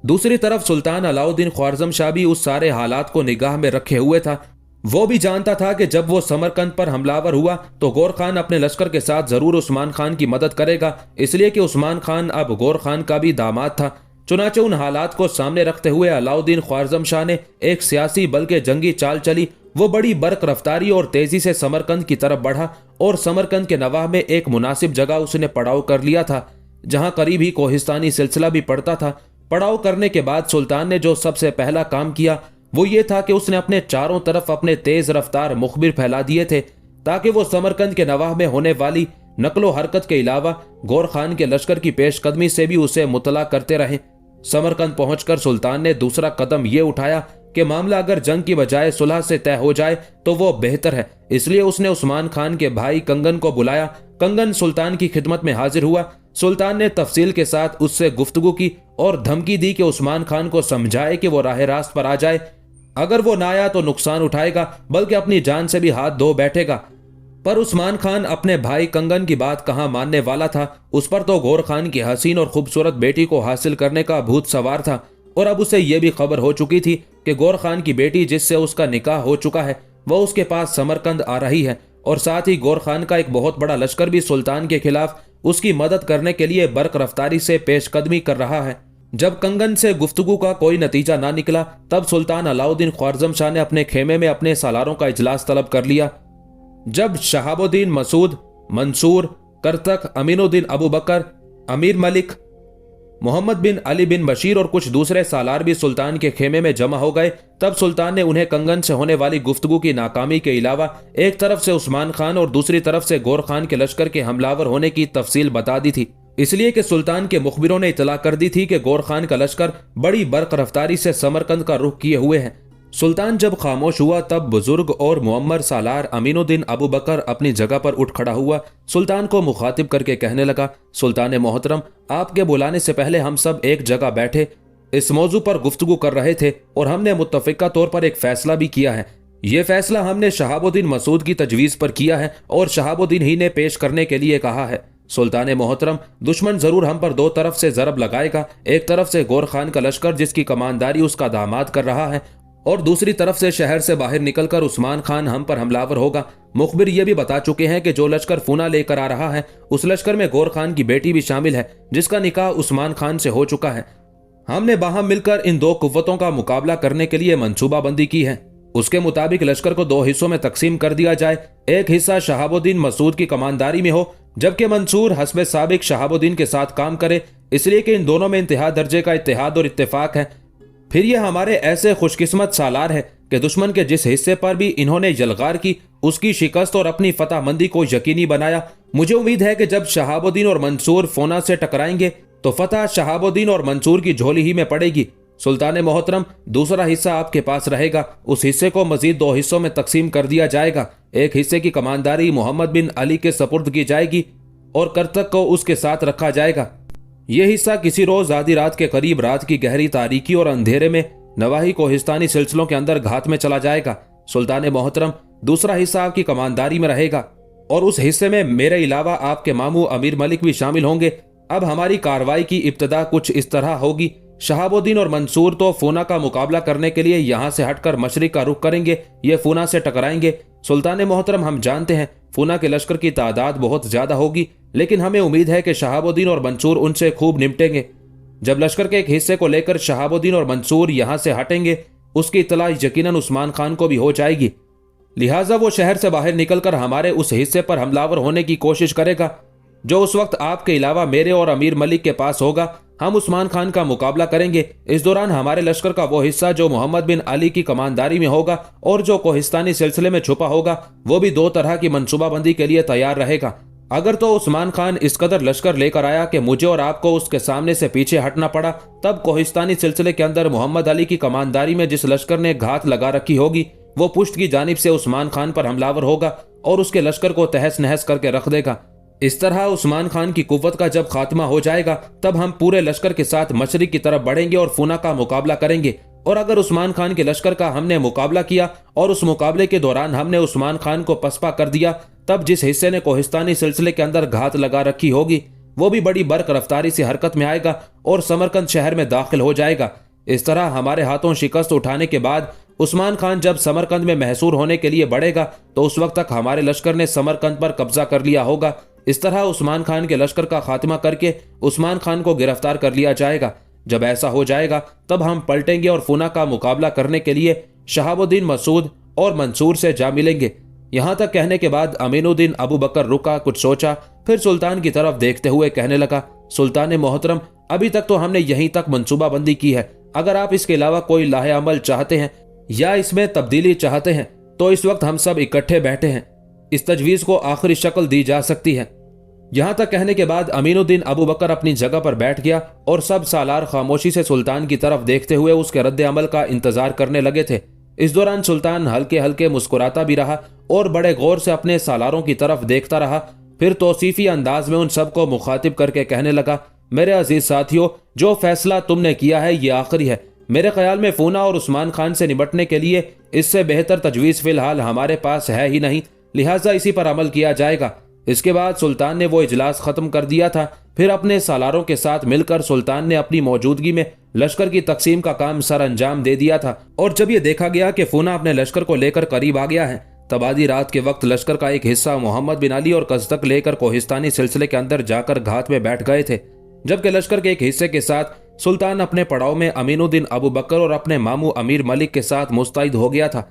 दूसरी तरफ सुल्तान अलाउद्दीन ख्वारज़म शाह भी उस सारे हालात को निगाह में रखे हुए था। वो भी जानता था कि जब वो समरकंद पर हमलावर हुआ तो गौर खान अपने लश्कर के साथ जरूर उस्मान खान की मदद करेगा। इसलिए कि उस्मान खान अब गौर खान का भी दामाद था। चुनाचे उन हालात को सामने रखते हुए अलाउद्दीन ख्वारज़म शाह ने एक सियासी बल्कि जंगी चाल चली। वो बड़ी बर्क रफ्तारी और तेजी से समरकंद की तरफ बढ़ा और समरकंद के नवाह में एक मुनासिब जगह उसने पड़ाव कर लिया था, जहां करीब ही कोहिस्तानी सिलसिला भी पड़ता था। पड़ाव करने के बाद सुल्तान ने जो सबसे पहला काम किया वो ये था कि उसने अपने चारों तरफ अपने तेज रफ्तार मुखबिर फैला दिए थे ताकि वो समरकंद के नवाह में होने वाली नकलो हरकत के अलावा गौर खान के लश्कर की पेशकदमी से भी उसे मुतला करते रहे। समरकंद पहुंचकर सुल्तान ने दूसरा कदम ये उठाया कि मामला अगर जंग की बजाय सुलह से तय हो जाए तो वो बेहतर है। इसलिए उसने उस्मान खान के भाई कंगन को बुलाया। कंगन सुल्तान की खिदमत में हाजिर हुआ। सुल्तान ने तफसील के साथ उससे गुफ्तगू की और धमकी दी कि उस्मान खान को समझाए कि वो राह रास्त पर आ जाए। अगर वो ना आया तो नुकसान उठाएगा बल्कि अपनी जान से भी हाथ धो बैठेगा। पर उस्मान खान अपने भाई कंगन की बात कहाँ मानने वाला था। उस पर तो गौर खान की हसीन और खूबसूरत बेटी को हासिल करने का भूत सवार था और अब उसे यह भी खबर हो चुकी थी कि गौर खान की बेटी जिससे उसका निकाह हो चुका है वह उसके पास समरकंद आ रही है और साथ ही गौर खान का एक बहुत बड़ा लश्कर भी सुल्तान के खिलाफ उसकी मदद करने के लिए बर्क रफ्तारी से पेशकदमी कर रहा है। जब कंगन से गुफ्तगू का कोई नतीजा ना निकला तब सुल्तान अलाउद्दीन ख्वारज़म शाह ने अपने खेमे में अपने सालारों का इजलास तलब कर लिया। जब शहाबुद्दीन मसूद, मंसूर, करतक, अमीनुद्दीन अबू बकर, अमीर मलिक, मोहम्मद बिन अली बिन बशीर और कुछ दूसरे सालार भी सुल्तान के खेमे में जमा हो गए, तब सुल्तान ने उन्हें कंगन से होने वाली गुफ्तगू की नाकामी के अलावा एक तरफ से उस्मान खान और दूसरी तरफ से गौर खान के लश्कर के हमलावर होने की तफसील बता दी थी। इसलिए कि सुल्तान के मुखबिरों ने इतला कर दी थी कि गौर खान का लश्कर बड़ी बर्क रफ्तारी से समरकंद का रुख किए हुए है। सुल्तान जब खामोश हुआ तब बुजुर्ग और मुअम्मर सालार अमीनुद्दीन अबू बकर अपनी जगह पर उठ खड़ा हुआ। सुल्तान को मुखातिब करके कहने लगा, सुल्तान मोहतरम, आपके बुलाने से पहले हम सब एक जगह बैठे इस मौजू पर गुफ्तगू कर रहे थे और हमने मुत्तफिका तौर पर एक फैसला भी किया है। ये फैसला हमने शहाबुद्दीन मसूद की तजवीज़ पर किया है और शहाबुद्दीन ही ने पेश करने के लिए कहा है। सुल्तान मोहतरम, दुश्मन जरूर हम पर दो तरफ से जरब लगाएगा। एक तरफ से गौर खान का लश्कर जिसकी कमानदारी उसका दामाद कर रहा है और दूसरी तरफ से शहर से बाहर निकलकर उस्मान खान हम पर हमलावर होगा। मुखबिर ये भी बता चुके हैं कि जो लश्कर फूना लेकर आ रहा है उस लश्कर में गौर खान की बेटी भी शामिल है जिसका निकाह उस्मान खान से हो चुका है। हमने बाहम मिलकर इन दो कुव्वतों का मुकाबला करने के लिए मंसूबाबंदी की है। उसके मुताबिक लश्कर को दो हिस्सों में तकसीम कर दिया जाए। एक हिस्सा शहाबुद्दीन मसूद की कमानदारी में हो जबकि मंसूर हस्बे साबिक शहाबुद्दीन के साथ काम करे, इसलिए कि इन दोनों में इंतहा दर्जे का इत्तेहाद और इत्तेफाक है। फिर ये हमारे ऐसे खुशकिस्मत सालार है कि दुश्मन के जिस हिस्से पर भी इन्होंने यलगार की उसकी शिकस्त और अपनी फतहमंदी को यकीनी बनाया। मुझे उम्मीद है कि जब शहाबुद्दीन और मंसूर फोना से टकराएंगे तो फतह शहाबुद्दीन और मंसूर की झोली ही में पड़ेगी। सुल्तान मोहतरम, दूसरा हिस्सा आपके पास रहेगा। उस हिस्से को मजीद दो हिस्सों में तकसीम कर दिया जाएगा। एक हिस्से की कमानदारी मोहम्मद बिन अली के सपुर्द की जाएगी और करतक को उसके साथ रखा जाएगा। यह हिस्सा किसी रोज आधी रात के करीब रात की गहरी तारीकी और अंधेरे में नवाही कोहिस्तानी सिलसिलों के अंदर घात में चला जाएगा। सुल्तान मोहतरम, दूसरा हिस्सा आपकी कमानदारी में रहेगा और उस हिस्से में मेरे अलावा आपके मामू अमीर मलिक भी शामिल होंगे। अब हमारी कार्रवाई की इब्तदा कुछ इस तरह होगी। शहाबुद्दीन और मंसूर तो फूना का मुकाबला करने के लिए यहाँ से हटकर मशरिक का रुख करेंगे, ये फूना से टकराएंगे। सुल्तान मोहतरम, हम जानते हैं फूना के लश्कर की तादाद बहुत ज्यादा होगी, लेकिन हमें उम्मीद है कि शहाबुद्दीन और मंसूर उनसे खूब निपटेंगे। जब लश्कर के एक हिस्से को लेकर शहाबुद्दीन और मंसूर यहाँ से हटेंगे उसकी इत्तला यकीनन उस्मान खान को भी हो जाएगी, लिहाजा वो शहर से बाहर निकलकर हमारे उस हिस्से पर हमलावर होने की कोशिश करेगा जो उस वक्त आपके अलावा मेरे और अमीर मलिक के पास होगा। हम उस्मान खान का मुकाबला करेंगे। इस दौरान हमारे लश्कर का वो हिस्सा जो मोहम्मद बिन अली की कमानदारी में होगा और जो कोहिस्तानी सिलसिले में छुपा होगा वो भी दो तरह की मंसूबाबंदी के लिए तैयार रहेगा। अगर तो उस्मान खान इस कदर लश्कर लेकर आया कि मुझे और आपको उसके सामने से पीछे हटना पड़ा, तब कोहिस्तानी सिलसिले के अंदर मोहम्मद अली की कमानदारी में जिस लश्कर ने घात लगा रखी होगी वो पुश्त की जानिब से उस्मान खान पर हमलावर होगा और उसके लश्कर को तहस नहस करके रख देगा। इस तरह उस्मान खान की कुव्वत का जब खात्मा हो जाएगा तब हम पूरे लश्कर के साथ मशरिक की तरफ बढ़ेंगे और फूना का मुकाबला करेंगे। और अगर उस्मान खान के लश्कर का हमने मुकाबला किया और उस मुकाबले के दौरान हमने उस्मान खान को पसपा कर दिया, तब जिस हिस्से ने कोहिस्तानी सिलसिले के अंदर घात लगा रखी होगी वो भी बड़ी बर्क रफ्तारी से हरकत में आएगा और समरकंद शहर में दाखिल हो जाएगा। इस तरह हमारे हाथों शिकस्त उठाने के बाद उस्मान खान जब समरकंद में महसूर होने के लिए बढ़ेगा तो उस वक्त तक हमारे लश्कर ने समरकंद पर कब्जा कर लिया होगा। इस तरह उस्मान खान के लश्कर का खात्मा करके उस्मान खान को गिरफ्तार कर लिया जाएगा। जब ऐसा हो जाएगा तब हम पलटेंगे और फूना का मुकाबला करने के लिए शहाबुद्दीन मसूद और मंसूर से जा मिलेंगे। यहां तक कहने के बाद अमीनुद्दीन अबू बकर रुका, कुछ सोचा, फिर सुल्तान की तरफ देखते हुए कहने लगा, सुल्तान मोहतरम, अभी तक तो हमने यहीं तक मंसूबाबंदी की है। अगर आप इसके अलावा कोई लाहे अमल चाहते हैं या इसमें तब्दीली चाहते हैं तो इस वक्त हम सब इकट्ठे बैठे हैं, इस तजवीज़ को आखिरी शक्ल दी जा सकती है। यहां तक कहने के बाद अमीनुद्दीन अबू बकर अपनी जगह पर बैठ गया और सब सालार खामोशी से सुल्तान की तरफ देखते हुए उसके रद्द अमल का इंतजार करने लगे थे। इस दौरान सुल्तान हल्के हल्के मुस्कुराता भी रहा और बड़े गौर से अपने सालारों की तरफ देखता रहा। फिर तौसीफी अंदाज में उन सबको मुखातिब करके कहने लगा, मेरे अजीज साथियों, जो फैसला तुमने किया है ये आखिरी है। मेरे ख्याल में फूना और उस्मान खान से निपटने के लिए इससे बेहतर तजवीज़ फिलहाल हमारे पास है ही नहीं, लिहाजा इसी पर अमल किया जाएगा। इसके बाद सुल्तान ने वो इजलास खत्म कर दिया था। फिर अपने सालारों के साथ मिलकर सुल्तान ने अपनी मौजूदगी में लश्कर की तकसीम का काम सर अंजाम दे दिया था। और जब यह देखा गया कि फूना अपने लश्कर को लेकर करीब आ गया है, तब आधी रात के वक्त लश्कर का एक हिस्सा मोहम्मद बिन अली और कसदक लेकर कोहिस्तानी सिलसिले के अंदर जाकर घात में बैठ गए थे, जबकि लश्कर के एक हिस्से के साथ सुल्तान अपने पड़ाव में अमीनुद्दीन अबू बकर और अपने मामू अमीर मलिक के साथ मुस्तैद हो गया था,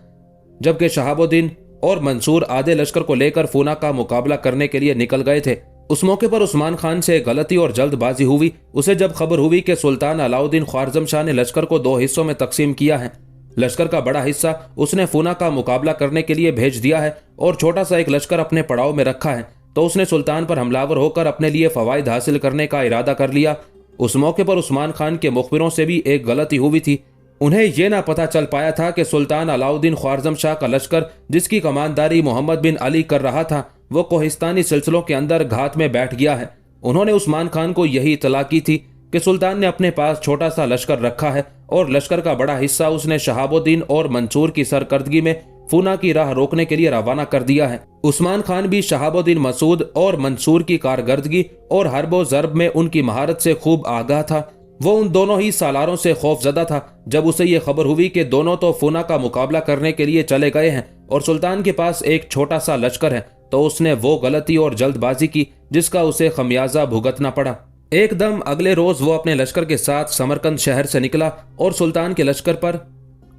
जबकि शहाबुद्दीन और मंसूर आधे लश्कर को लेकर फूना का मुकाबला करने के लिए निकल गए थे। उस मौके पर उस्मान खान से गलती और जल्दबाजी हुई। उसे जब खबर हुई कि सुल्तान अलाउद्दीन ख्वारज़म शाह ने लश्कर को दो हिस्सों में तकसीम किया है, लश्कर का बड़ा हिस्सा उसने फूना का मुकाबला करने के लिए भेज दिया है और छोटा सा एक लश्कर अपने पड़ाव में रखा है, तो उसने सुल्तान पर हमलावर होकर अपने लिए फवाइद हासिल करने का इरादा कर लिया। उस मौके पर उस्मान खान के मुखबिरों से भी एक गलती हुई थी। उन्हें यह ना पता चल पाया था कि सुल्तान अलाउद्दीन ख्वारज़म शाह का लश्कर, जिसकी कमानदारी मोहम्मद बिन अली कर रहा था, वो कोहिस्तानी सिलसिलों के अंदर घात में बैठ गया है। उन्होंने उस्मान खान को यही इतला की थी कि सुल्तान ने अपने पास छोटा सा लश्कर रखा है और लश्कर का बड़ा हिस्सा उसने शहाबुद्दीन और मंसूर की सरकर्दगी में फूना की राह रोकने के लिए रवाना कर दिया है। उस्मान खान भी शहाबुद्दीन मसूद और मंसूर की कारकर्दगी और हर्बो ज़र्ब में उनकी महारत से खूब आगाह था। वो उन दोनों ही सालारों से खौफजदा था। जब उसे ये खबर हुई कि दोनों तो फूना का मुकाबला करने के लिए चले गए हैं और सुल्तान के पास एक छोटा सा लश्कर है, तो उसने वो गलती और जल्दबाजी की जिसका उसे खमियाजा भुगतना पड़ा। एकदम अगले रोज वो अपने लश्कर के साथ समरकंद शहर से निकला और सुल्तान के लश्कर पर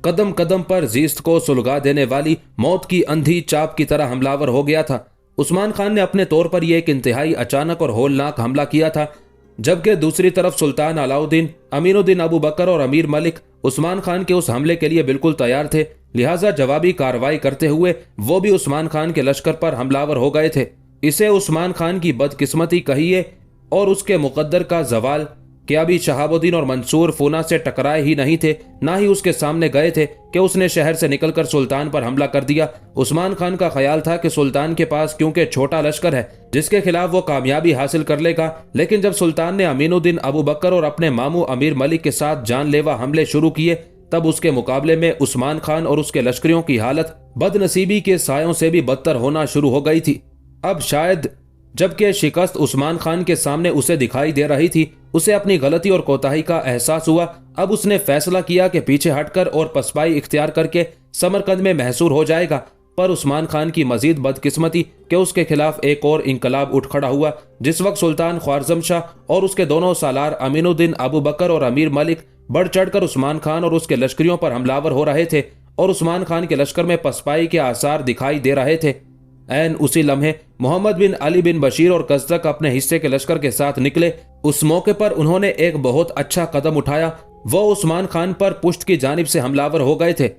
कदम कदम पर जीस्त को सुलगा देने वाली मौत की अंधी चाप की तरह हमलावर हो गया था। उस्मान खान ने अपने तौर पर यह एक इंतहाई अचानक और होलनाक हमला किया था, जबकि दूसरी तरफ सुल्तान अलाउद्दीन, अमीनुद्दीन अबू बकर और अमीर मलिक उस्मान खान के उस हमले के लिए बिल्कुल तैयार थे। लिहाजा जवाबी कार्रवाई करते हुए वो भी उस्मान खान के लश्कर पर हमलावर हो गए थे। इसे उस्मान खान की बदकिस्मती कहिए और उसके मुकद्दर का जवाल कि अभी शहाबुद्दीन और मंसूर फूना से टकराए ही नहीं थे, ना ही उसके सामने गए थे कि उसने शहर से निकलकर सुल्तान पर हमला कर दिया। उस्मान खान का ख्याल था कि सुल्तान के पास क्योंकि छोटा लश्कर है जिसके खिलाफ वो कामयाबी हासिल कर लेगा, लेकिन जब सुल्तान ने अमीनुद्दीन अबू बकर और अपने मामू अमीर मलिक के साथ जानलेवा हमले शुरू किए, तब उसके मुकाबले में उस्मान खान और उसके लश्करियों की हालत बदनसीबी के सायों से भी बदतर होना शुरू हो गई थी। अब शायद जबकि शिकस्त उस्मान खान के सामने उसे दिखाई दे रही थी, उसे अपनी गलती और कोताही का एहसास हुआ। अब उसने फैसला किया कि पीछे हटकर और पसपाई इख्तियार करके समरकंद में महसूर हो जाएगा। पर उस्मान खान की मजीद बदकिस्मती कि उसके खिलाफ एक और इंकलाब उठ खड़ा हुआ। जिस वक्त सुल्तान ख्वारज़म शाह और उसके दोनों सालार अमीनुद्दीन अबू बकर और अमीर मलिक बढ़ चढ़कर उस्मान खान और उसके लश्करियों पर हमलावर हो रहे थे और उस्मान खान के लश्कर में पसपाई के आसार दिखाई दे रहे थे, ऐन उसी लम्हे मोहम्मद बिन अली बिन बशीर और कज़्ज़क अपने हिस्से के लश्कर के साथ निकले। उस मौके पर उन्होंने एक बहुत अच्छा कदम उठाया। वो उस्मान खान पर पुश्त की जानिब से हमलावर हो गए थे।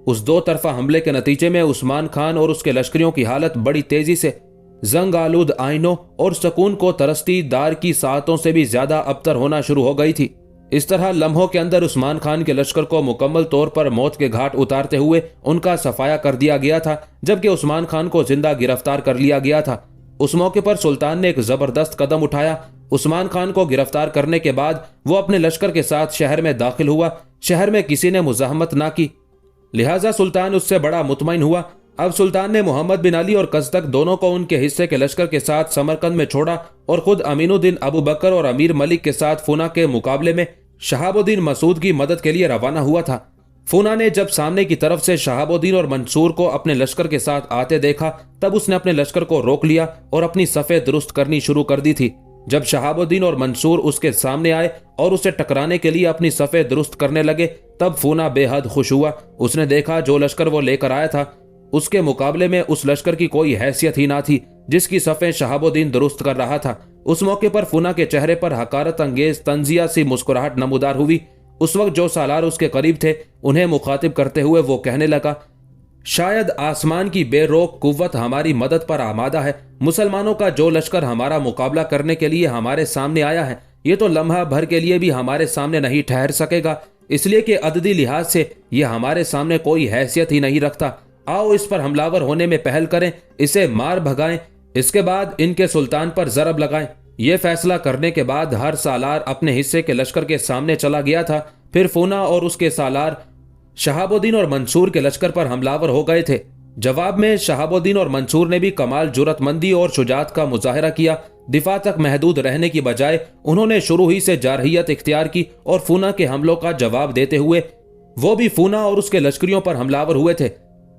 उस दो तरफा हमले के नतीजे में उस्मान खान और उसके लश्करियों की हालत बड़ी तेजी से जंग आलूद आइनों और सुकून को तरसती दार की सातों से भी ज्यादा अबतर होना शुरू हो गई थी। इस तरह लम्हों के अंदर उस्मान खान के लश्कर को मुकम्मल तौर पर मौत के घाट उतारते हुए उनका सफाया कर दिया गया था, जबकि उस्मान खान को जिंदा गिरफ्तार कर लिया गया था। उस मौके पर सुल्तान ने एक जबरदस्त कदम उठाया। उस्मान खान को गिरफ्तार करने के बाद वो अपने लश्कर के साथ शहर में दाखिल हुआ। शहर में किसी ने मुजाहमत ना की, लिहाजा सुल्तान उससे बड़ा मुतमईन हुआ। अब सुल्तान ने मोहम्मद बिन अली और कज़्ज़क दोनों को उनके हिस्से के लश्कर के साथ समरकंद में छोड़ा और खुद अमीनुद्दीन अबू बकर और अमीर मलिक के साथ फूना के मुकाबले में शहाबुद्दीन मसूद की मदद के लिए रवाना हुआ था। फूना ने जब सामने की तरफ से शहाबुद्दीन और मंसूर को अपने लश्कर के साथ आते देखा, तब उसने अपने लश्कर को रोक लिया और अपनी सफ़े दुरुस्त करनी शुरू कर दी थी। जब शहाबुद्दीन और मंसूर उसके सामने आए और उसे टकराने के लिए अपनी सफ़े दुरुस्त करने लगे, तब फूना बेहद खुश हुआ। उसने देखा जो लश्कर वो लेकर आया था उसके मुकाबले में उस लश्कर की कोई हैसियत ही ना थी जिसकी सफ़े शहाबुद्दीन दुरुस्त कर रहा था। उस मौके पर फूना के चेहरे पर हकारत अंगेज तंजिया सी मुस्कुराहट नमूदार हुई। उस वक्त जो सालार उसके करीब थे उन्हें मुखातिब करते हुए वो कहने लगा, शायद आसमान की बेरोक कुव्वत हमारी मदद पर आमादा है। मुसलमानों का जो लश्कर हमारा मुकाबला करने के लिए हमारे सामने आया है, ये तो लम्हा भर के लिए भी हमारे सामने नहीं ठहर सकेगा, इसलिए कि अददी लिहाज से ये हमारे सामने कोई हैसियत ही नहीं रखता। आओ इस पर हमलावर होने में पहल करें, इसे मार भगाएं, इसके बाद इनके सुल्तान पर जरब लगाएं। यह फैसला करने के बाद हर सालार अपने हिस्से के लश्कर के सामने चला गया था। फिर फूना और उसके सालार शहाबुद्दीन और मंसूर के लश्कर पर हमलावर हो गए थे। जवाब में शहाबुद्दीन और मंसूर ने भी कमाल जुर्रतमंदी और शुजात का मुजाहरा किया। दिफा तक महदूद रहने की बजाय उन्होंने शुरू ही से जारहियत इख्तियार की और फूना के हमलों का जवाब देते हुए वो भी फूना और उसके लश्करियों पर हमलावर हुए थे।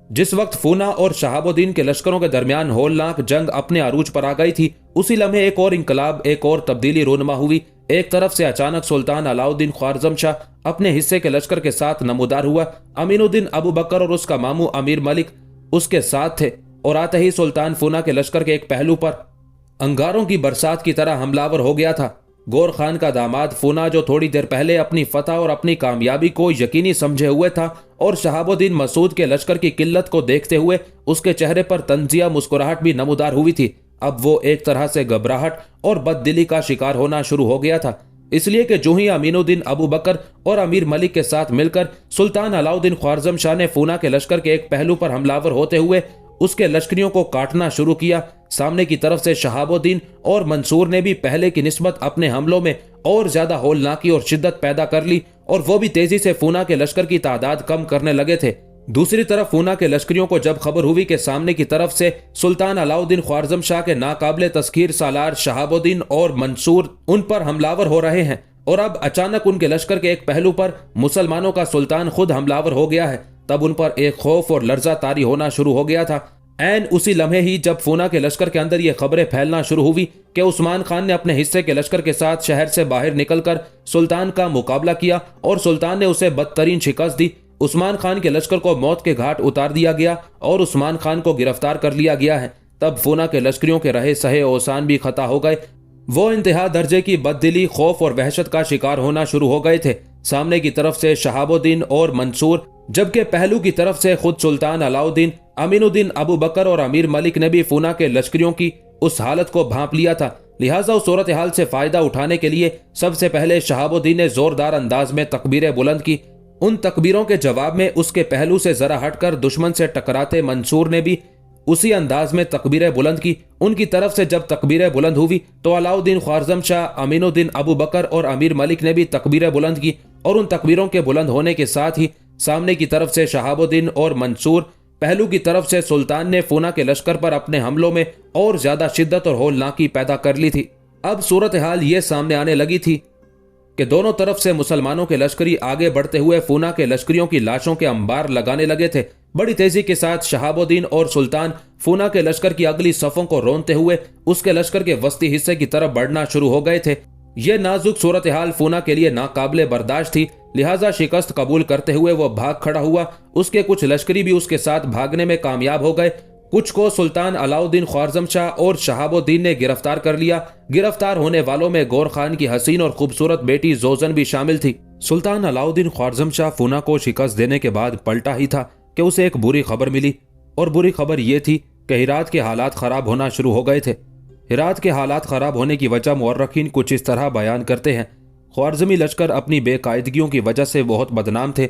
जिस वक्त फूना और शहाबुद्दीन के लश्करों के दरमियान होलनाक जंग अपने अरूज पर आ गई थी, उसी लम्हे एक और इंकलाब, एक और तब्दीली रूनमा हुई। एक तरफ से अचानक सुल्तान अलाउद्दीन ख्वारज़म शाह अपने हिस्से के लश्कर के साथ नमूदार हुआ। अमीनुद्दीन अबू बकर और उसका मामू अमीर मलिक उसके साथ थे और आते ही सुल्तान फूना के लश्कर के एक पहलू पर अंगारों की बरसात की तरह हमलावर हो गया था। गौर खान का दामाद फूना, जो थोड़ी देर पहले अपनी फतह और अपनी कामयाबी को यकीनी समझे हुए था और शहाबुद्दीन मसूद के लश्कर की किल्लत को देखते हुए उसके चेहरे पर तंजिया मुस्कुराहट भी नमूदार हुई थी, अब वो एक तरह से घबराहट और बददिली का शिकार होना शुरू हो गया था। इसलिए कि जो ही अमीनुद्दीन अबू बकर और अमीर मलिक के साथ मिलकर सुल्तान अलाउद्दीन ख्वारज़म शाह ने फूना के लश्कर के एक पहलू पर हमलावर होते हुए उसके लश्करियों को काटना शुरू किया, सामने की तरफ से शहाबुद्दीन और मंसूर ने भी पहले की निस्बत अपने हमलों में और ज्यादा होलनाकी और शिद्दत पैदा कर ली और वो भी तेजी से फूना के लश्कर की तादाद कम करने लगे थे। दूसरी तरफ फूना के लश्करियों को जब खबर हुई कि सामने की तरफ से सुल्तान अलाउद्दीन ख्वारज़म शाह के नाकाबिले तस्खीर सालार शहाबुद्दीन और मंसूर उन पर हमलावर हो रहे हैं और अब अचानक उनके लश्कर के एक पहलू पर मुसलमानों का सुल्तान खुद हमलावर हो गया है, तब उन पर एक खौफ और लर्जा तारी होना शुरू हो गया था। ऐन उसी लम्हे ही जब फूना के लश्कर के अंदर ये खबरें फैलना शुरू हुई कि उस्मान खान ने अपने हिस्से के लश्कर के साथ शहर से बाहर निकलकर सुल्तान का मुकाबला किया और सुल्तान ने उसे बदतरीन शिकस्त दी। उस्मान खान के लश्कर को मौत के घाट उतार दिया गया और उस्मान खान को गिरफ्तार कर लिया गया है। तब फूना के लश्करियों के रहे सहे ओसान भी खता हो गए। वो इंतहा दर्जे की बददिली, खौफ और वहशत का शिकार होना शुरू हो गए थे। सामने की तरफ से शहाबुद्दीन और मंसूर, जबकि पहलू की तरफ से खुद सुल्तान अलाउद्दीन, अमीनुद्दीन अबू बकर और अमीर मलिक ने भी फूना के लश्करियों की उस हालत को भांप लिया था। लिहाजा उस सूरत हाल से फायदा उठाने के लिए सबसे पहले शहाबुद्दीन ने जोरदार अंदाज में तकबीरें बुलंद की। उन तकबीरों के जवाब में उसके पहलू से जरा हटकर दुश्मन से टकराते मंसूर ने भी उसी अंदाज में तकबीरें बुलंद की। उनकी तरफ से जब तकबीरें बुलंद हुई तो अलाउद्दीन ख्वारज़म शाह, अमीनुद्दीन अबू बकर और अमीर मलिक ने भी तकबीरें बुलंद की और उन तकबीरों के बुलंद होने के साथ ही सामने की तरफ से शहाबुद्दीन और मंसूर, पहलू की तरफ से सुल्तान ने फूना के लश्कर पर अपने हमलों में और ज्यादा शिद्दत और होलनाकी पैदा कर ली थी। अब सूरत हाल ये सामने आने लगी थी कि दोनों तरफ से मुसलमानों के लश्करी आगे बढ़ते हुए फूना के लश्करियों की लाशों के अंबार लगाने लगे थे। बड़ी तेजी के साथ शहाबुद्दीन और सुल्तान फूना के लश्कर की अगली सफों को रोनते हुए उसके लश्कर के वस्ती हिस्से की तरफ बढ़ना शुरू हो गए थे। यह नाजुक सूरत हाल फूना के लिए नाकाबिले बर्दाश्त थी, लिहाजा शिकस्त कबूल करते हुए वो भाग खड़ा हुआ। उसके कुछ लश्करी भी उसके साथ भागने में कामयाब हो गए। कुछ को सुल्तान अलाउद्दीन ख्वारज़म शाह और शहाबुद्दीन ने गिरफ्तार कर लिया। गिरफ्तार होने वालों में गौर खान की हसीन और खूबसूरत बेटी जोजन भी शामिल थी। सुल्तान अलाउद्दीन ख्वारज़म शाह फूना को शिकस्त देने के बाद पलटा ही था कि उसे एक बुरी खबर मिली और बुरी खबर यह थी कि हिरात के हालात खराब होना शुरू हो गए थे। हिरात के हालात खराब होने की वजह मुअर्रखीन कुछ इस तरह बयान करते हैं। ख्वारज़मी लश्कर अपनी बेकायदगियों की वजह से बहुत बदनाम थे।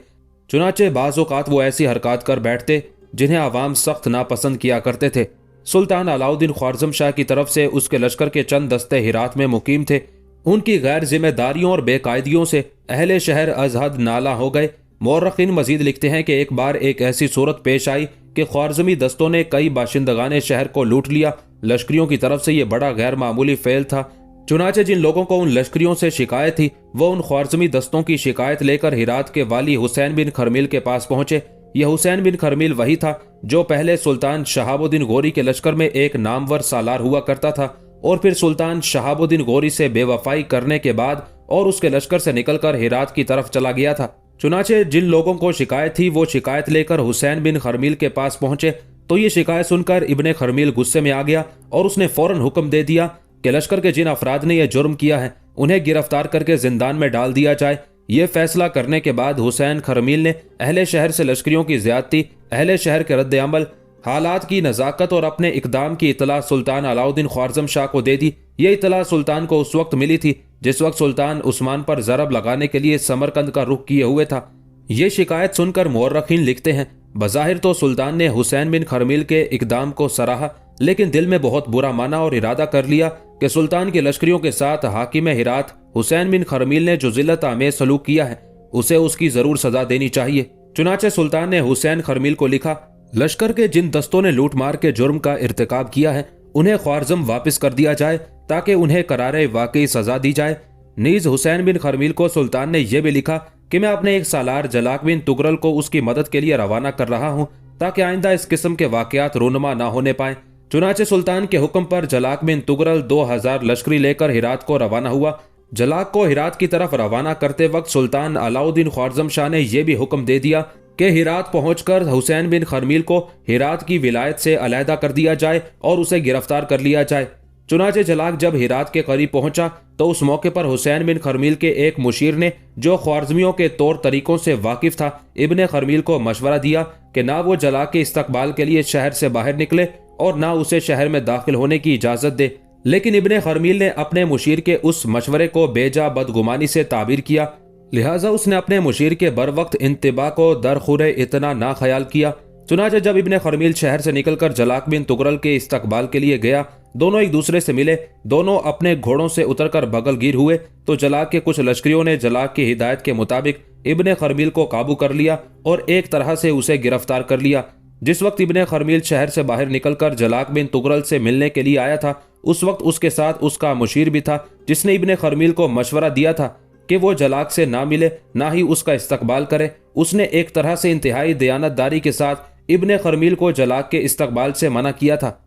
चुनाचे बाज़ औक़ात वो ऐसी हरकत कर बैठते जिन्हें आवाम सख्त नापसंद किया करते थे। सुल्तान अलाउद्दीन ख्वारज़म शाह की तरफ से उसके लश्कर के चंद दस्ते हिरात में मुकीम थे। उनकी गैर जिम्मेदारियों और बेकायदगियों से अहले शहर अजहद नाला हो गए। मुअर्रखीन मजीद लिखते हैं कि एक बार एक ऐसी सूरत पेश आई कि ख्वारज़मी दस्तों ने कई बाशिंदगाने शहर को लूट लिया। लश्करियों की तरफ से यह बड़ा गैर मामूली फेल था। चुनाचे जिन लोगों को उन लश्करियों से शिकायत थी वो उन ख्वारज़मी दस्तों की शिकायत लेकर हिरात के वाली हुसैन बिन खरमील के पास पहुंचे। यह हुसैन बिन खरमील वही था जो पहले सुल्तान शहाबुद्दीन गोरी के लश्कर में एक नामवर सालार हुआ करता था और फिर सुल्तान शहाबुद्दीन गोरी से बेवफाई करने के बाद और उसके लश्कर से निकलकर हिरात की तरफ चला गया था। चुनाचे जिन लोगों को शिकायत थी वो शिकायत लेकर हुसैन बिन खरमील के पास पहुंचे तो ये शिकायत सुनकर इब्ने खरमील गुस्से में आ गया और उसने फौरन हुक्म दे दिया कि लश्कर के जिन अफराद ने यह जुर्म किया है उन्हें गिरफ्तार करके जिंदान में डाल दिया जाए। यह फैसला करने के बाद हुसैन खरमील ने अहले शहर से लश्करियों की ज्यादती, अहले शहर के रद्द अमल, हालात की नज़ाकत और अपने इकदाम की इतला सुल्तान अलाउद्दीन ख्वारज़म शाह को दे दी। यह इतला सुल्तान को उस वक्त मिली थी जिस वक्त सुल्तान उस्मान पर ज़रब लगाने के लिए समरकंद का रुख किए हुए था। ये शिकायत सुनकर मुअर्रखीन लिखते हैं, बज़ाहिर तो सुल्तान ने हुसैन बिन खरमील के इकदाम को सराहा, लेकिन दिल में बहुत बुरा माना और इरादा कर लिया कि सुल्तान के लश्करियों के साथ हाकिम हिरात हुसैन बिन खरमील ने जो जिल्लत आमेज सलूक किया है उसे उसकी जरूर सजा देनी चाहिए। चुनाचे सुल्तान ने हुसैन खरमील को लिखा, लश्कर के जिन दस्तों ने लूट मार के जुर्म का इर्तिकाब किया है उन्हें ख्वारज़म वापस कर दिया जाए ताकि उन्हें करारे वाकई सजा दी जाए। नीज हुसैन बिन खरमील को सुल्तान ने यह भी लिखा कि मैं अपने एक सालार जलाक बिन तुगरल को उसकी मदद के लिए रवाना कर रहा हूँ ताकि आइंदा इस किस्म के वाकयात रोनुमा ना होने पाए। चुनाचे सुल्तान के हुक्म पर जलाक बिन तुगरल 2000 लश्करी लेकर हिरात को रवाना हुआ। जलाक को हिरात की तरफ रवाना करते वक्त सुल्तान अलाउद्दीन ख्वारज़म शाह ने यह भी हुक्म दे दिया कि हिरात पहुंचकर हुसैन बिन खरमील को हिरात की विलायत से अलहदा कर दिया जाए और उसे गिरफ्तार कर लिया जाए। चुनाचे जलाक जब हिरात के करीब पहुंचा तो उस मौके पर हुसैन बिन खरमील के एक मुशीर ने, जो ख्वारज़मियों के तौर तरीकों से वाकिफ था, इब्ने खरमील को मशवरा दिया कि ना वो जलाक के इस्तकबाल के लिए शहर से बाहर निकले और ना उसे शहर में दाखिल होने की इजाज़त दे। लेकिन इब्ने खरमील ने अपने मुशीर के उस मशवरे को बेजा बदगुमानी से ताबीर किया, लिहाजा उसने अपने मुशीर के बर वक्त इंतबा को दरखुरे इतना ना ख्याल किया। चुनाचे जब इब्ने खरमील शहर से निकलकर जलाक बिन तुगरल के इस्तकबाल के लिए गया, दोनों एक दूसरे से मिले। दोनों अपने घोड़ों से उतरकर बगलगीर हुए तो जलाक के कुछ लश्करियों ने जलाक की हिदायत के मुताबिक इब्ने खरमील को काबू कर लिया और एक तरह से उसे गिरफ्तार कर लिया। जिस वक्त इब्ने खरमील शहर से बाहर निकलकर जलाक बिन तुगरल से मिलने के लिए आया था, उस वक्त उसके साथ उसका मुशीर भी था, जिसने इब्ने खरमील को मशवरा दिया था कि वो जलाक से ना मिले, ना ही उसका इस्तकबाल करे। उसने एक तरह से इंतहाई दयानतदारी के साथ इब्ने खरमील को जलाक के इस्तकबाल से मना किया था।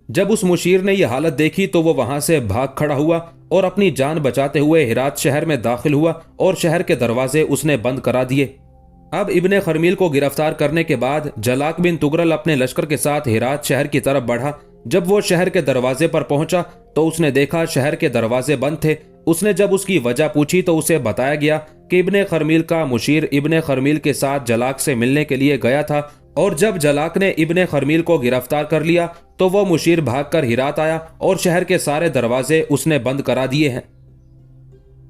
जब उस मुशीर ने यह हालत देखी तो वो वहां से भाग खड़ा हुआ और अपनी जान बचाते हुए हिरात शहर में दाखिल हुआ और शहर के दरवाजे उसने बंद करा दिए। अब इब्ने खरमील को गिरफ्तार करने के बाद जलाक बिन तुगरल अपने लश्कर के साथ हिरात शहर की तरफ बढ़ा। जब वो शहर के दरवाजे पर पहुंचा तो उसने देखा शहर के दरवाजे बंद थे। उसने जब उसकी वजह पूछी तो उसे बताया गया कि इब्ने खरमील का मुशीर इब्ने खरमील के साथ जलाक से मिलने के लिए गया था और जब जलाक ने इब्ने खरमील को गिरफ्तार कर लिया तो वो मुशीर भागकर हिरात आया और शहर के सारे दरवाजे उसने बंद करा दिए हैं।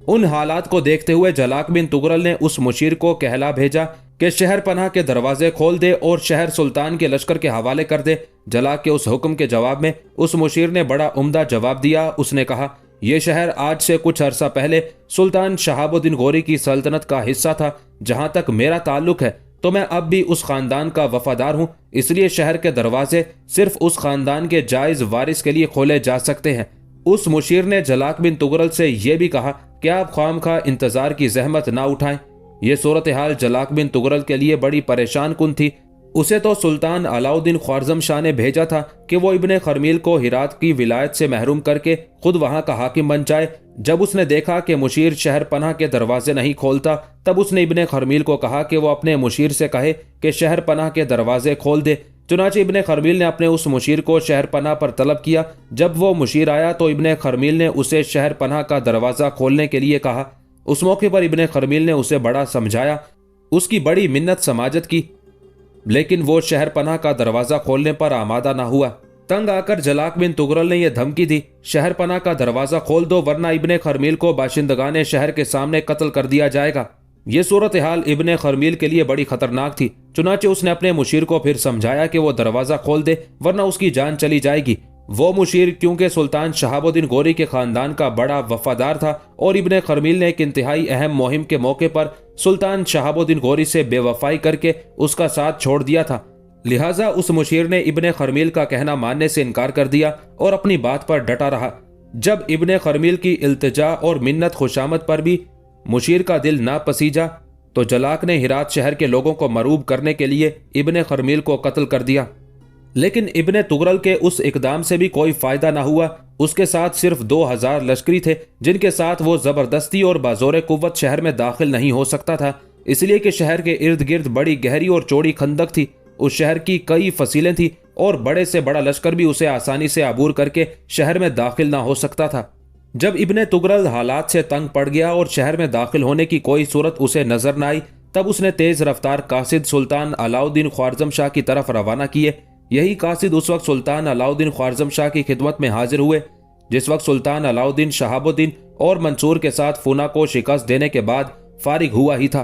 उन हालात को देखते हुए जलाक बिन तुगरल ने उस मुशीर को कहला भेजा कि शहर पनाह के दरवाजे खोल दे और शहर सुल्तान के लश्कर के हवाले कर दे। जलाक के उस हुक्म के जवाब में उस मुशीर ने बड़ा उम्दा जवाब दिया। उसने कहा, यह शहर आज से कुछ अरसा पहले सुल्तान शहाबुद्दीन गौरी की सल्तनत का हिस्सा था। जहां तक मेरा ताल्लुक है तो मैं अब भी उस खानदान का वफादार हूं, इसलिए शहर के दरवाजे सिर्फ उस खानदान के जायज वारिस के लिए खोले जा सकते हैं। उस मुशीर ने जलाक बिन तुगरल से यह भी कहा कि आप ख्वामखा इंतजार की जहमत ना उठाएं। यह सूरत हाल जलाक बिन तुगरल के लिए बड़ी परेशान कुन थी। उसे तो सुल्तान अलाउद्दीन ख्वारज़म शाह ने भेजा था कि वो इब्ने खरमील को हिरात की विलायत से महरूम करके खुद वहां का हाकिम बन जाए। जब उसने देखा कि मुशीर शहर पनाह के दरवाजे नहीं खोलता, तब उसने इब्ने खरमील को कहा कि वो अपने मुशीर से कहे कि शहर पनाह के दरवाजे खोल दे। चुनाचे इब्ने खरमील ने अपने उस मुशीर को शहर पनाह पर तलब किया। जब वो मुशीर आया तो इब्ने खरमील ने उसे शहर पनाह का दरवाज़ा खोलने के लिए कहा। उस मौके पर इब्ने खरमील ने उसे बड़ा समझाया, उसकी बड़ी मिन्नत समाजत की, लेकिन वो शहर पनाह का दरवाज़ा खोलने पर आमादा ना हुआ। तंग आकर जलाक बिन तुगरल ने यह धमकी दी, शहर पनाह का दरवाज़ा खोल दो वरना इब्ने खरमील को बाशिंदगाने शहर के सामने कत्ल कर दिया जाएगा। ये सूरत हाल इब्ने खरमील के लिए बड़ी खतरनाक थी। चुनाचे उसने अपने मुशीर को फिर समझाया कि वो दरवाज़ा खोल दे वरना उसकी जान चली जाएगी। वो मुशीर क्योंकि सुल्तान शहाबुद्दीन गौरी के खानदान का बड़ा वफादार था और इब्ने खरमील ने एक इंतहाई अहम मुहिम के मौके पर सुल्तान शहाबुद्दीन गौरी से बेवफाई करके उसका साथ छोड़ दिया था, लिहाजा उस मुशीर ने इब्ने खरमील का कहना मानने से इनकार कर दिया और अपनी बात पर डटा रहा। जब इब्ने खरमील की इल्तिजा और मिन्नत खुशामद पर भी मुशीर का दिल ना पसीजा तो जलाक ने हिरात शहर के लोगों को मरूब करने के लिए इब्ने खरमील को कत्ल कर दिया। लेकिन इब्ने तुगरल के उस इकदाम से भी कोई फायदा ना हुआ। उसके साथ सिर्फ 2000 लश्करी थे जिनके साथ वो जबरदस्ती और बाजोर कुव्वत शहर में दाखिल नहीं हो सकता था, इसलिए कि शहर के इर्द गिर्द बड़ी गहरी और चौड़ी खंदक थी। उस शहर की कई फसीलें थी और बड़े से बड़ा लश्कर भी उसे आसानी से अबूर करके शहर में दाखिल ना हो सकता था। जब इब्ने तुगरल हालात से तंग पड़ गया और शहर में दाखिल होने की कोई सूरत उसे नजर न आई, तब उसने तेज रफ्तार कासिद सुल्तान अलाउद्दीन ख्वारज़म शाह की तरफ रवाना किए। यही कासिद उस वक्त सुल्तान अलाउद्दीन ख्वारज़म शाह की खिदमत में हाजिर हुए जिस वक्त सुल्तान अलाउद्दीन शहाबुद्दीन और मंसूर के साथ फूना को शिकस्त देने के बाद फारिग हुआ ही था।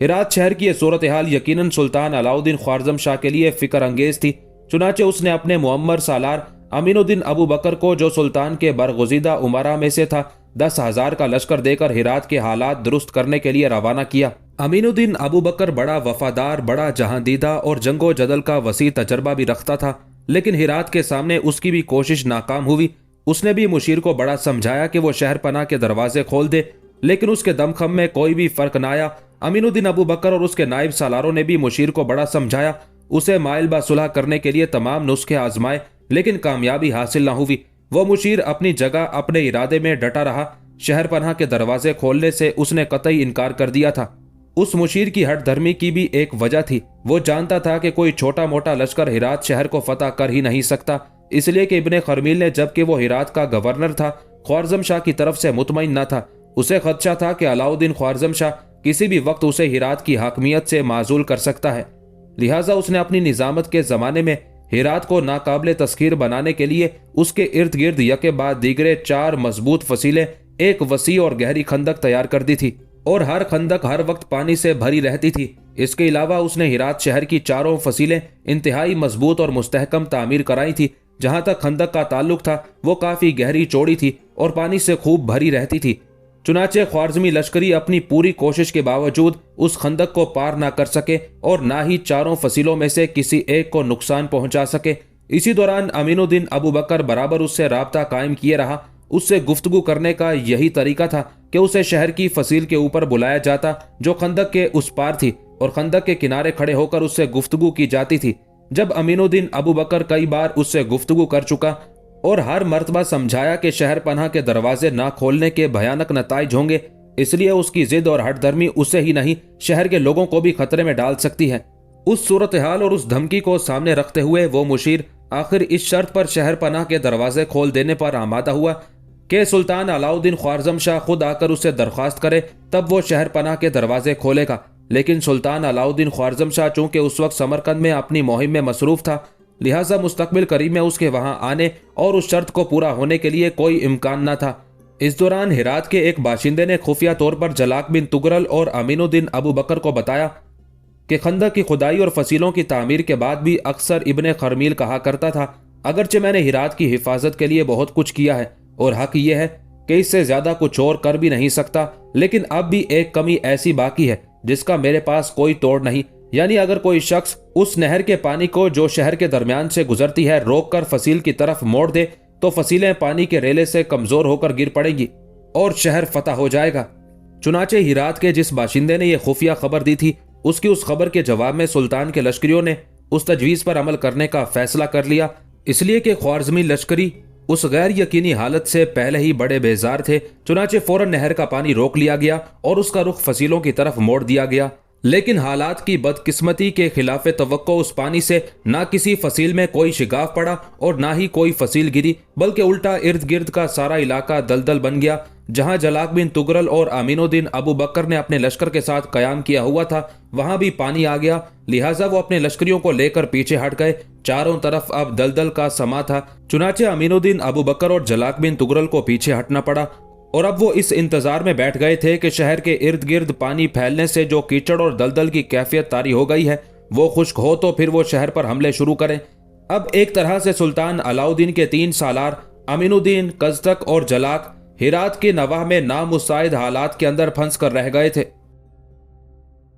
हिरात शहर की यह सूरत हाल यकीनन सुल्तान अलाउद्दीन ख्वारज़म शाह के लिए फिक्र अंगेज थी। चुनाचे उसने अपने मुअम्मर सालार अमीनुद्दीन अबू बकर को, जो सुल्तान के बरगुज़ीदा उमरा में से था, 10,000 का लश्कर देकर हिरात के हालात दुरुस्त करने के लिए रवाना किया। अमीनुद्दीन अबू बकर बड़ा वफादार, बड़ा जहांदीदा और जंगो जदल का वसी तजर्बा भी रखता था, लेकिन हिरात के सामने उसकी भी कोशिश नाकाम हुई। उसने भी मुशीर को बड़ा समझाया कि वो शहर पनाह के दरवाजे खोल दे, लेकिन उसके दमखम में कोई भी फर्क न आया। अमीनुद्दीन अबू बकर और उसके नायब सालारों ने भी मुशीर को बड़ा समझाया, उसे माइल बा सुलह करने के लिए तमाम नुस्खे आजमाए, लेकिन कामयाबी हासिल न हुई। वो मुशीर अपनी जगह अपने इरादे में डटा रहा। शहर पनाह के दरवाजे खोलने से उसने कतई इनकार कर दिया था। उस मुशीर की हट धर्मी की भी एक वजह थी। वो जानता था कि कोई छोटा मोटा लश्कर हिरात शहर को फतह कर ही नहीं सकता, इसलिए कि इब्ने खरमील ने, जबकि वो हिरात का गवर्नर था, ख्वारज़म शाह की तरफ से मुतमईन न था। उसे खदशा था कि अलाउद्दीन ख्वारज़म शाह किसी भी वक्त उसे हिरात की हाकमियत से माजूल कर सकता है। लिहाजा उसने अपनी निजामत के ज़माने में हेरात को नाकाबिले तस्खीर बनाने के लिए उसके इर्द गिर्द यके बाद दीगरे 4 मजबूत फसीलें एक वसी और गहरी खंदक तैयार कर दी थी और हर खंदक हर वक्त पानी से भरी रहती थी। इसके अलावा उसने हेरात शहर की 4 फसीलें इंतहाई मजबूत और मुस्तहकम तामीर कराई थी। जहां तक खंदक का ताल्लुक था वो काफी गहरी चौड़ी थी और पानी से खूब भरी रहती थी। चुनाचे ख्वारिज़मी लश्करी अपनी पूरी कोशिश के बावजूद उस खंदक को पार ना कर सके और ना ही 4 फसीलों में से किसी एक को नुकसान पहुंचा सके। इसी दौरान अमीनुद्दीन अबू बकर बराबर उससे राब्ता कायम किए रहा। उससे गुफ्तगू करने का यही तरीका था कि उसे शहर की फसील के ऊपर बुलाया जाता जो खंदक के उस पार थी और खंदक के किनारे खड़े होकर उससे गुफ्तगू की जाती थी। जब अमीनुद्दीन अबू बकर कई बार उससे गुफ्तगू कर चुका और हर मर्तबा समझाया कि शहर पनाह के दरवाजे ना खोलने के भयानक नताइज होंगे, इसलिए उसकी जिद और हठधर्मी उसे ही नहीं शहर के लोगों को भी खतरे में डाल सकती है। उस सूरत हाल और उस धमकी को सामने रखते हुए वो मुशीर आखिर इस शर्त पर शहर पनाह के दरवाजे खोल देने पर आमादा हुआ कि सुल्तान अलाउद्दीन ख्वारिज़म शाह खुद आकर उससे दरख्वास्त करे तब वो शहर पनाह के दरवाजे खोलेगा। लेकिन सुल्तान अलाउद्दीन ख्वारिज़म शाह चूंकि उस वक्त समरकंद में अपनी मुहिम में मसरूफ था, लिहाजा मुस्तकबिल करीब में उसके वहां आने और उस शर्त को पूरा होने के लिए कोई इम्कान न था। इस दौरान हेरात के एक बाशिंदे ने खुफिया तौर पर जलाक बिन तुगरल और अमीनुद्दीन अबू बकर को बताया कि खंदक की खुदाई और फसीलों की तामीर के बाद भी अक्सर इब्ने खरमील कहा करता था, अगरचे मैंने हेरात की हिफाजत के लिए बहुत कुछ किया है और हक यह है कि इससे ज्यादा कुछ और कर भी नहीं सकता, लेकिन अब भी एक कमी ऐसी बाकी है जिसका मेरे पास कोई तोड़ नहीं। यानी अगर कोई शख्स उस नहर के पानी को जो शहर के दरमियान से गुजरती है रोककर फसील की तरफ मोड़ दे तो फसीलें पानी के रेले से कमजोर होकर गिर पड़ेंगी और शहर फतह हो जाएगा। चुनाचे हेरात के जिस बाशिंदे ने यह खुफिया खबर दी थी उसकी उस खबर के जवाब में सुल्तान के लश्करियों ने उस तजवीज पर अमल करने का फैसला कर लिया, इसलिए कि ख्वारिज़मी लश्करी उस गैर यकीनी हालत से पहले ही बड़े बेजार थे। चुनाचे फौरन नहर का पानी रोक लिया गया और उसका रुख फसीलों की तरफ मोड़ दिया गया। लेकिन हालात की बदकिस्मती के खिलाफ तवक्को उस पानी से ना किसी फसील में कोई शिगाफ पड़ा और ना ही कोई फसील गिरी, बल्कि उल्टा इर्द गिर्द का सारा इलाका दलदल बन गया। जहां जलाक बिन तुगरल और अमीनुद्दीन अबू बकर ने अपने लश्कर के साथ कयाम किया हुआ था वहां भी पानी आ गया। लिहाजा वो अपने लश्करियों को लेकर पीछे हट गए। चारों तरफ अब दलदल का समा था। चुनाचे अमीनुद्दीन अबू बकर और जलाक बिन तुगरल को पीछे हटना पड़ा और अब वो इस इंतजार में बैठ गए थे कि शहर के इर्द गिर्द पानी फैलने से जो कीचड़ और दलदल की कैफियत तारी हो गई है वो खुश्क हो तो फिर वो शहर पर हमले शुरू करें। अब एक तरह से सुल्तान अलाउद्दीन के 3 सालार अमीनुद्दीन, कज़तक और जलाक हेरात के नवाह में नामुसाइद हालात के अंदर फंस कर रह गए थे।